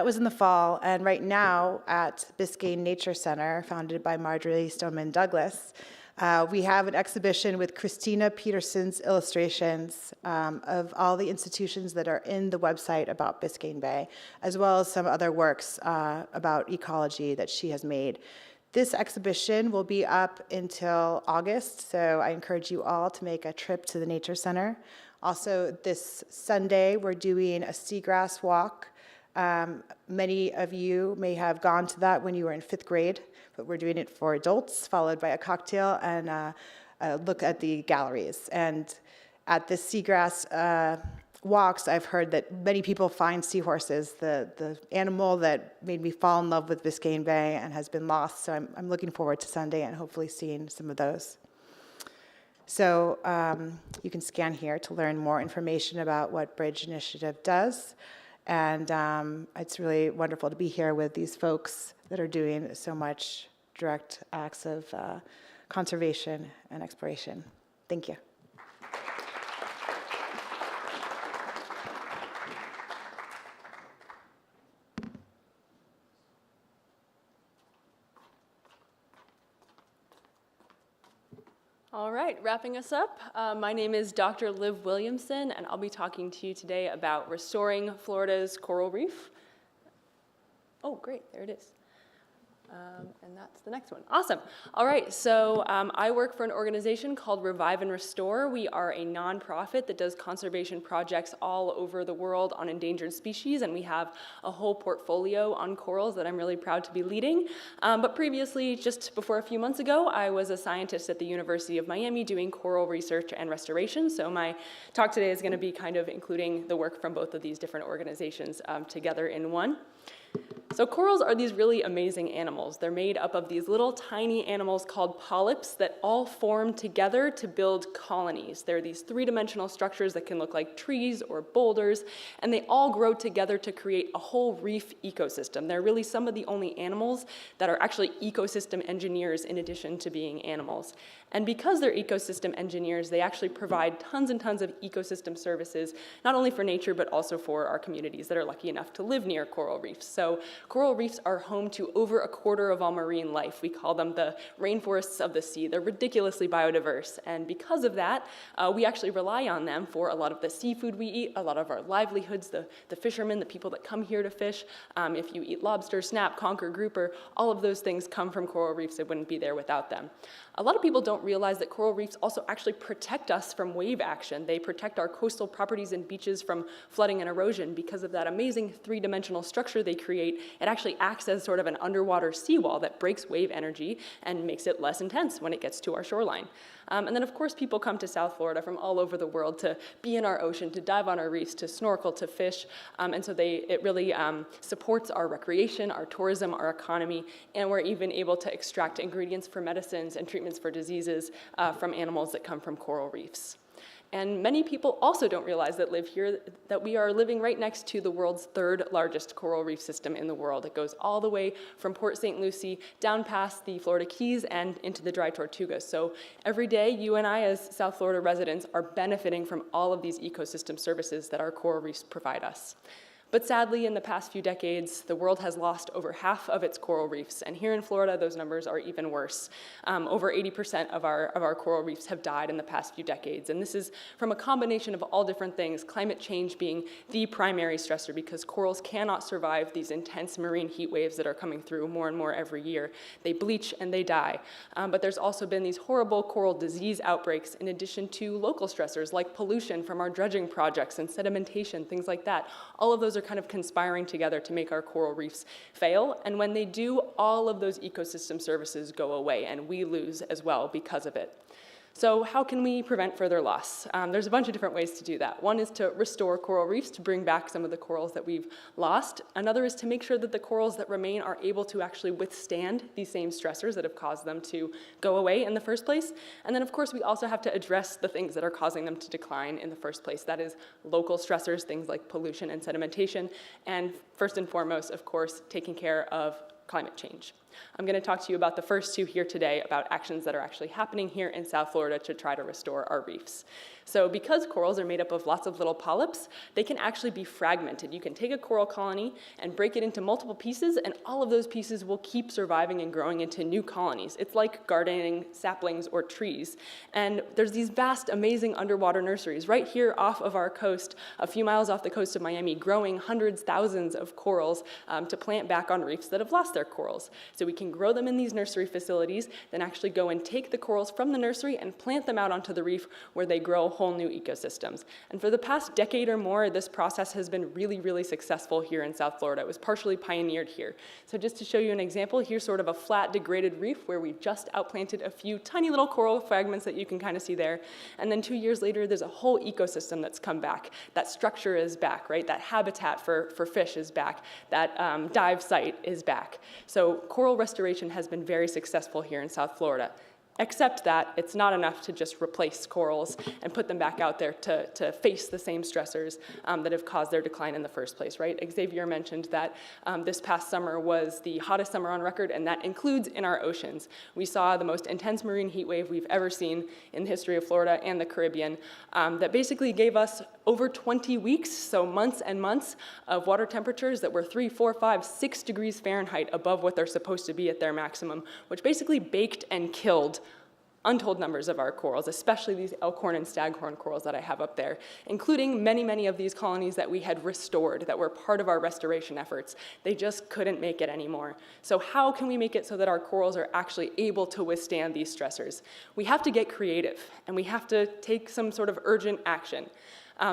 was in the fall, and right now at Biscayne Nature Center, founded by Marjorie Stoneman Douglas, We have an exhibition with Christina Peterson's illustrations of all the institutions that are in the website about Biscayne Bay, as well as some other works about ecology that she has made. This exhibition will be up until August, so I encourage you all to make a trip to the Nature Center. Also, this Sunday, we're doing a seagrass walk. Many of you may have gone to that when you were in 5th grade, but we're doing it for adults, followed by a cocktail and a look at the galleries. And at the seagrass walks, I've heard that many people find seahorses, the animal that made me fall in love with Biscayne Bay and has been lost. So I'm looking forward to Sunday and hopefully seeing some of those. So you can scan here to learn more information about what Bridge Initiative does. And it's really wonderful to be here with these folks that are doing so much direct acts of conservation and exploration. Thank you. All right, wrapping us up, my name is Dr. Liv Williamson, and I'll be talking to you today about restoring Florida's coral reef. Oh, great, there it is. And that's the next one. Awesome. All right, so I work for an organization called Revive and Restore. We are a nonprofit that does conservation projects all over the world on endangered species, and we have a whole portfolio on corals that I'm really proud to be leading. But previously, just before a few months ago, I was a scientist at the University of Miami doing coral research and restoration. So my talk today is going to be kind of including the work from both of these different organizations together in one. So corals are these really amazing animals. They're made up of these little tiny animals called polyps that all form together to build colonies. They're these three-dimensional structures that can look like trees or boulders, and they all grow together to create a whole reef ecosystem. They're really some of the only animals that are actually ecosystem engineers in addition to being animals. And because they're ecosystem engineers, they actually provide tons and tons of ecosystem services, not only for nature, but also for our communities that are lucky enough to live near coral reefs. So coral reefs are home to over a quarter of all marine life. We call them the rainforests of the sea. They're ridiculously biodiverse. And because of that, we actually rely on them for a lot of the seafood we eat, a lot of our livelihoods, the fishermen, the people that come here to fish. If you eat lobster, snap, conker, grouper, all of those things come from coral reefs. It wouldn't be there without them. A lot of people don't realize that coral reefs also actually protect us from wave action. They protect our coastal properties and beaches from flooding and erosion because of that amazing three-dimensional structure they create. It actually acts as sort of an underwater seawall that breaks wave energy and makes it less intense when it gets to our shoreline. And then, of course, people come to South Florida from all over the world to be in our ocean, to dive on our reefs, to snorkel, to fish. And so it really supports our recreation, our tourism, our economy, and we're even able to extract ingredients for medicines and treatments for diseases from animals that come from coral reefs. And many people also don't realize that live here that we are living right next to the world's third largest coral reef system in the world. It goes all the way from Port St. Lucie down past the Florida Keys and into the Dry Tortugas. So every day, you and I as South Florida residents are benefiting from all of these ecosystem services that our coral reefs provide us. But sadly, in the past few decades, the world has lost over half of its coral reefs. And here in Florida, those numbers are even worse. Over 80% of our coral reefs have died in the past few decades. And this is from a combination of all different things, climate change being the primary stressor because corals cannot survive these intense marine heat waves that are coming through more and more every year. They bleach and they die. But there's also been these horrible coral disease outbreaks in addition to local stressors like pollution from our dredging projects and sedimentation, things like that. All of those are kind of conspiring together to make our coral reefs fail. And when they do, all of those ecosystem services go away, and we lose as well because of it. So how can we prevent further loss? There's a bunch of different ways to do that. One is to restore coral reefs, to bring back some of the corals that we've lost. Another is to make sure that the corals that remain are able to actually withstand these same stressors that have caused them to go away in the first place. And then, of course, we also have to address the things that are causing them to decline in the first place. That is local stressors, things like pollution and sedimentation, and first and foremost, of course, taking care of climate change. I'm going to talk to you about the first two here today, about actions that are actually happening here in South Florida to try to restore our reefs. So because corals are made up of lots of little polyps, they can actually be fragmented. You can take a coral colony and break it into multiple pieces, and all of those pieces will keep surviving and growing into new colonies. It's like gardening saplings or trees. And there's these vast, amazing underwater nurseries right here off of our coast, a few miles off the coast of Miami, growing hundreds, thousands of corals to plant back on reefs that have lost their corals. So we can grow them in these nursery facilities, then actually go and take the corals from the nursery and plant them out onto the reef where they grow whole new ecosystems. And for the past decade or more, this process has been really, really successful here in South Florida. It was partially pioneered here. So just to show you an example, here's sort of a flat, degraded reef where we've just outplanted a few tiny little coral fragments that you can kind of see there. And then 2 years later, there's a whole ecosystem that's come back. That structure is back, right? That habitat for fish is back. That dive site is back. So coral restoration has been very successful here in South Florida. Except that it's not enough to just replace corals and put them back out there to face the same stressors that have caused their decline in the first place, right? Xavier mentioned that this past summer was the hottest summer on record, and that includes in our oceans. We saw the most intense marine heat wave we've ever seen in the history of Florida and the Caribbean that basically gave us over 20 weeks, so months and months, of water temperatures that were 3, 4, 5, 6 degrees Fahrenheit above what they're supposed to be at their maximum, which basically baked and killed untold numbers of our corals, especially these elkhorn and staghorn corals that I have up there, including many, many of these colonies that we had restored, that were part of our restoration efforts. They just couldn't make it anymore. So how can we make it so that our corals are actually able to withstand these stressors? We have to get creative, and we have to take some sort of urgent action.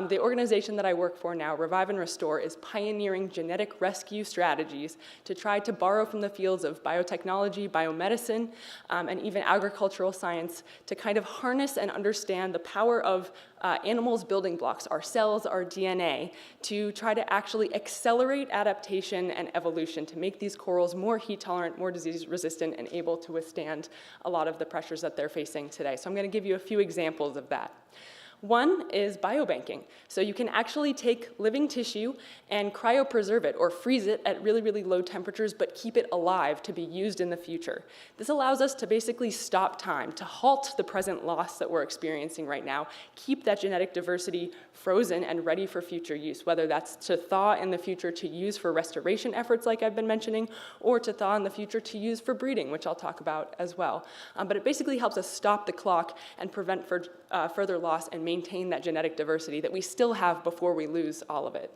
The organization that I work for now, Revive and Restore, is pioneering genetic rescue strategies to try to borrow from the fields of biotechnology, biomedicine, and even agricultural science to kind of harness and understand the power of animals' building blocks, our cells, our DNA, to try to actually accelerate adaptation and evolution to make these corals more heat tolerant, more disease resistant, and able to withstand a lot of the pressures that they're facing today. So I'm going to give you a few examples of that. One is biobanking. So you can actually take living tissue and cryopreserve it or freeze it at really, really low temperatures, but keep it alive to be used in the future. This allows us to basically stop time, to halt the present loss that we're experiencing right now, keep that genetic diversity frozen and ready for future use, whether that's to thaw in the future to use for restoration efforts like I've been mentioning, or to thaw in the future to use for breeding, which I'll talk about as well. But it basically helps us stop the clock and prevent further loss and maintain that genetic diversity that we still have before we lose all of it.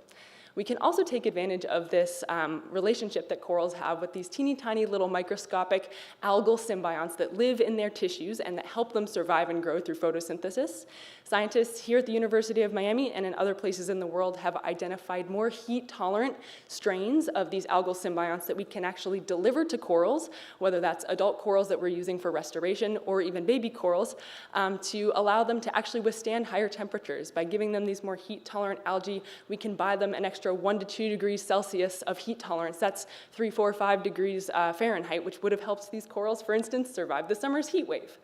We can also take advantage of this relationship that corals have with these teeny tiny little microscopic algal symbionts that live in their tissues and that help them survive and grow through photosynthesis. Scientists here at the University of Miami and in other places in the world have identified more heat-tolerant strains of these algal symbionts that we can actually deliver to corals, whether that's adult corals that we're using for restoration or even baby corals, to allow them to actually withstand higher temperatures. By giving them these more heat-tolerant algae, we can buy them an extra 1 to 2 degrees Celsius of heat tolerance. That's 3, 4, 5 degrees Fahrenheit, which would have helped these corals, for instance, survive the summer's heat wave.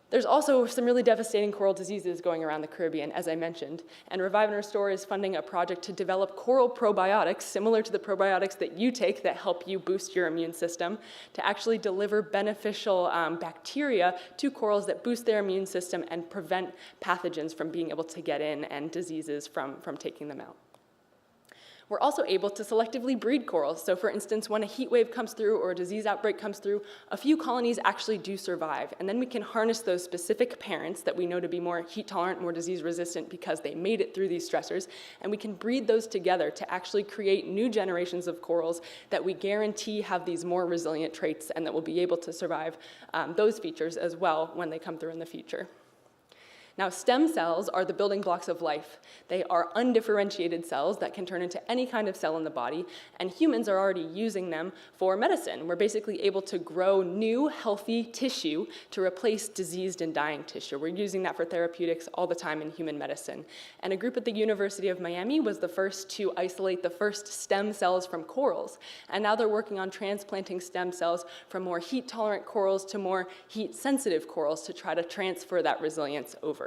There's also some really devastating coral diseases going around the Caribbean, as I mentioned, and Revive and Restore is funding a project to develop coral probiotics, similar to the probiotics that you take that help you boost your immune system, to actually deliver beneficial bacteria to corals that boost their immune system and prevent pathogens from being able to get in and diseases from taking them out. We're also able to selectively breed corals. So for instance, when a heat wave comes through or a disease outbreak comes through, a few colonies actually do survive. And then we can harness those specific parents that we know to be more heat tolerant, more disease resistant because they made it through these stressors. And we can breed those together to actually create new generations of corals that we guarantee have these more resilient traits and that will be able to survive those features as well when they come through in the future. Now, stem cells are the building blocks of life. They are undifferentiated cells that can turn into any kind of cell in the body, and humans are already using them for medicine. We're basically able to grow new, healthy tissue to replace diseased and dying tissue. We're using that for therapeutics all the time in human medicine. And a group at the University of Miami was the first to isolate the first stem cells from corals. And now they're working on transplanting stem cells from more heat-tolerant corals to more heat-sensitive corals to try to transfer that resilience over.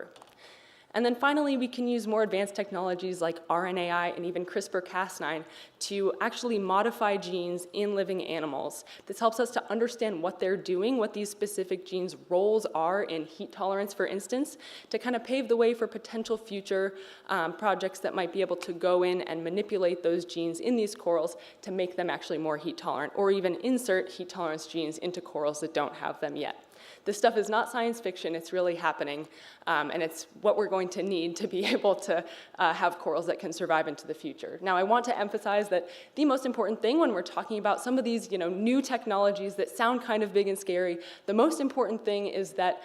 And then finally, we can use more advanced technologies like RNAi and even CRISPR-Cas9 to actually modify genes in living animals. This helps us to understand what they're doing, what these specific genes' roles are in heat tolerance, for instance, to kind of pave the way for potential future projects that might be able to go in and manipulate those genes in these corals to make them actually more heat tolerant, or even insert heat tolerance genes into corals that don't have them yet. This stuff is not science fiction, it's really happening, and it's what we're going to need to be able to have corals that can survive into the future. Now, I want to emphasize that the most important thing when we're talking about some of these new technologies that sound kind of big and scary, the most important thing is that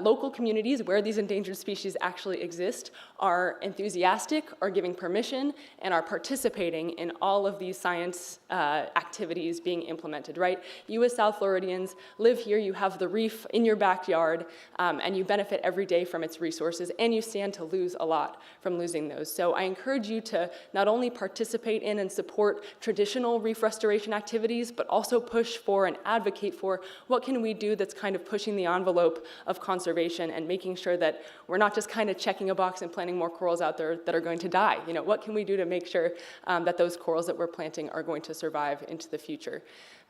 local communities where these endangered species actually exist are enthusiastic, are giving permission, and are participating in all of these science activities being implemented, right? You as South Floridians live here, you have the reef in your backyard, and you benefit every day from its resources, and you stand to lose a lot from losing those. So I encourage you to not only participate in and support traditional reef restoration activities, but also push for and advocate for what can we do that's kind of pushing the envelope of conservation and making sure that we're not just kind of checking a box and planting more corals out there that are going to die. What can we do to make sure that those corals that we're planting are going to survive into the future?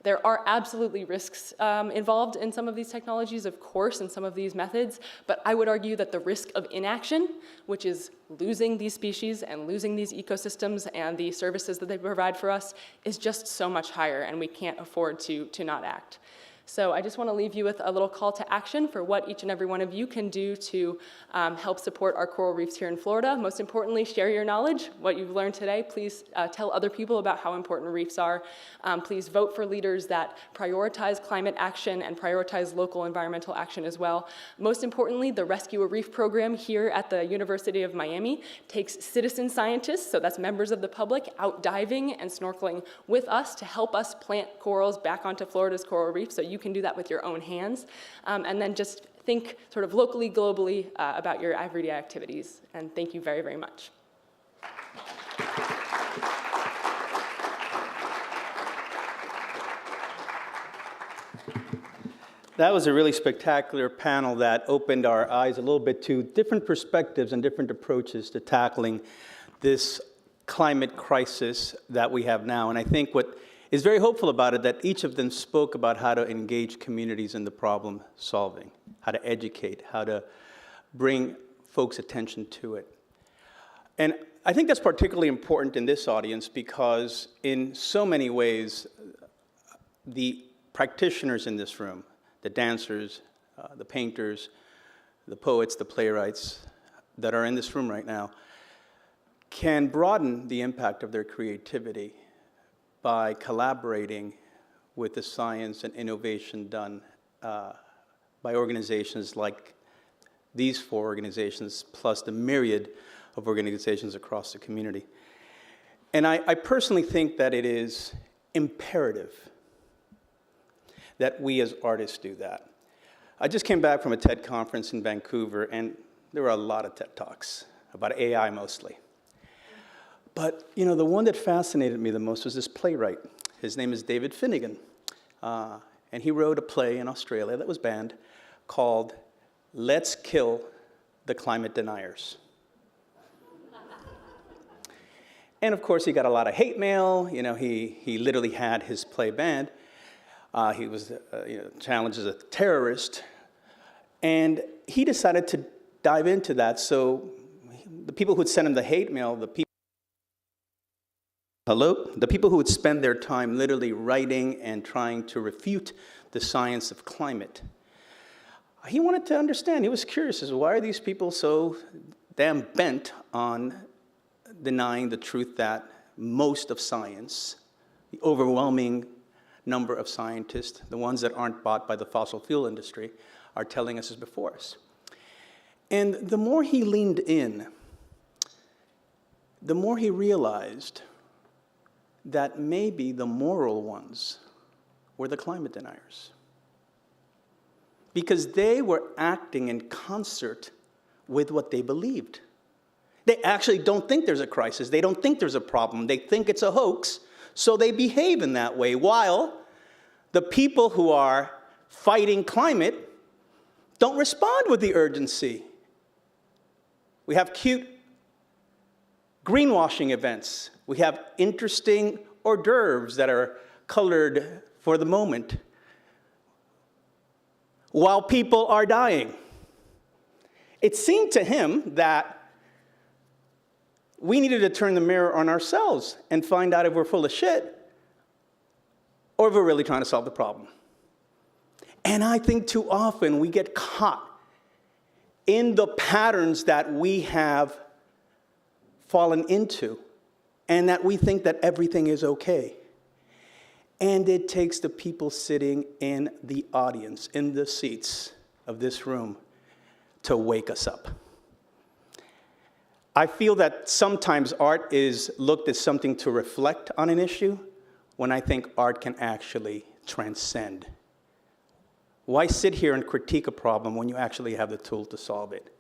There are absolutely risks involved in some of these technologies, of course, in some of these methods, but I would argue that the risk of inaction, which is losing these species and losing these ecosystems and the services that they provide for us, is just so much higher, and we can't afford to not act. So I just want to leave you with a little call to action for what each and every one of you can do to help support our coral reefs here in Florida. Most importantly, share your knowledge, what you've learned today. Please tell other people about how important reefs are. Please vote for leaders that prioritize climate action and prioritize local environmental action as well. Most importantly, the Rescue a Reef program here at the University of Miami takes citizen scientists, so that's members of the public, out diving and snorkeling with us to help us plant corals back onto Florida's coral reef. So you can do that with your own hands. And then just think sort of locally, globally about your everyday activities. And thank you very, very much. That was a really spectacular panel that opened our eyes a little bit to different perspectives and different approaches to tackling this climate crisis that we have now. And I think what is very hopeful about it, that each of them spoke about how to engage communities in the problem solving, how to educate, how to bring folks' attention to it. And I think that's particularly important in this audience because in so many ways, the practitioners in this room, the dancers, the painters, the poets, the playwrights that are in this room right now, can broaden the impact of their creativity by collaborating with the science and innovation done by organizations like these 4 organizations, plus the myriad of organizations across the community. And I personally think that it is imperative that we as artists do that. I just came back from a TED conference in Vancouver, and there were a lot of TED Talks about AI mostly. But, the one that fascinated me the most was this playwright. His name is David Finnegan. And he wrote a play in Australia that was banned called Let's Kill the Climate Deniers. And of course, he got a lot of hate mail. He literally had his play banned. He was challenged as a terrorist. And he decided to dive into that. So the people who would send him the hate mail, the people who would spend their time literally writing and trying to refute the science of climate, he wanted to understand. He was curious as to why are these people so damn bent on denying the truth that most of science, the overwhelming number of scientists, the ones that aren't bought by the fossil fuel industry, are telling us is before us. And the more he leaned in, the more he realized that maybe the moral ones were the climate deniers. Because they were acting in concert with what they believed. They actually don't think there's a crisis. They don't think there's a problem. They think it's a hoax, so they behave in that way, while the people who are fighting climate don't respond with the urgency We have cute greenwashing events. We have interesting hors d'oeuvres that are colored for the moment while people are dying. It seemed to him that we needed to turn the mirror on ourselves and find out if we're full of shit or if we're really trying to solve the problem. And I think too often we get caught in the patterns that we have fallen into and that we think that everything is okay. And it takes the people sitting in the audience, in the seats of this room, to wake us up. I feel that sometimes art is looked as something to reflect on an issue, when I think art can actually transcend. Why sit here and critique a problem when you actually have the tool to solve it?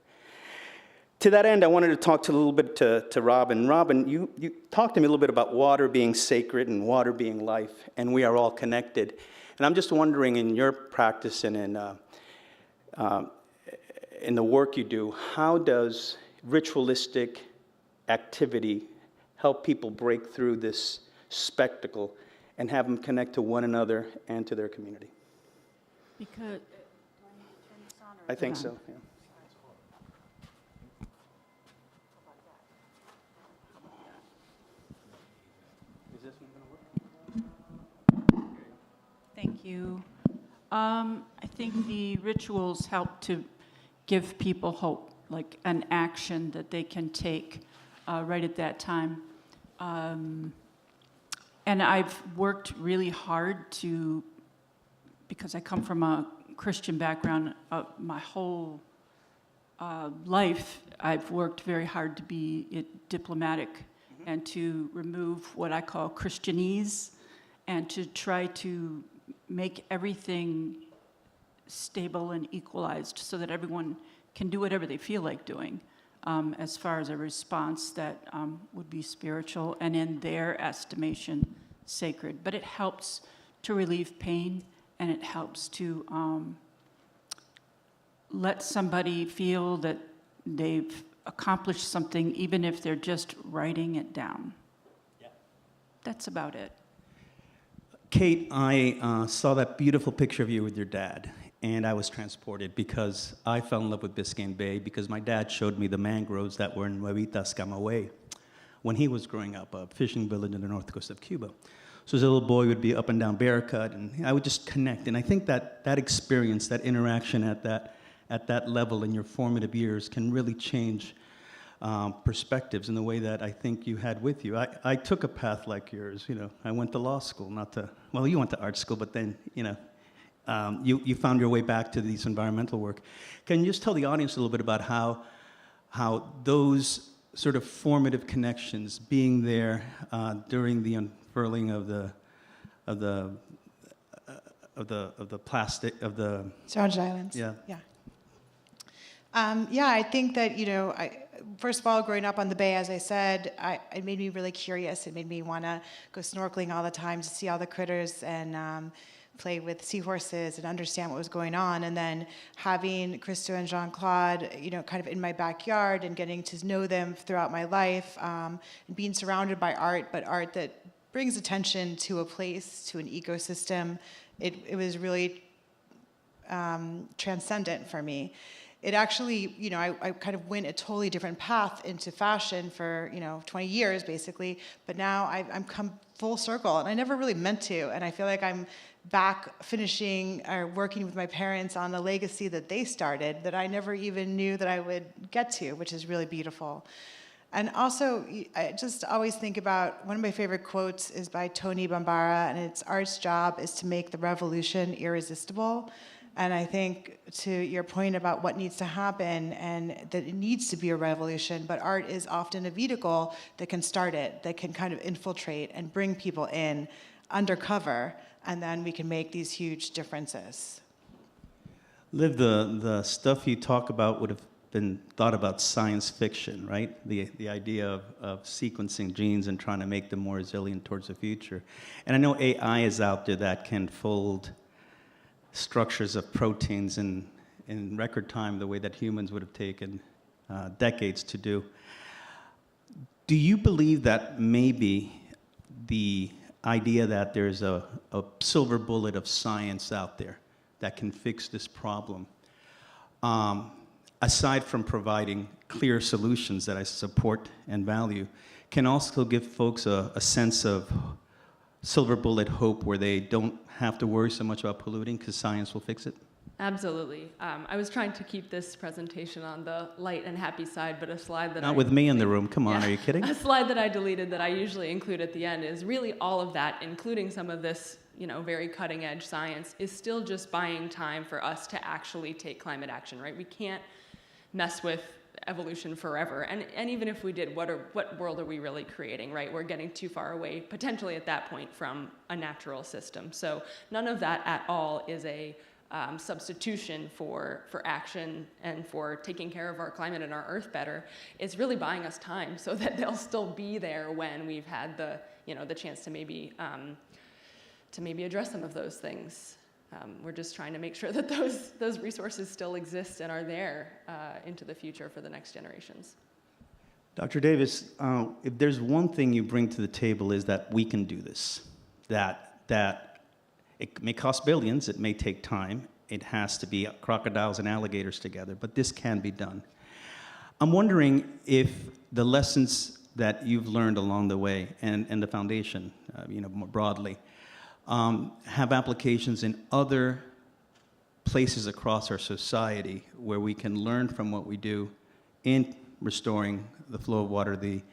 To that end, I wanted to talk a little bit to Robin. Robin, you talked to me a little bit about water being sacred and water being life, and we are all connected. And I'm just wondering, in your practice and in the work you do, how does ritualistic activity help people break through this spectacle and have them connect to one another and to their community? Because I think so, yeah. Thank you. I think the rituals help to give people hope, like an action that they can take right at that time. And I've worked really hard to, because I come from a Christian background, my whole life, I've worked very hard to be diplomatic and to remove what I call Christianese and to try to make everything stable and equalized so that everyone can do whatever they feel like doing as far as a response that would be spiritual and in their estimation sacred. But it helps to relieve pain and it helps to let somebody feel that they've accomplished something even if they're just writing it down. Yeah. That's about it. Kate, I saw that beautiful picture of you with your dad, and I was transported because I fell in love with Biscayne Bay because my dad showed me the mangroves that were in Nuevitas Camagüey when he was growing up, a fishing village in the north coast of Cuba. So as a little boy, we'd be up and down Barracut, and I would just connect. And I think that experience, that interaction at that level in your formative years can really change perspectives in the way that I think you had with you. I took a path like yours, you know. I went to law school, well, you went to art school, but then, you know, you found your way back to this environmental work. Can you just tell the audience a little bit about how those sort of formative connections, being there during the unfurling of the plastic, of the Surrounded Islands. Yeah. Yeah. I think that, you know, first of all, growing up on the bay, as I said, it made me really curious. It made me want to go snorkeling all the time to see all the critters and play with seahorses and understand what was going on. And then having Christo and Jean-Claude, you know, kind of in my backyard and getting to know them throughout my life, and being surrounded by art, but art that brings attention to a place, to an ecosystem. It was really transcendent for me. It actually, you know, I kind of went a totally different path into fashion for, you know, 20 years basically, but now I'm come full circle, and I never really meant to, and I feel like I'm back finishing or working with my parents on a legacy that they started that I never even knew that I would get to, which is really beautiful. And also, I just always think about, one of my favorite quotes is by Tony Bambara, and it's, "Art's job is to make the revolution irresistible." And I think to your point about what needs to happen and that it needs to be a revolution, but art is often a vehicle that can start it, that can kind of infiltrate and bring people in undercover, and then we can make these huge differences. Liv, the stuff you talk about would have been thought about science fiction, right? The idea of sequencing genes and trying to make them more resilient towards the future. And I know AI is out there that can fold structures of proteins in record time the way that humans would have taken decades to do. Do you believe that maybe the idea that there's a silver bullet of science out there that can fix this problem, aside from providing clear solutions that I support and value, can also give folks a sense of silver bullet hope where they don't have to worry so much about polluting because science will fix it? Absolutely. I was trying to keep this presentation on the light and happy side, but a slide that Not with me in the room. Come on, are you kidding? A slide that I deleted that I usually include at the end is really all of that, including some of this, very cutting edge science, is still just buying time for us to actually take climate action, right? We can't mess with evolution forever. And even if we did, what world are we really creating, right? We're getting too far away, potentially at that point, from a natural system. So none of that at all is a substitution for action and for taking care of our climate and our earth better. It's really buying us time so that they'll still be there when we've had the chance to maybe address some of those things. We're just trying to make sure that those resources still exist and are there into the future for the next generations. Dr. Davis, if there's one thing you bring to the table is that we can do this, that it may cost billions, it may take time, it has to be crocodiles and alligators together, but this can be done. I'm wondering if the lessons that you've learned along the way and the foundation, more broadly, have applications in other places across our society where we can learn from what we do in restoring the flow of water, the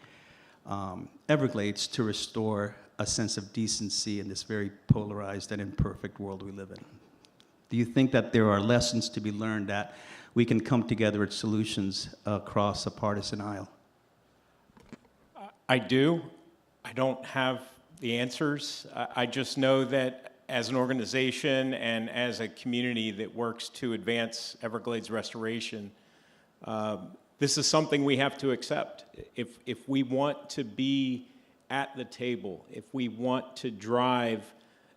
Everglades, to restore a sense of decency in this very polarized and imperfect world we live in. Do you think that there are lessons to be learned that we can come together with solutions across a partisan aisle? I do. I don't have the answers. I just know that as an organization and as a community that works to advance Everglades restoration, this is something we have to accept. If we want to be at the table, if we want to drive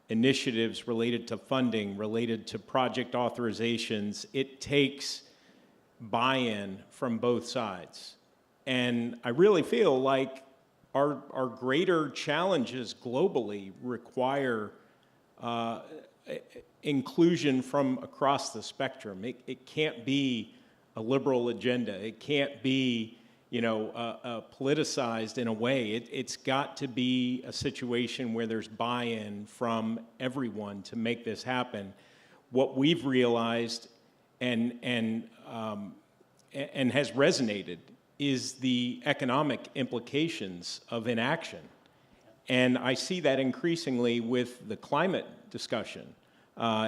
initiatives related to funding, related to project authorizations, it takes buy-in from both sides. And I really feel like our greater challenges globally require inclusion from across the spectrum. It can't be a liberal agenda. It can't be politicized in a way. It's got to be a situation where there's buy-in from everyone to make this happen. What we've realized and has resonated is the economic implications of inaction. And I see that increasingly with the climate discussion.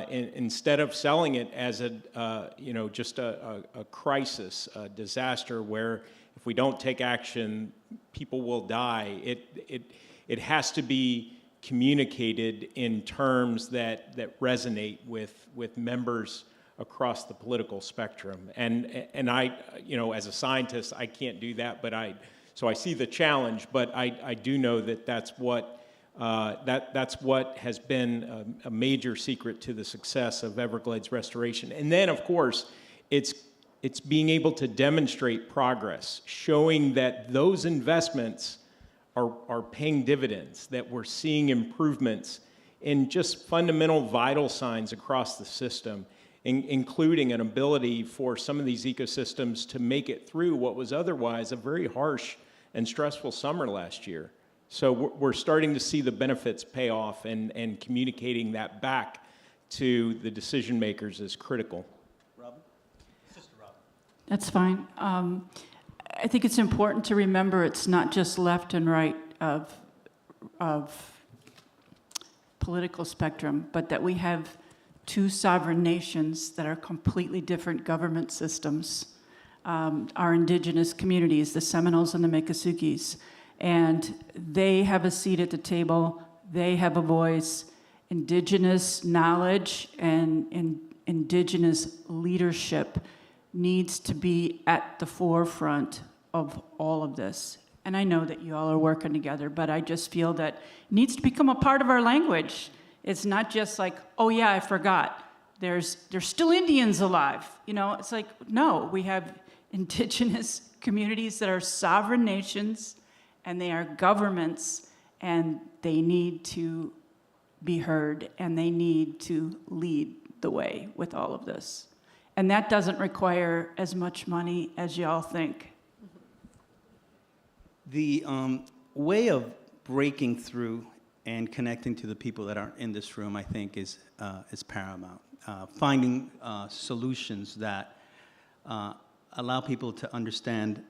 Instead of selling it as just a crisis, a disaster where if we don't take action, people will die. It has to be communicated in terms that resonate with members across the political spectrum. And I, as a scientist, I can't do that, so I see the challenge, but I do know that that's what has been a major secret to the success of Everglades restoration. And then, of course, it's being able to demonstrate progress, showing that those investments are paying dividends, that we're seeing improvements in just fundamental vital signs across the system, including an ability for some of these ecosystems to make it through what was otherwise a very harsh and stressful summer last year. So we're starting to see the benefits pay off, and communicating that back to the decision makers is critical. That's fine. I think it's important to remember it's not just left and right of political spectrum, but that we have two sovereign nations that are completely different government systems. Our indigenous communities, the Seminoles and the Miccosukis, and they have a seat at the table. They have a voice. Indigenous knowledge and indigenous leadership needs to be at the forefront of all of this. And I know that you all are working together, but I just feel that it needs to become a part of our language. It's not just like, oh yeah, I forgot. There's still Indians alive. It's like, no, we have indigenous communities that are sovereign nations, and they are governments, and they need to be heard, and they need to lead the way with all of this. And that doesn't require as much money as y'all think. The way of breaking through and connecting to the people that are in this room, I think, is paramount. Finding solutions that allow people to understand,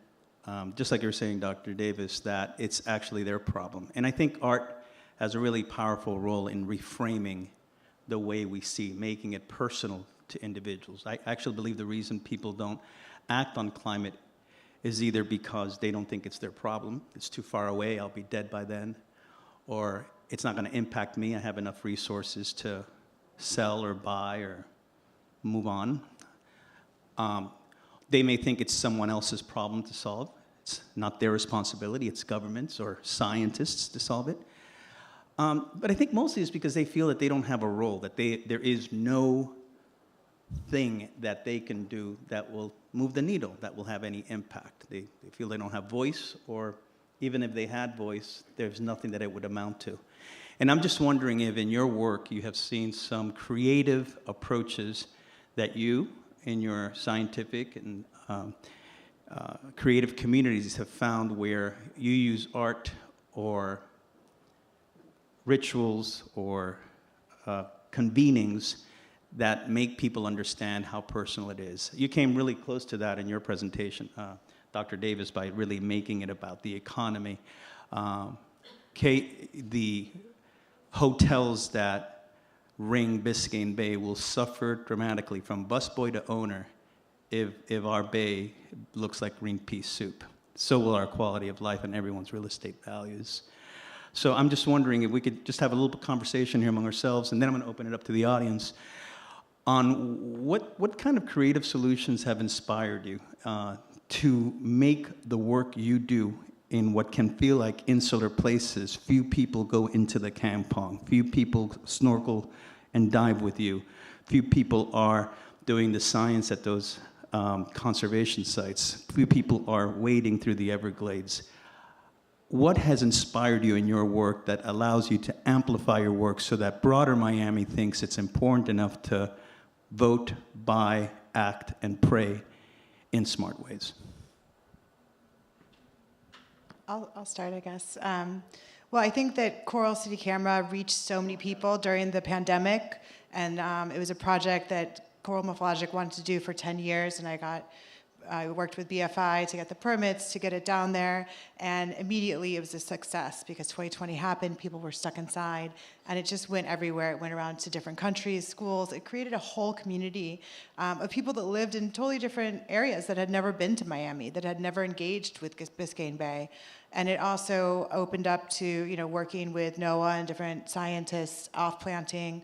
just like you were saying, Dr. Davis, that it's actually their problem. And I think art has a really powerful role in reframing the way we see, making it personal to individuals. I actually believe the reason people don't act on climate is either because they don't think it's their problem, it's too far away, I'll be dead by then, or it's not gonna impact me, I have enough resources to sell or buy or move on. They may think it's someone else's problem to solve. It's not their responsibility, it's governments or scientists to solve it. But I think mostly it's because they feel that they don't have a role, that there is no thing that they can do that will move the needle, that will have any impact. They feel they don't have voice, or even if they had voice, there's nothing that it would amount to. And I'm just wondering if in your work you have seen some creative approaches that you, in your scientific and creative communities, have found where you use art or rituals or convenings that make people understand how personal it is. You came really close to that in your presentation, Dr. Davis, by really making it about the economy. The hotels that ring Biscayne Bay will suffer dramatically from busboy to owner if our bay looks like green pea soup. So will our quality of life and everyone's real estate values. So I'm just wondering if we could just have a little conversation here among ourselves, and then I'm going to open it up to the audience on what kind of creative solutions have inspired you to make the work you do in what can feel like insular places. Few people go into the kampong. Few people snorkel and dive with you. Few people are doing the science at those conservation sites. Few people are wading through the Everglades. What has inspired you in your work that allows you to amplify your work so that broader Miami thinks it's important enough to vote, buy, act, and pray in smart ways? I'll start, I guess. Well, I think that Coral City Camera reached so many people during the pandemic, and it was a project that Coral Morphologic wanted to do for 10 years, and I worked with BFI to get the permits to get it down there, and immediately it was a success because 2020 happened, people were stuck inside, and it just went everywhere. It went around to different countries, schools. It created a whole community of people that lived in totally different areas that had never been to Miami, that had never engaged with Biscayne Bay. And it also opened up to, working with NOAA and different scientists, off-planting.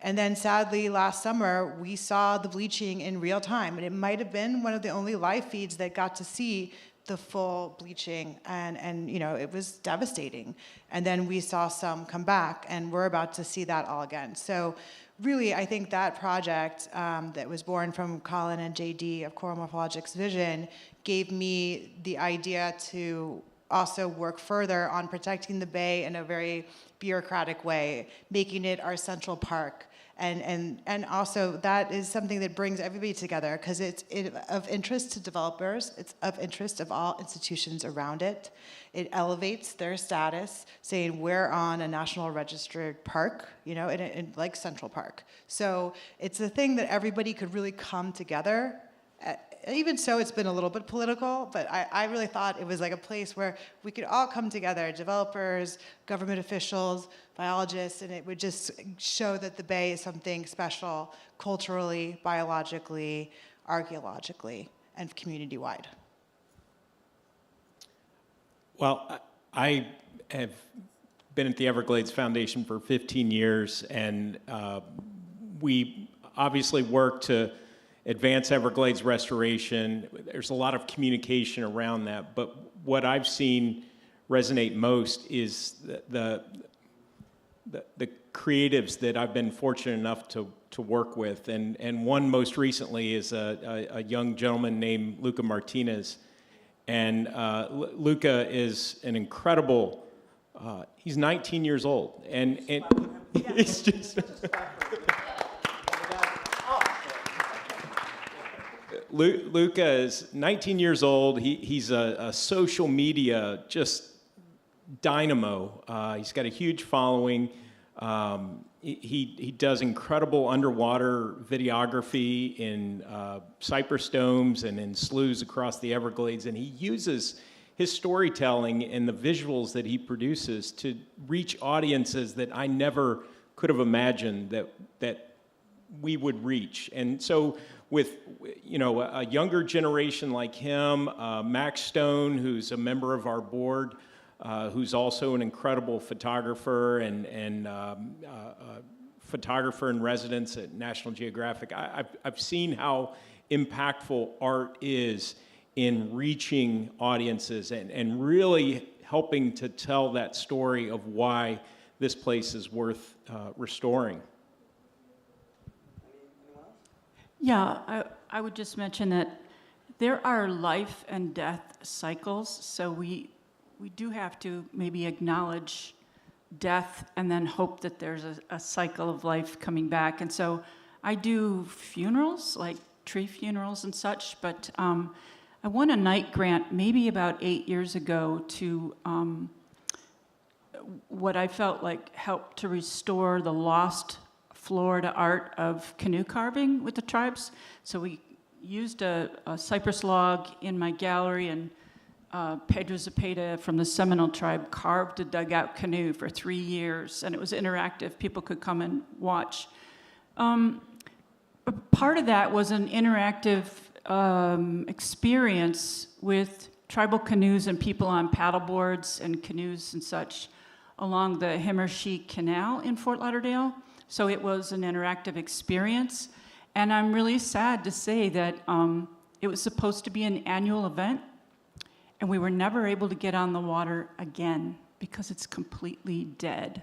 And then sadly, last summer, we saw the bleaching in real time. And it might have been one of the only live feeds that got to see the full bleaching. And it was devastating. And then we saw some come back, and we're about to see that all again. So really, I think that project that was born from Colin and JD of Coral Morphologic's vision gave me the idea to also work further on protecting the bay in a very bureaucratic way, making it our central park. And also that is something that brings everybody together because it's of interest to developers, it's of interest of all institutions around it. It elevates their status, saying we're on a national registered park, in like Central Park. So it's a thing that everybody could really come together. Even so, it's been a little bit political, but I really thought it was like a place where we could all come together, developers, government officials, biologists, and it would just show that the Bay is something special culturally, biologically, archaeologically, and community-wide. Well, I have been at the Everglades Foundation for 15 years, and we obviously work to advance Everglades restoration. There's a lot of communication around that, but what I've seen resonate most is the creatives that I've been fortunate enough to work with, and one most recently is a young gentleman named Luca Martinez, and Luca is an incredible. He's 19 years old, and he's just. Luca is 19 years old. He's a social media just dynamo. He's got a huge following. He does incredible underwater videography in cypress domes and in sloughs across the Everglades, and he uses his storytelling and the visuals that he produces to reach audiences that I never could have imagined that we would reach. And so with a younger generation like him, Max Stone, who's a member of our board, who's also an incredible photographer and photographer in residence at National Geographic, I've seen how impactful art is in reaching audiences and really helping to tell that story of why this place is worth restoring. Yeah, I would just mention that there are life and death cycles, so we do have to maybe acknowledge death and then hope that there's a cycle of life coming back. And so I do funerals, like tree funerals and such, but I won a night grant maybe about 8 years ago to what I felt like helped to restore the lost Florida art of canoe carving with the tribes. So we used a cypress log in my gallery, and Pedro Zepeda from the Seminole tribe carved a dugout canoe for 3 years, and it was interactive. People could come and watch. Part of that was an interactive experience with tribal canoes and people on paddleboards and canoes and such along the Himmershey Canal in Fort Lauderdale. So it was an interactive experience. And I'm really sad to say that it was supposed to be an annual event, and we were never able to get on the water again because it's completely dead.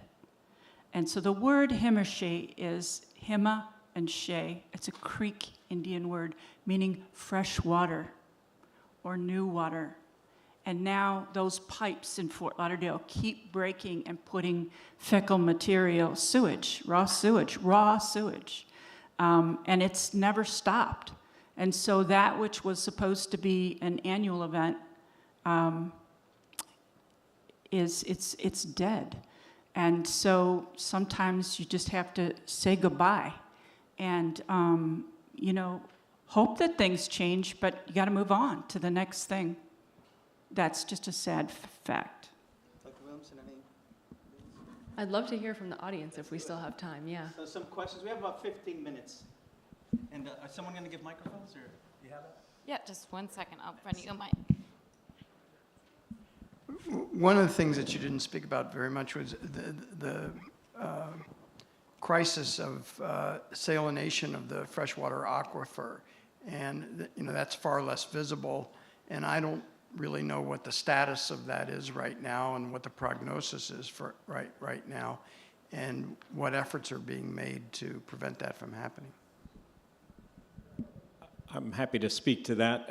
And so the word Himmershey is Hima and Shea. It's a Creek Indian word meaning fresh water or new water. And now those pipes in Fort Lauderdale keep breaking and putting fecal material, sewage, raw sewage, and it's never stopped. And so that which was supposed to be an annual event it's dead. And so sometimes you just have to say goodbye and, hope that things change, but you got to move on to the next thing. That's just a sad fact. Dr. Williamson, any? I'd love to hear from the audience if we still have time, yeah. So some questions. We have about 15 minutes. And is someone going to give microphones, or do you have it? Yeah, just 1 second. I'll run you a mic. One of the things that you didn't speak about very much was the crisis of salination of the freshwater aquifer. And that's far less visible. And I don't really know what the status of that is right now and what the prognosis is for right now, and what efforts are being made to prevent that from happening. I'm happy to speak to that.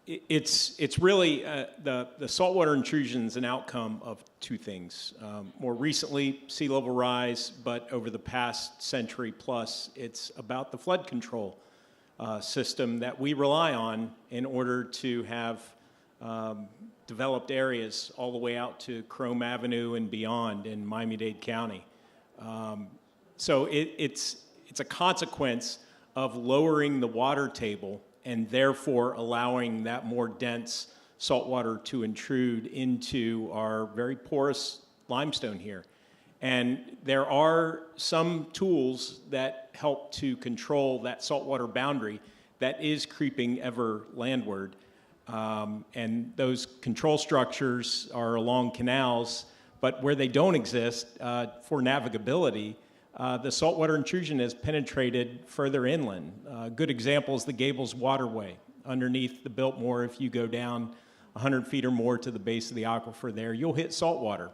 It's really the saltwater intrusion is an outcome of two things. More recently, sea level rise, but over the past century plus, it's about the flood control system that we rely on in order to have developed areas all the way out to Chrome Avenue and beyond in Miami-Dade County. So it's a consequence of lowering the water table and therefore allowing that more dense saltwater to intrude into our very porous limestone here. And there are some tools that help to control that saltwater boundary that is creeping ever landward. And those control structures are along canals, but where they don't exist for navigability, the saltwater intrusion has penetrated further inland. A good example is the Gables Waterway underneath the Biltmore. If you go down 100 feet or more to the base of the aquifer there, you'll hit saltwater.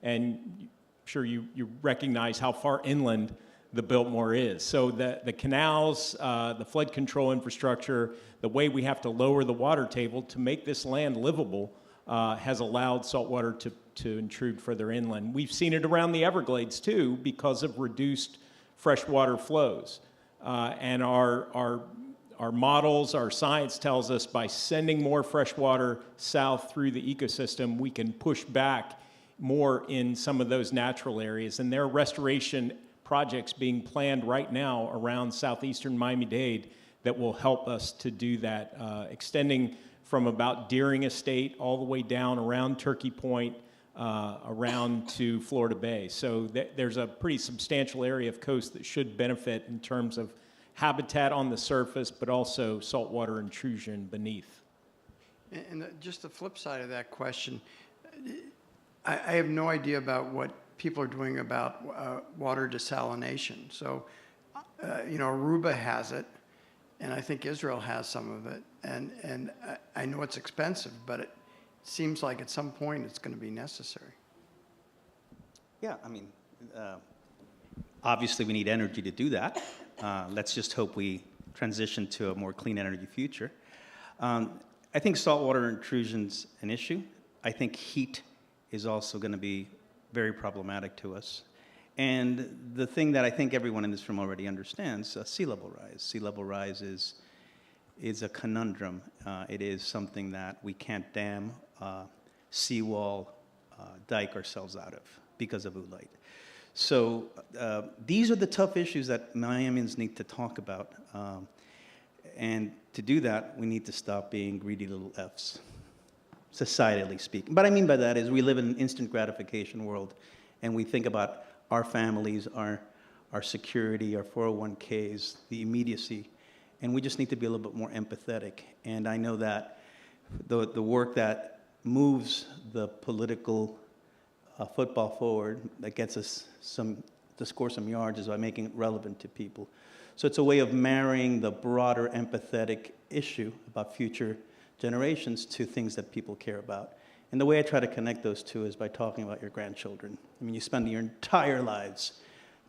And sure you recognize how far inland the Biltmore is. So the canals, the flood control infrastructure, the way we have to lower the water table to make this land livable has allowed saltwater to intrude further inland. We've seen it around the Everglades too because of reduced freshwater flows. And our models, our science tells us by sending more fresh water south through the ecosystem, we can push back more in some of those natural areas. And there are restoration projects being planned right now around southeastern Miami-Dade that will help us to do that, extending from about Deering Estate all the way down around Turkey Point, around to Florida Bay. So there's a pretty substantial area of coast that should benefit in terms of habitat on the surface, but also saltwater intrusion beneath. And just the flip side of that question, I have no idea about what people are doing about water desalination. So, Aruba has it, and I think Israel has some of it. And I know it's expensive, but it seems like at some point it's going to be necessary. Yeah, I mean, obviously we need energy to do that. Let's just hope we transition to a more clean energy future. I think saltwater intrusion's an issue. I think heat is also going to be very problematic to us. And the thing that I think everyone in this room already understands, sea level rise. Sea level rise is a conundrum. It is something that we can't dam, seawall, dike ourselves out of because of oolite. So these are the tough issues that Miamians need to talk about. And to do that, we need to stop being greedy little Fs, societally speaking. What I mean by that is we live in an instant gratification world, and we think about our families, our security, our 401ks, the immediacy, and we just need to be a little bit more empathetic. And I know that the work that moves the political football forward, that gets us to score some yards, is by making it relevant to people. So it's a way of marrying the broader empathetic issue about future generations to things that people care about. And the way I try to connect those two is by talking about your grandchildren. I mean, you spend your entire lives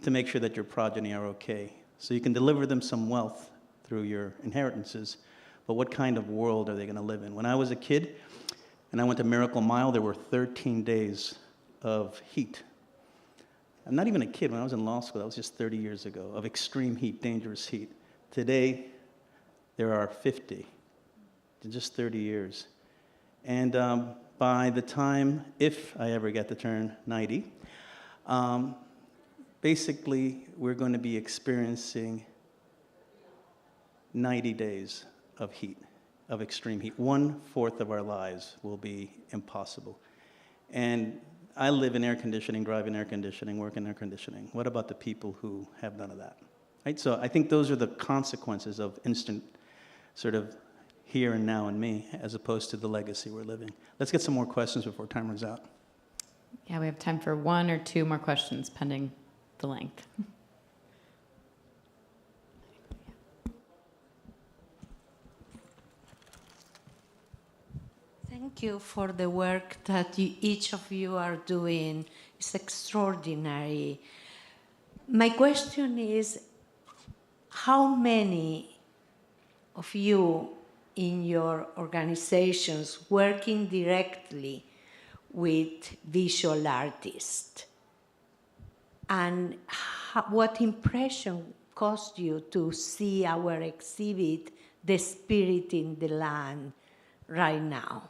to make sure that your progeny are okay. So you can deliver them some wealth through your inheritances, but what kind of world are they going to live in? When I was a kid and I went to Miracle Mile, there were 13 days of heat. I'm not even a kid. When I was in law school, that was just 30 years ago, of extreme heat, dangerous heat. Today, there are 50 in just 30 years. And by the time, if I ever get to turn 90, basically, we're going to be experiencing 90 days of heat, of extreme heat. 1/4 of our lives will be impossible. And I live in air conditioning, drive in air conditioning, work in air conditioning. What about the people who have none of that? Right? So I think those are the consequences of instant sort of here and now and me, as opposed to the legacy we're living. Let's get some more questions before time runs out. Yeah, we have time for 1 or 2 more questions, pending the length. Thank you for the work that each of you are doing. It's extraordinary. My question is, how many of you in your organizations working directly with visual artists? And what impression caused you to see our exhibit, The Spirit in the Land, right now?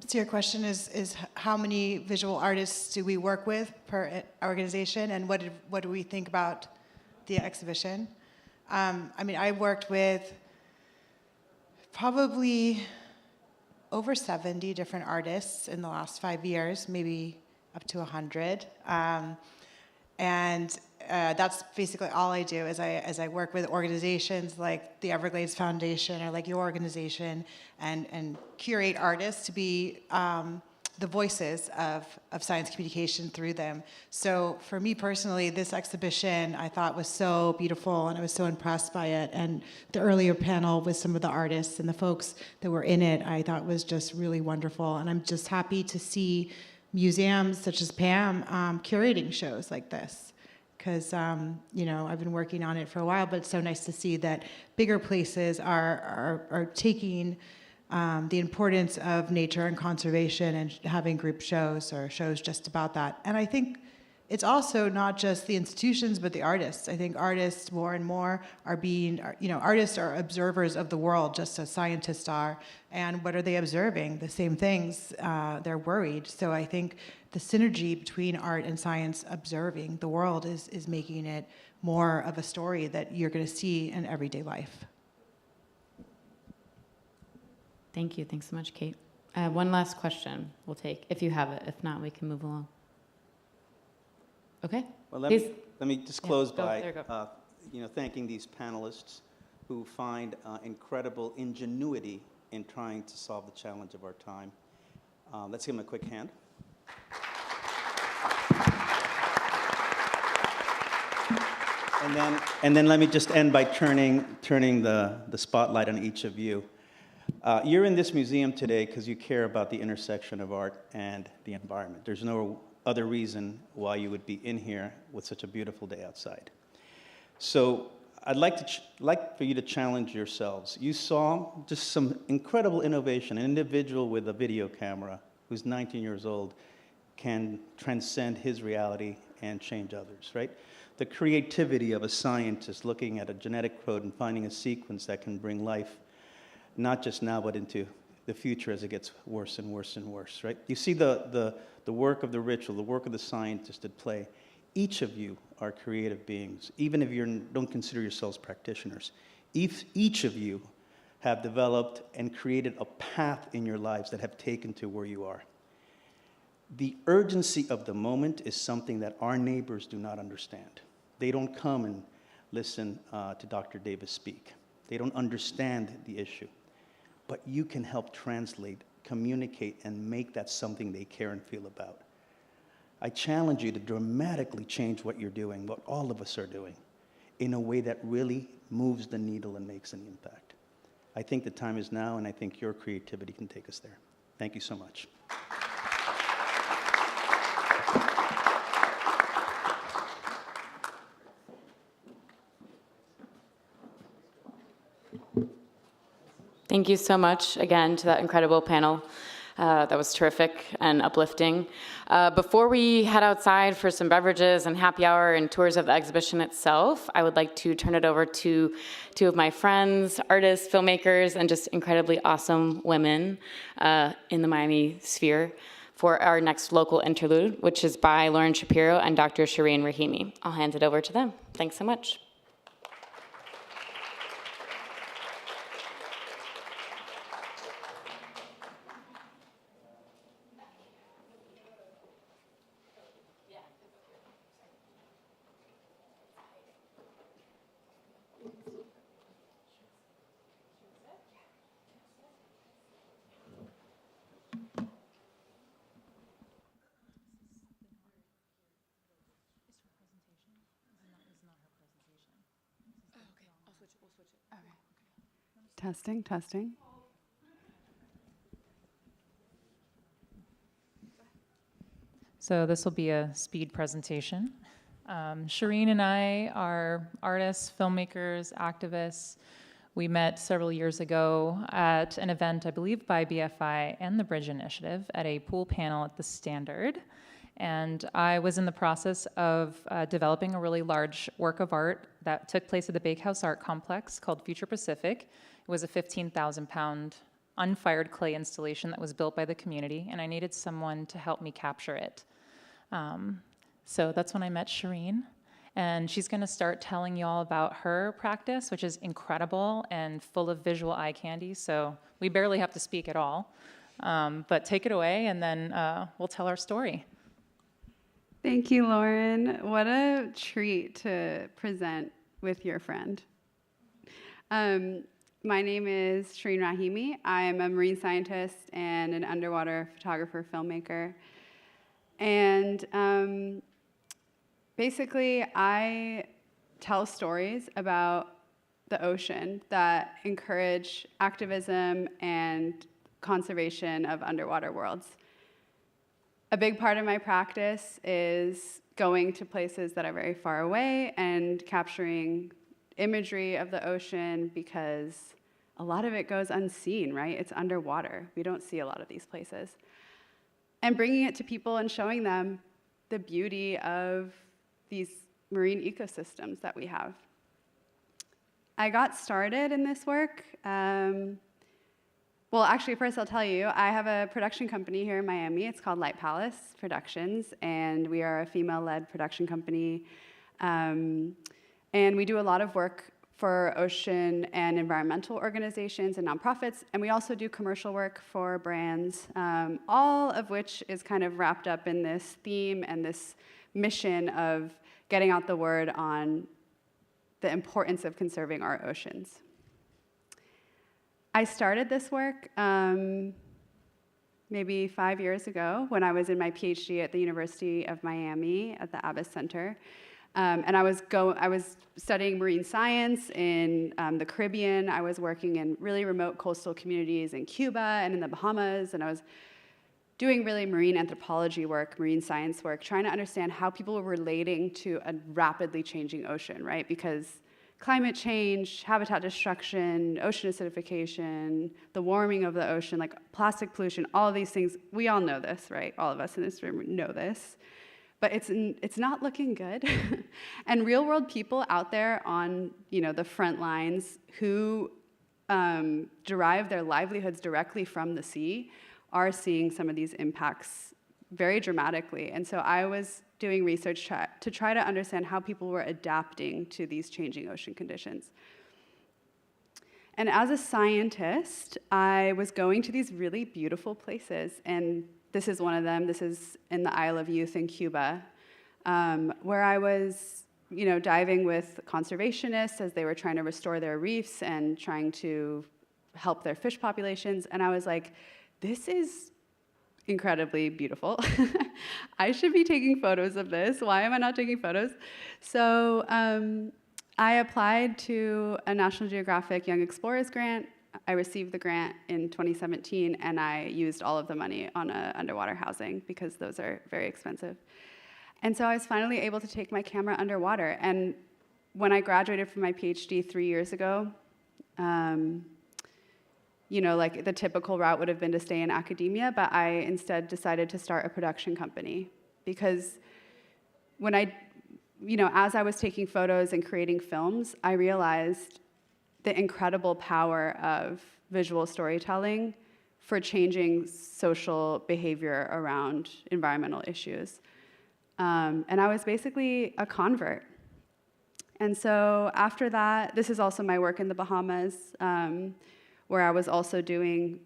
So your question is how many visual artists do we work with per organization, and what do we think about the exhibition? I mean, I worked with probably over 70 different artists in the last 5 years, maybe up to 100. And that's basically all I do, as I work with organizations like the Everglades Foundation or like your organization, and curate artists to be the voices of science communication through them. So for me personally, this exhibition I thought was so beautiful, and I was so impressed by it. And the earlier panel with some of the artists and the folks that were in it, I thought was just really wonderful. And I'm just happy to see museums such as PAM curating shows like this. Because, you know, I've been working on it for a while, but it's so nice to see that bigger places are taking the importance of nature and conservation and having group shows or shows just about that. And I think it's also not just the institutions, but the artists. I think artists more and more are being, you know, artists are observers of the world just as scientists are. And what are they observing? The same things. They're worried. So I think the synergy between art and science observing the world is making it more of a story that you're going to see in everyday life. Thank you. Thanks so much, Kate. One last question we'll take, if you have it. If not, we can move along. Okay. Well, let me just close by thanking these panelists who find incredible ingenuity in trying to solve the challenge of our time. Let's give them a quick hand. And then let me just end by turning the spotlight on each of you. You're in this museum today because you care about the intersection of art and the environment. There's no other reason why you would be in here with such a beautiful day outside. So I'd like for you to challenge yourselves. You saw just some incredible innovation. An individual with a video camera who's 19 years old can transcend his reality and change others, right? The creativity of a scientist looking at a genetic code and finding a sequence that can bring life, not just now, but into the future as it gets worse and worse and worse, right? You see the work of the ritual, the work of the scientist at play. Each of you are creative beings, even if you don't consider yourselves practitioners. Each of you have developed and created a path in your lives that have taken to where you are. The urgency of the moment is something that our neighbors do not understand. They don't come and listen to Dr. Davis speak. They don't understand the issue. But you can help translate, communicate, and make that something they care and feel about. I challenge you to dramatically change what you're doing, what all of us are doing, in a way that really moves the needle and makes an impact. I think the time is now, and I think your creativity can take us there. Thank you so much. Thank you so much again to that incredible panel. That was terrific and uplifting. Before we head outside for some beverages and happy hour and tours of the exhibition itself, I would like to turn it over to two of my friends, artists, filmmakers, and just incredibly awesome women in the Miami sphere for our next local interlude, which is by Lauren Shapiro and Dr. Shireen Rahimi. I'll hand it over to them. Thanks so much. Testing, testing. So this will be a speed presentation. Shireen and I are artists, filmmakers, activists. We met several years ago at an event, I believe, by BFI and the Bridge Initiative at a pool panel at the Standard. And I was in the process of developing a really large work of art that took place at the Bakehouse Art Complex called Future Pacific. It was a 15,000-pound unfired clay installation that was built by the community, and I needed someone to help me capture it. So that's when I met Shireen, and she's going to start telling you all about her practice, which is incredible and full of visual eye candy, so we barely have to speak at all. But take it away, and then we'll tell our story. Thank you, Lauren. What a treat to present with your friend. My name is Shireen Rahimi. I am a marine scientist and an underwater photographer, filmmaker. And basically, I tell stories about the ocean that encourage activism and conservation of underwater worlds. A big part of my practice is going to places that are very far away and capturing imagery of the ocean, because a lot of it goes unseen, right? It's underwater. We don't see a lot of these places. And bringing it to people and showing them the beauty of these marine ecosystems that we have. I got started in this work. Well, actually, first I'll tell you, I have a production company here in Miami. It's called Light Palace Productions, and we are a female-led production company. And we do a lot of work for ocean and environmental organizations and nonprofits, and we also do commercial work for brands, all of which is kind of wrapped up in this theme and this mission of getting out the word on the importance of conserving our oceans. I started this work maybe 5 years ago when I was in my PhD at the University of Miami at the Abbas Center. And I was studying marine science in the Caribbean. I was working in really remote coastal communities in Cuba and in the Bahamas, and I was doing really marine anthropology work, marine science work, trying to understand how people were relating to a rapidly changing ocean, right? Because climate change, habitat destruction, ocean acidification, the warming of the ocean, like plastic pollution, all of these things, we all know this, right? All of us in this room know this. But it's not looking good. And real world people out there on the front lines who derive their livelihoods directly from the sea are seeing some of these impacts very dramatically. And so I was doing research to try to understand how people were adapting to these changing ocean conditions. And as a scientist, I was going to these really beautiful places, and this is one of them. This is in the Isle of Youth in Cuba, where I was, diving with conservationists as they were trying to restore their reefs and trying to help their fish populations. And I was like, this is incredibly beautiful. I should be taking photos of this. Why am I not taking photos? So I applied to a National Geographic Young Explorers grant. I received the grant in 2017, and I used all of the money on underwater housing because those are very expensive. And so I was finally able to take my camera underwater. And when I graduated from my PhD 3 years ago, like the typical route would have been to stay in academia, but I instead decided to start a production company because when as I was taking photos and creating films, I realized the incredible power of visual storytelling for changing social behavior around environmental issues. And I was basically a convert. And so after that, this is also my work in the Bahamas, where I was also doing,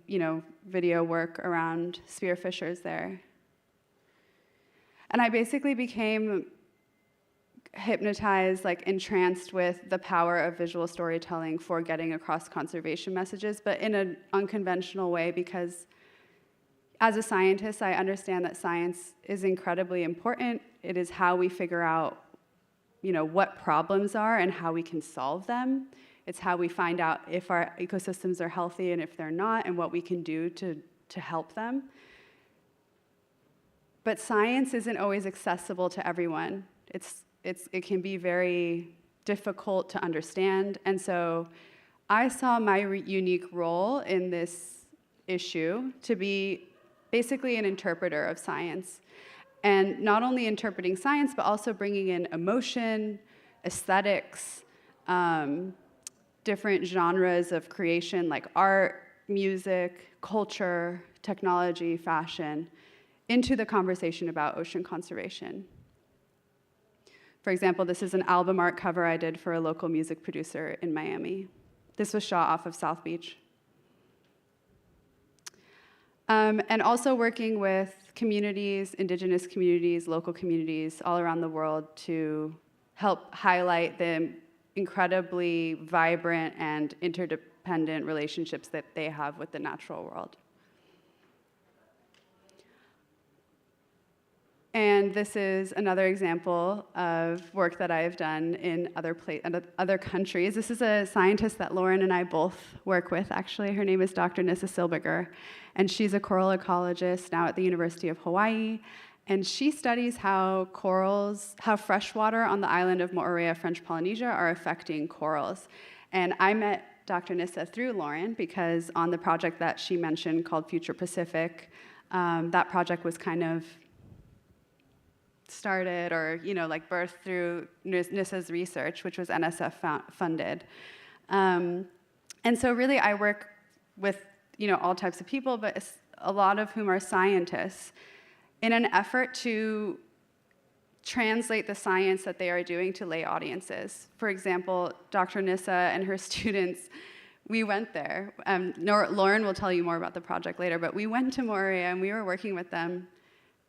video work around spearfishers there. And I basically became hypnotized, entranced with the power of visual storytelling for getting across conservation messages, but in an unconventional way, because as a scientist, I understand that science is incredibly important. It is how we figure out, what problems are and how we can solve them. It's how we find out if our ecosystems are healthy and if they're not, and what we can do to help them. But science isn't always accessible to everyone. It can be very difficult to understand. And so I saw my unique role in this issue to be basically an interpreter of science. And not only interpreting science, but also bringing in emotion, aesthetics, different genres of creation like art, music, culture, technology, fashion, into the conversation about ocean conservation. For example, this is an album art cover I did for a local music producer in Miami. This was shot off of South Beach. And also working with communities, indigenous communities, local communities all around the world to help highlight the incredibly vibrant and interdependent relationships that they have with the natural world. And this is another example of work that I have done in other countries. This is a scientist that Lauren and I both work with, actually. Her name is Dr. Nissa Silberger, and she's a coral ecologist now at the University of Hawaii. And she studies how freshwater on the island of Moorea, French Polynesia, are affecting corals. And I met Dr. Nissa through Lauren because on the project that she mentioned called Future Pacific, that project was kind of started or like birthed through Nissa's research, which was NSF funded. And so really I work with all types of people, but a lot of whom are scientists, in an effort to translate the science that they are doing to lay audiences. For example, Dr. Nissa and her students, we went there. Lauren will tell you more about the project later, but we went to Moorea and we were working with them,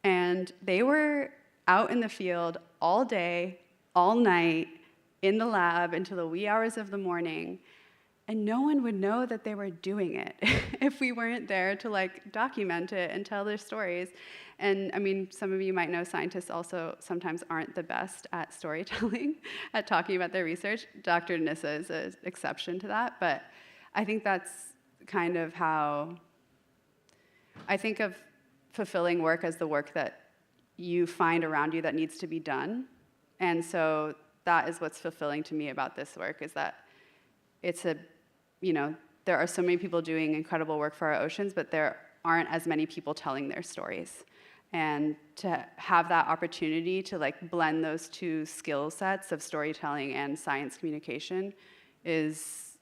and they were out in the field all day, all night, in the lab until the wee hours of the morning, and no one would know that they were doing it if we weren't there to document it and tell their stories. And I mean, some of you might know scientists also sometimes aren't the best at storytelling, at talking about their research. Dr. Nissa is an exception to that, but I think that's kind of how I think of fulfilling work as the work that you find around you that needs to be done. And so that is what's fulfilling to me about this work, is that it's there are so many people doing incredible work for our oceans, but there aren't as many people telling their stories. And to have that opportunity to blend those two skill sets of storytelling and science communication is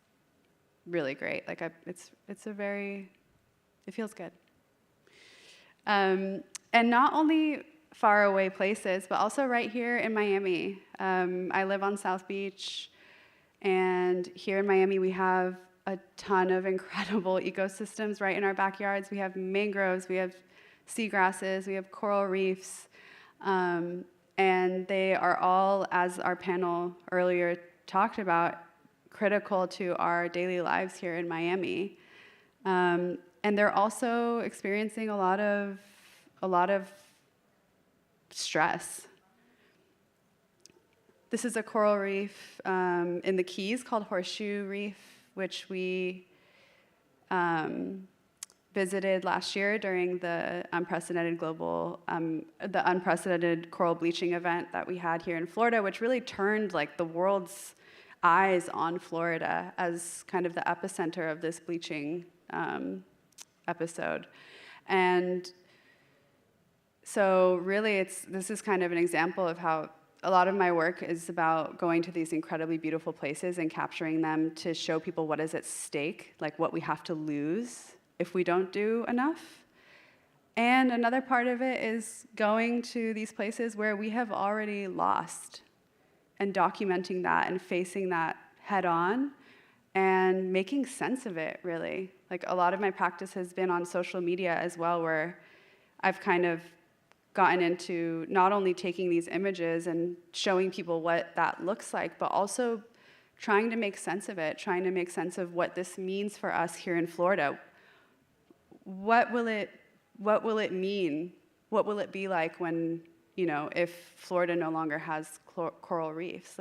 really great. It feels good. And not only far away places, but also right here in Miami. I live on South Beach, and here in Miami we have a ton of incredible ecosystems right in our backyards. We have mangroves, we have seagrasses, we have coral reefs, and they are all, as our panel earlier talked about, critical to our daily lives here in Miami. And they're also experiencing a lot of stress. This is a coral reef in the Keys called Horseshoe Reef, which we visited last year during the unprecedented coral bleaching event that we had here in Florida, which really turned the world's eyes on Florida as kind of the epicenter of this bleaching episode. And so really this is kind of an example of how a lot of my work is about going to these incredibly beautiful places and capturing them to show people what is at stake, what we have to lose if we don't do enough. And another part of it is going to these places where we have already lost and documenting that and facing that head on and making sense of it, really. A lot of my practice has been on social media as well, where I've kind of gotten into not only taking these images and showing people what that looks like, but also trying to make sense of it, trying to make sense of what this means for us here in Florida. What will it mean? What will it be like when, if Florida no longer has coral reefs?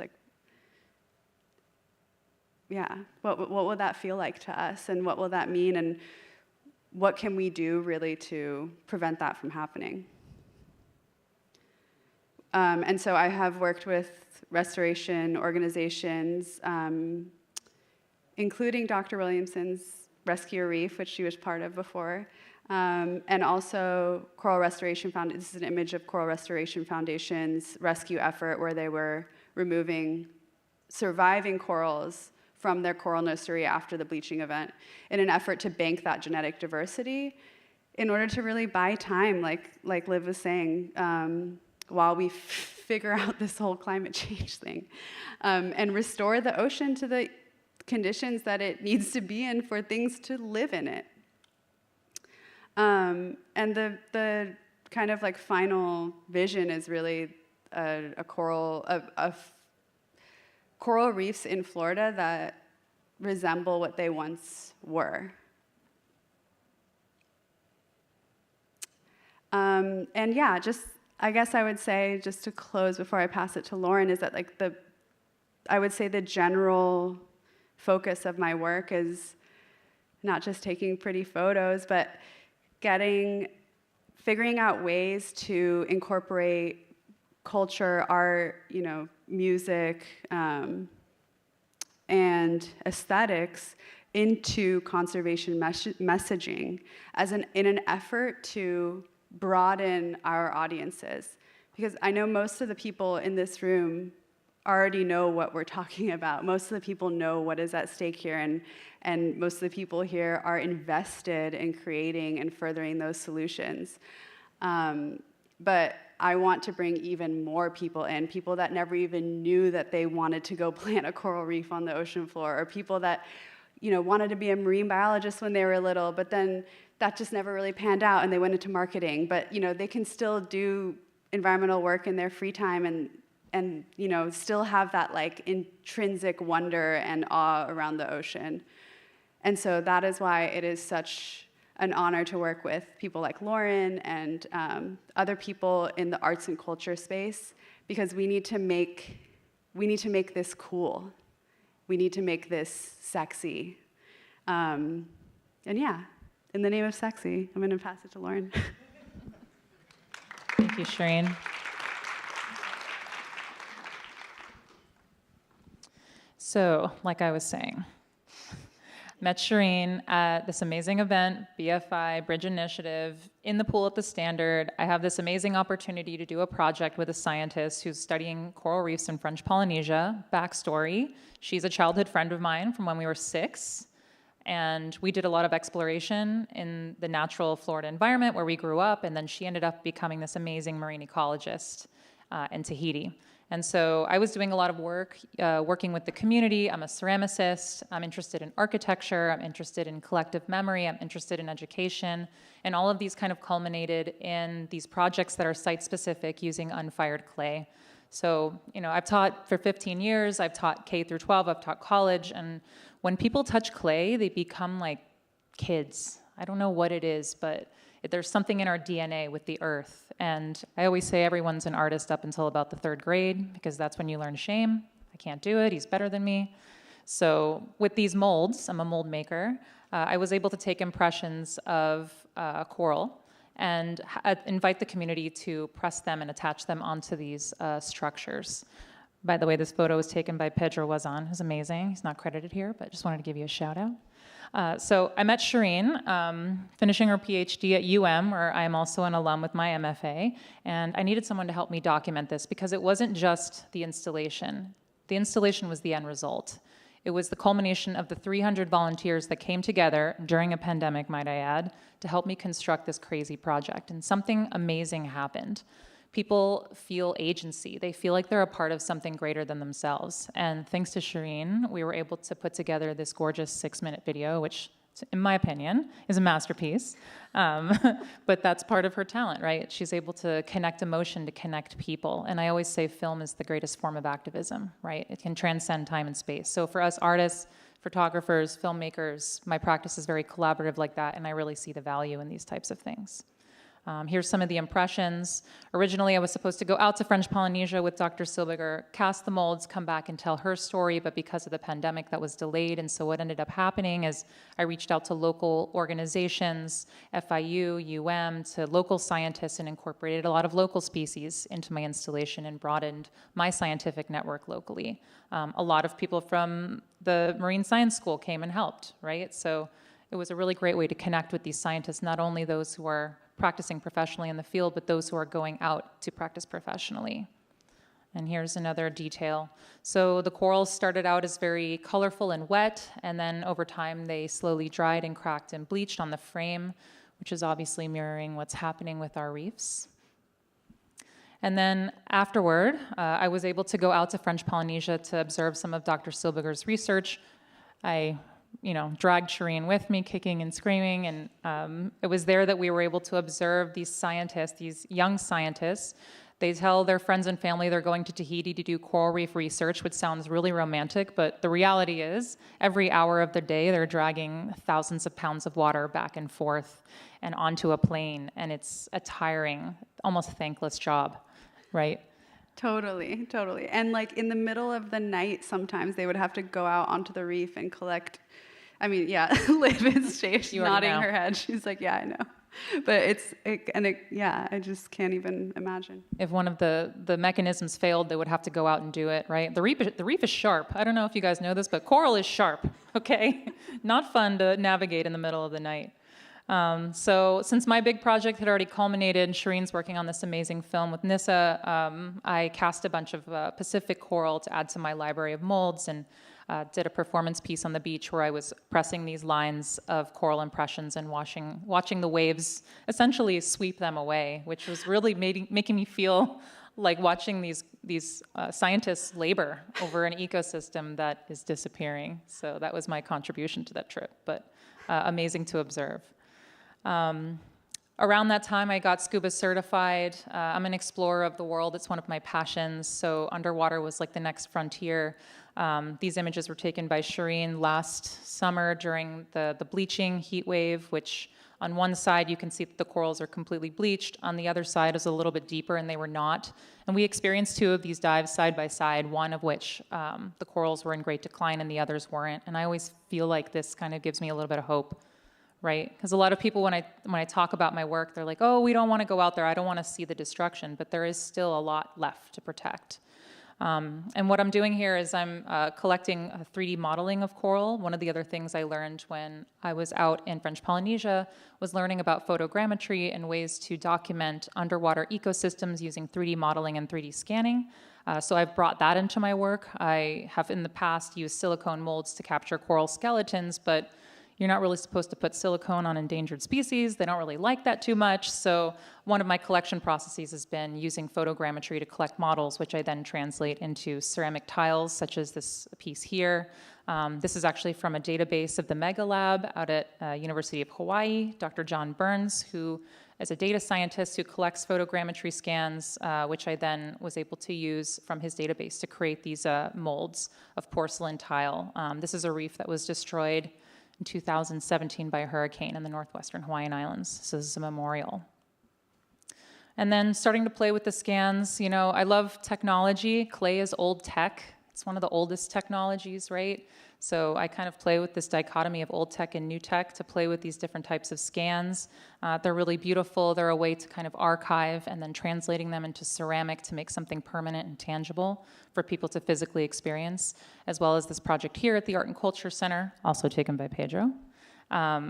What will that feel like to us, and what will that mean, and what can we do really to prevent that from happening? And so I have worked with restoration organizations, including Dr. Williamson's Rescue Reef, which she was part of before, and also Coral Restoration Foundation. This is an image of Coral Restoration Foundation's rescue effort where they were removing surviving corals from their coral nursery after the bleaching event in an effort to bank that genetic diversity in order to really buy time, like Liv was saying, while we figure out this whole climate change thing, and restore the ocean to the conditions that it needs to be in for things to live in it. And the kind of final vision is really coral reefs in Florida that resemble what they once were. And yeah, I guess I would say, just to close before I pass it to Lauren, is that like I would say the general focus of my work is not just taking pretty photos, but figuring out ways to incorporate culture, art, music, and aesthetics into conservation messaging in an effort to broaden our audiences. Because I know most of the people in this room already know what we're talking about. Most of the people know what is at stake here, and most of the people here are invested in creating and furthering those solutions. But I want to bring even more people in, people that never even knew that they wanted to go plant a coral reef on the ocean floor, or people that wanted to be a marine biologist when they were little, but then that just never really panned out and they went into marketing. But they can still do environmental work in their free time and still have that like intrinsic wonder and awe around the ocean. And so that is why it is such an honor to work with people like Lauren and other people in the arts and culture space, because we need to make this cool. We need to make this sexy. And yeah, in the name of sexy, I'm going to pass it to Lauren. Thank you, Shireen. So, like I was saying, met Shireen at this amazing event, BFI, Bridge Initiative, in the pool at the Standard. I have this amazing opportunity to do a project with a scientist who's studying coral reefs in French Polynesia. Backstory, she's a childhood friend of mine from when we were 6. And we did a lot of exploration in the natural Florida environment where we grew up, and then she ended up becoming this amazing marine ecologist in Tahiti. And so I was doing a lot of work, working with the community. I'm a ceramicist. I'm interested in architecture. I'm interested in collective memory. I'm interested in education. And all of these kind of culminated in these projects that are site-specific using unfired clay. So, I've taught for 15 years. I've taught K through 12. I've taught college. And when people touch clay, they become like kids. I don't know what it is, but there's something in our DNA with the earth. And I always say everyone's an artist up until about the 3rd grade, because that's when you learn shame. I can't do it. He's better than me. So with these molds, I'm a mold maker, I was able to take impressions of coral and invite the community to press them and attach them onto these structures. By the way, this photo was taken by Pedro Wazan, who's amazing. He's not credited here, but just wanted to give you a shout out. So I met Shireen, finishing her PhD at UM, where I am also an alum with my MFA, and I needed someone to help me document this because it wasn't just the installation. The installation was the end result. It was the culmination of the 300 volunteers that came together during a pandemic, might I add, to help me construct this crazy project. And something amazing happened. People feel agency. They feel like they're a part of something greater than themselves. And thanks to Shireen, we were able to put together this gorgeous 6-minute video, which, in my opinion, is a masterpiece. But that's part of her talent, right? She's able to connect emotion to connect people. And I always say film is the greatest form of activism, right? It can transcend time and space. So for us artists, photographers, filmmakers, my practice is very collaborative like that, and I really see the value in these types of things. Here's some of the impressions. Originally, I was supposed to go out to French Polynesia with Dr. Silberger, cast the molds, come back and tell her story, but because of the pandemic, that was delayed. And so what ended up happening is I reached out to local organizations, FIU, to local scientists, and incorporated a lot of local species into my installation and broadened my scientific network locally. A lot of people from the Marine Science School came and helped, right? So it was a really great way to connect with these scientists, not only those who are practicing professionally in the field, but those who are going out to practice professionally. And here's another detail. So the corals started out as very colorful and wet, and then over time they slowly dried and cracked and bleached on the frame, which is obviously mirroring what's happening with our reefs. And then afterward, I was able to go out to French Polynesia to observe some of Dr. Silberger's research. I dragged Shireen with me, kicking and screaming, and it was there that we were able to observe these scientists, these young scientists. They tell their friends and family they're going to Tahiti to do coral reef research, which sounds really romantic, but the reality is every hour of the day they're dragging thousands of pounds of water back and forth and onto a plane, and it's a tiring, almost thankless job, right? Totally, totally. And like in the middle of the night, sometimes they would have to go out onto the reef and collect. I mean, yeah, Liv is she's nodding her head. She's like, yeah, I know. But yeah, I just can't even imagine. If one of the mechanisms failed, they would have to go out and do it, right? The reef is sharp. I don't know if you guys know this, but coral is sharp, okay? Not fun to navigate in the middle of the night. So since my big project had already culminated, Shireen's working on this amazing film with NISA, I cast a bunch of Pacific coral to add to my library of molds and did a performance piece on the beach where I was pressing these lines of coral impressions and watching the waves essentially sweep them away, which was really making me feel like watching these scientists labor over an ecosystem that is disappearing. So that was my contribution to that trip, but amazing to observe. Around that time, I got scuba certified. I'm an explorer of the world. It's one of my passions. So underwater was like the next frontier. These images were taken by Shireen last summer during the bleaching heat wave, which on one side you can see that the corals are completely bleached. On the other side is a little bit deeper, and they were not. And we experienced 2 of these dives side by side, one of which the corals were in great decline and the others weren't. And I always feel like this kind of gives me a little bit of hope. Right? Because a lot of people, when I talk about my work, they're like, oh, we don't want to go out there. I don't want to see the destruction. But there is still a lot left to protect. And what I'm doing here is I'm collecting a 3D modeling of coral. One of the other things I learned when I was out in French Polynesia was learning about photogrammetry and ways to document underwater ecosystems using 3D modeling and 3D scanning. So I've brought that into my work. I have in the past used silicone molds to capture coral skeletons, but you're not really supposed to put silicone on endangered species. They don't really like that too much. So one of my collection processes has been using photogrammetry to collect models, which I then translate into ceramic tiles, such as this piece here. This is actually from a database of the Mega Lab out at University of Hawaii. Dr. John Burns, who is a data scientist who collects photogrammetry scans, which I then was able to use from his database to create these molds of porcelain tile. This is a reef that was destroyed in 2017 by a hurricane in the northwestern Hawaiian Islands. So this is a memorial. And then starting to play with the scans. You know, I love technology. Clay is old tech. It's one of the oldest technologies, right? So I kind of play with this dichotomy of old tech and new tech to play with these different types of scans. They're really beautiful. They're a way to kind of archive and then translating them into ceramic to make something permanent and tangible for people to physically experience, as well as this project here at the Art and Culture Center, also taken by Pedro,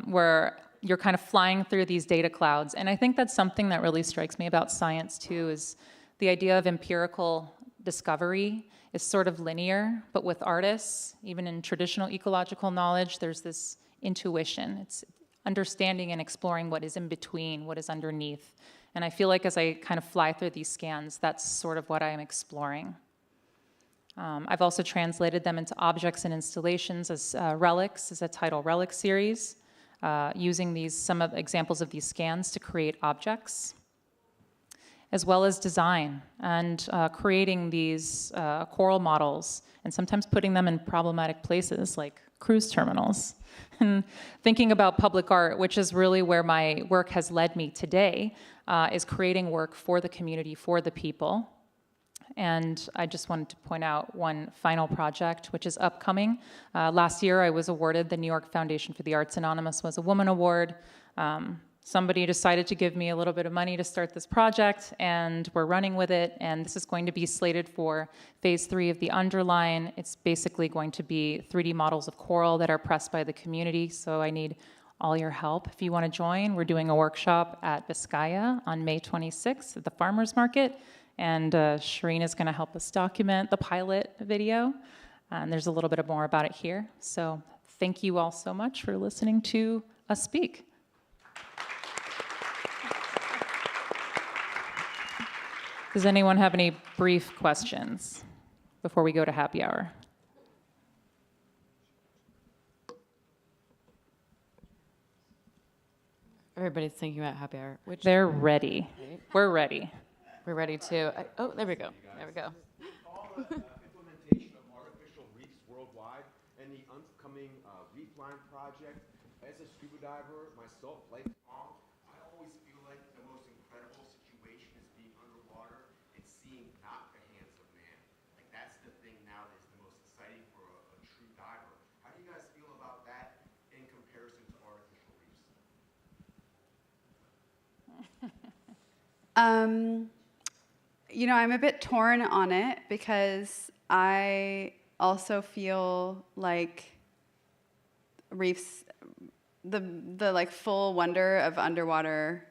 where you're kind of flying through these data clouds. And I think that's something that really strikes me about science too, is the idea of empirical discovery is sort of linear, but with artists, even in traditional ecological knowledge, there's this intuition. It's understanding and exploring what is in between, what is underneath. And I feel like as I kind of fly through these scans, that's sort of what I am exploring. I've also translated them into objects and installations as relics, as a title relic series, using some of the examples of these scans to create objects, as well as design and creating these coral models and sometimes putting them in problematic places like cruise terminals. And thinking about public art, which is really where my work has led me today, is creating work for the community, for the people. And I just wanted to point out one final project, which is upcoming. Last year, I was awarded the New York Foundation for the Arts Anonymous Was a Woman Award. Somebody decided to give me a little bit of money to start this project, and we're running with it. And this is going to be slated for phase 3 of the Underline. It's basically going to be 3D models of coral that are pressed by the community. So I need all your help. If you want to join, we're doing a workshop at Biscaya on May 26th at the Farmers Market. And Shireen is going to help us document the pilot video. And there's a little bit more about it here. So thank you all so much for listening to us speak. Does anyone have any brief questions before we go to happy hour? Everybody's thinking about happy hour. They're ready. We're ready. we're ready to, oh, there we go. There we go. All the implementation of artificial reefs worldwide and the upcoming reef line project. As a scuba diver myself, lifelong, I always feel like the most incredible situation is being underwater and seeing not the hands of man. Like that's the thing now that is the most exciting for a true diver. How do you guys feel about that in comparison to artificial reefs? You know, I'm a bit torn on it because I also feel like reefs, the like full wonder of underwater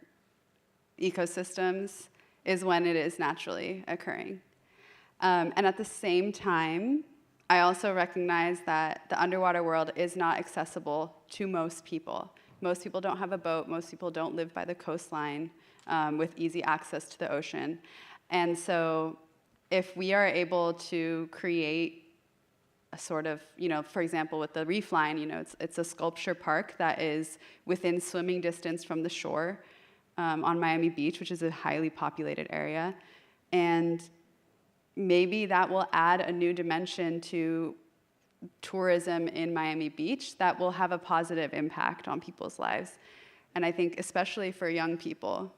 ecosystems is when it is naturally occurring. And at the same time, I also recognize that the underwater world is not accessible to most people. Most people don't have a boat. Most people don't live by the coastline with easy access to the ocean. And so if we are able to create a sort of, you know, for example, with the reef line, you know, it's a sculpture park that is within swimming distance from the shore on Miami Beach, which is a highly populated area. And maybe that will add a new dimension to tourism in Miami Beach that will have a positive impact on people's lives. And I think especially for young people,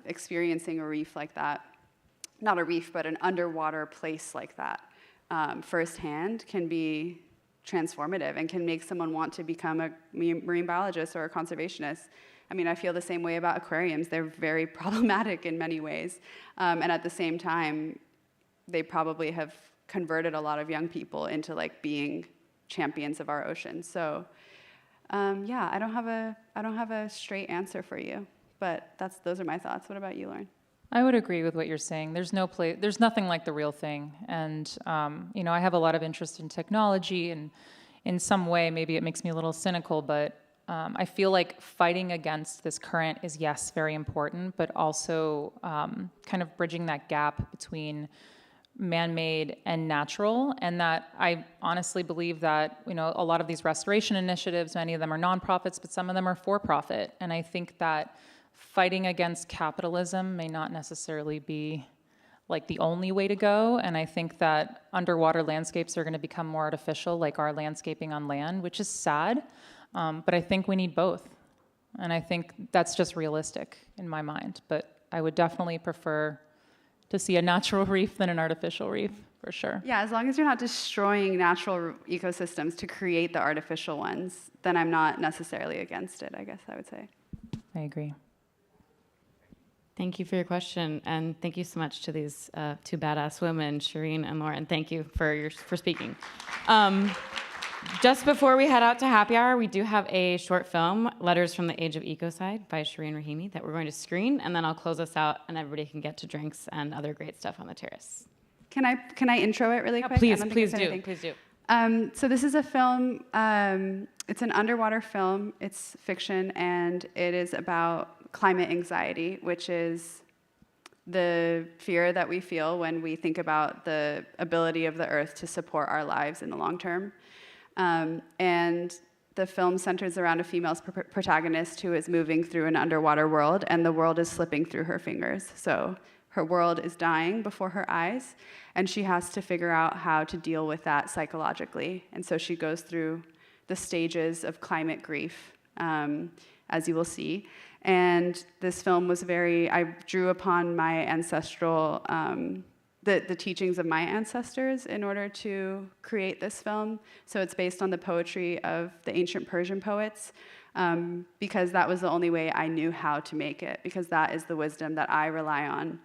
experiencing a reef like that, not a reef, but an underwater place like that, firsthand can be transformative and can make someone want to become a marine biologist or a conservationist. I mean, I feel the same way about aquariums. They're very problematic in many ways. And at the same time, they probably have converted a lot of young people into like being champions of our ocean. So yeah, I don't have a straight answer for you, but those are my thoughts. What about you, Lauren? I would agree with what you're saying. There's nothing like the real thing. And, you know, I have a lot of interest in technology, and in some way, maybe it makes me a little cynical, but I feel like fighting against this current is, yes, very important, but also kind of bridging that gap between man-made and natural, and that I honestly believe that, you know, a lot of these restoration initiatives, many of them are nonprofits, but some of them are for-profit. And I think that fighting against capitalism may not necessarily be like the only way to go. And I think that underwater landscapes are going to become more artificial, like our landscaping on land, which is sad. But I think we need both. And I think that's just realistic in my mind. But I would definitely prefer to see a natural reef than an artificial reef, for sure. Yeah, as long as you're not destroying natural ecosystems to create the artificial ones, then I'm not necessarily against it, I guess I would say. I agree. Thank you for your question, and thank you so much to these two badass women, Shireen and Lauren. Thank you for speaking. Just before we head out to happy hour, we do have a short film, Letters from the Age of Ecocide by Shireen Rahimi, that we're going to screen, and then I'll close us out, and everybody can get to drinks and other great stuff on the terrace. Can I intro it really quick? Please do. So this is a film, it's an underwater film, it's fiction, and it is about climate anxiety, which is the fear that we feel when we think about the ability of the Earth to support our lives in the long term. And the film centers around a female protagonist who is moving through an underwater world, and the world is slipping through her fingers. So her world is dying before her eyes, and she has to figure out how to deal with that psychologically. And so she goes through the stages of climate grief, as you will see. And this film was I drew upon my ancestral, the teachings of my ancestors in order to create this film. So it's based on the poetry of the ancient Persian poets, because that was the only way I knew how to make it, because that is the wisdom that I rely on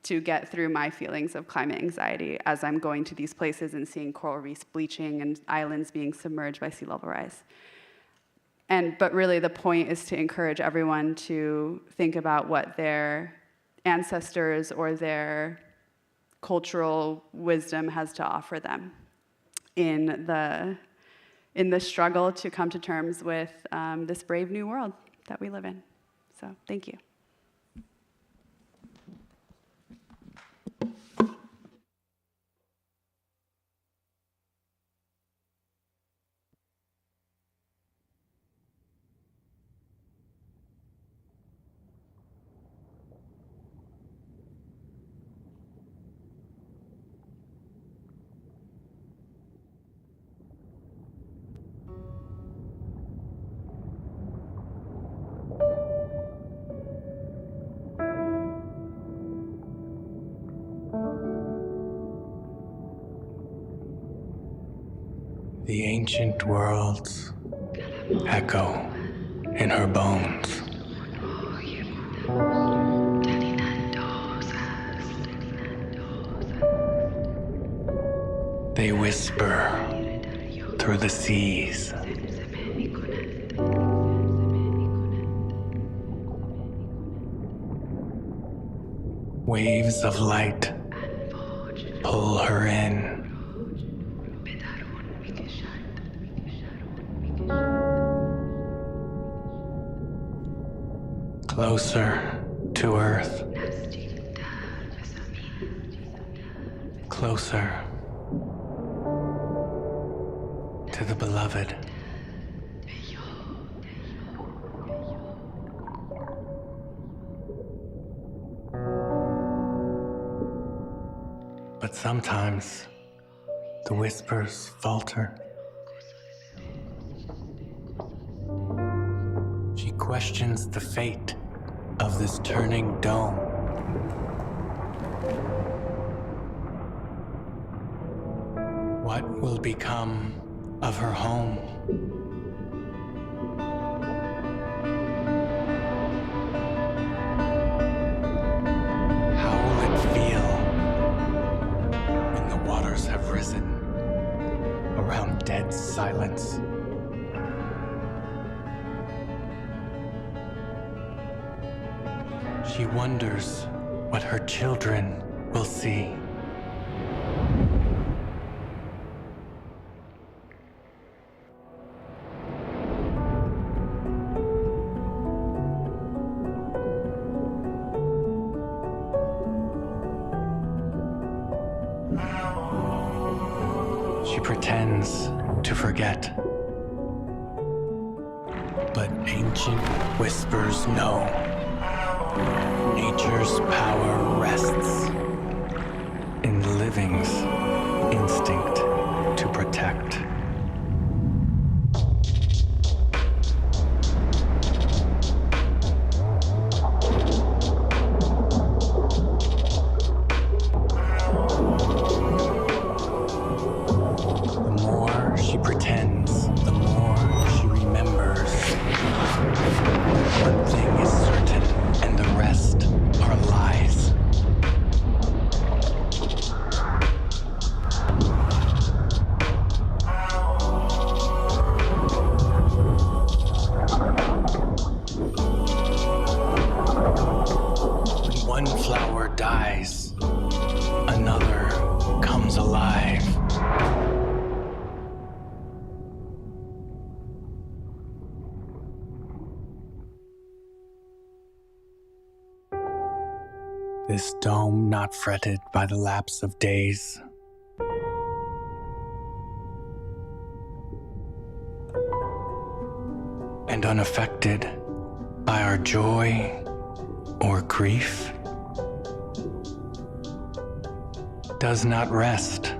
to get through my feelings of climate anxiety as I'm going to these places and seeing coral reefs bleaching and islands being submerged by sea level rise. But really the point is to encourage everyone to think about what their ancestors or their cultural wisdom has to offer them in the struggle to come to terms with this brave new world that we live in. So thank you. The ancient worlds echo in her bones. They whisper through the seas. Waves of light pull her in. Closer to Earth. Closer to the beloved. But sometimes the whispers falter. She questions the fate of this turning dome. What will become of her home? How will it feel when the waters have risen around dead silence? She wonders what her children will see. She pretends to forget, but ancient whispers know. Nature's power rests in the living's instinct to protect. The more she pretends, the more she remembers. One thing is certain, and the rest are lies. When one flower dies, another comes alive. This dome not fretted by the lapse of days. And unaffected by our joy or grief. Does not rest,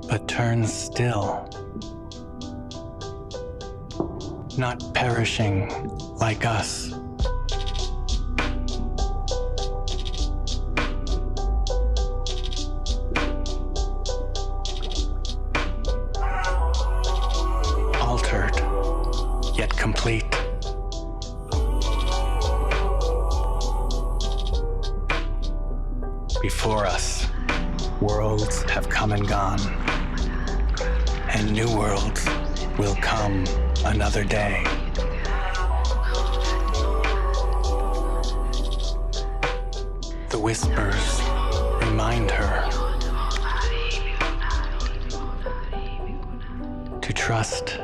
but turns still. Not perishing like us. Altered, yet complete. Before us, worlds have come and gone, and new worlds will come another day. The whispers remind her to trust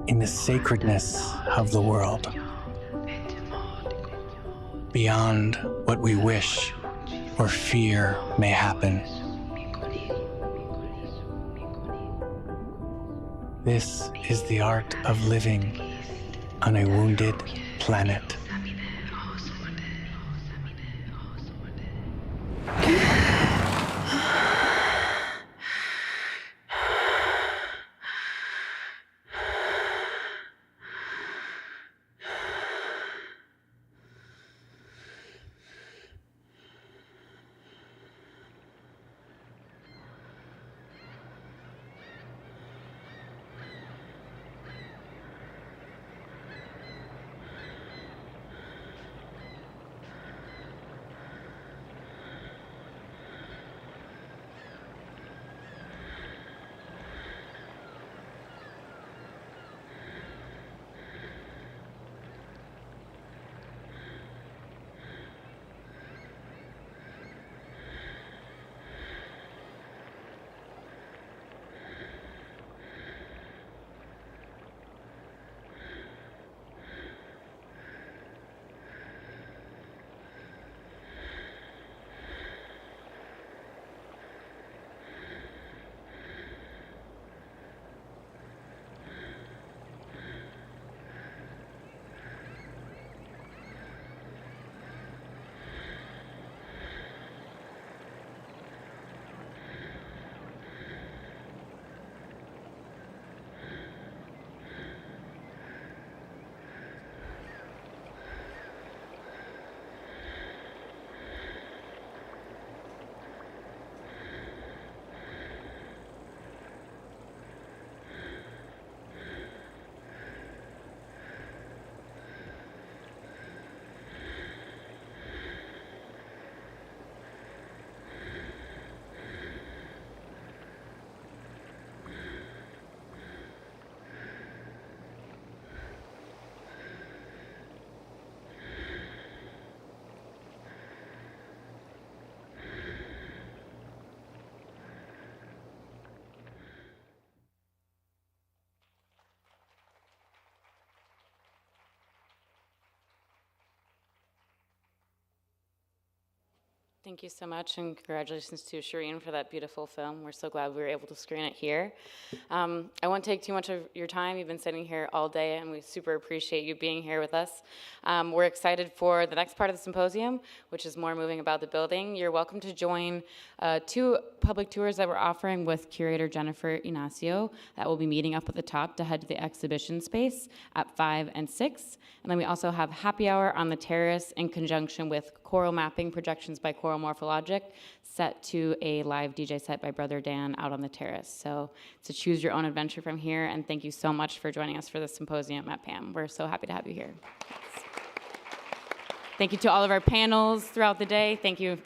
in the sacredness of the world, beyond what we wish or fear may happen. This is the art of living on a wounded planet. Thank you so much, and congratulations to Shireen for that beautiful film. We're so glad we were able to screen it here. I won't take too much of your time. You've been sitting here all day, and we super appreciate you being here with us. We're excited for the next part of the symposium, which is more moving about the building. You're welcome to join 2 public tours that we're offering with curator Jennifer Inacio. That will be meeting up at the top to head to the exhibition space at 5 and 6. And then we also have happy hour on the terrace in conjunction with choral mapping projections by Choral Morphologic, set to a live DJ set by Brother Dan out on the terrace. So it's a choose your own adventure from here, and thank you so much for joining us for the symposium at PAM. We're so happy to have you here. Thank you to all of our panels throughout the day. Thank you.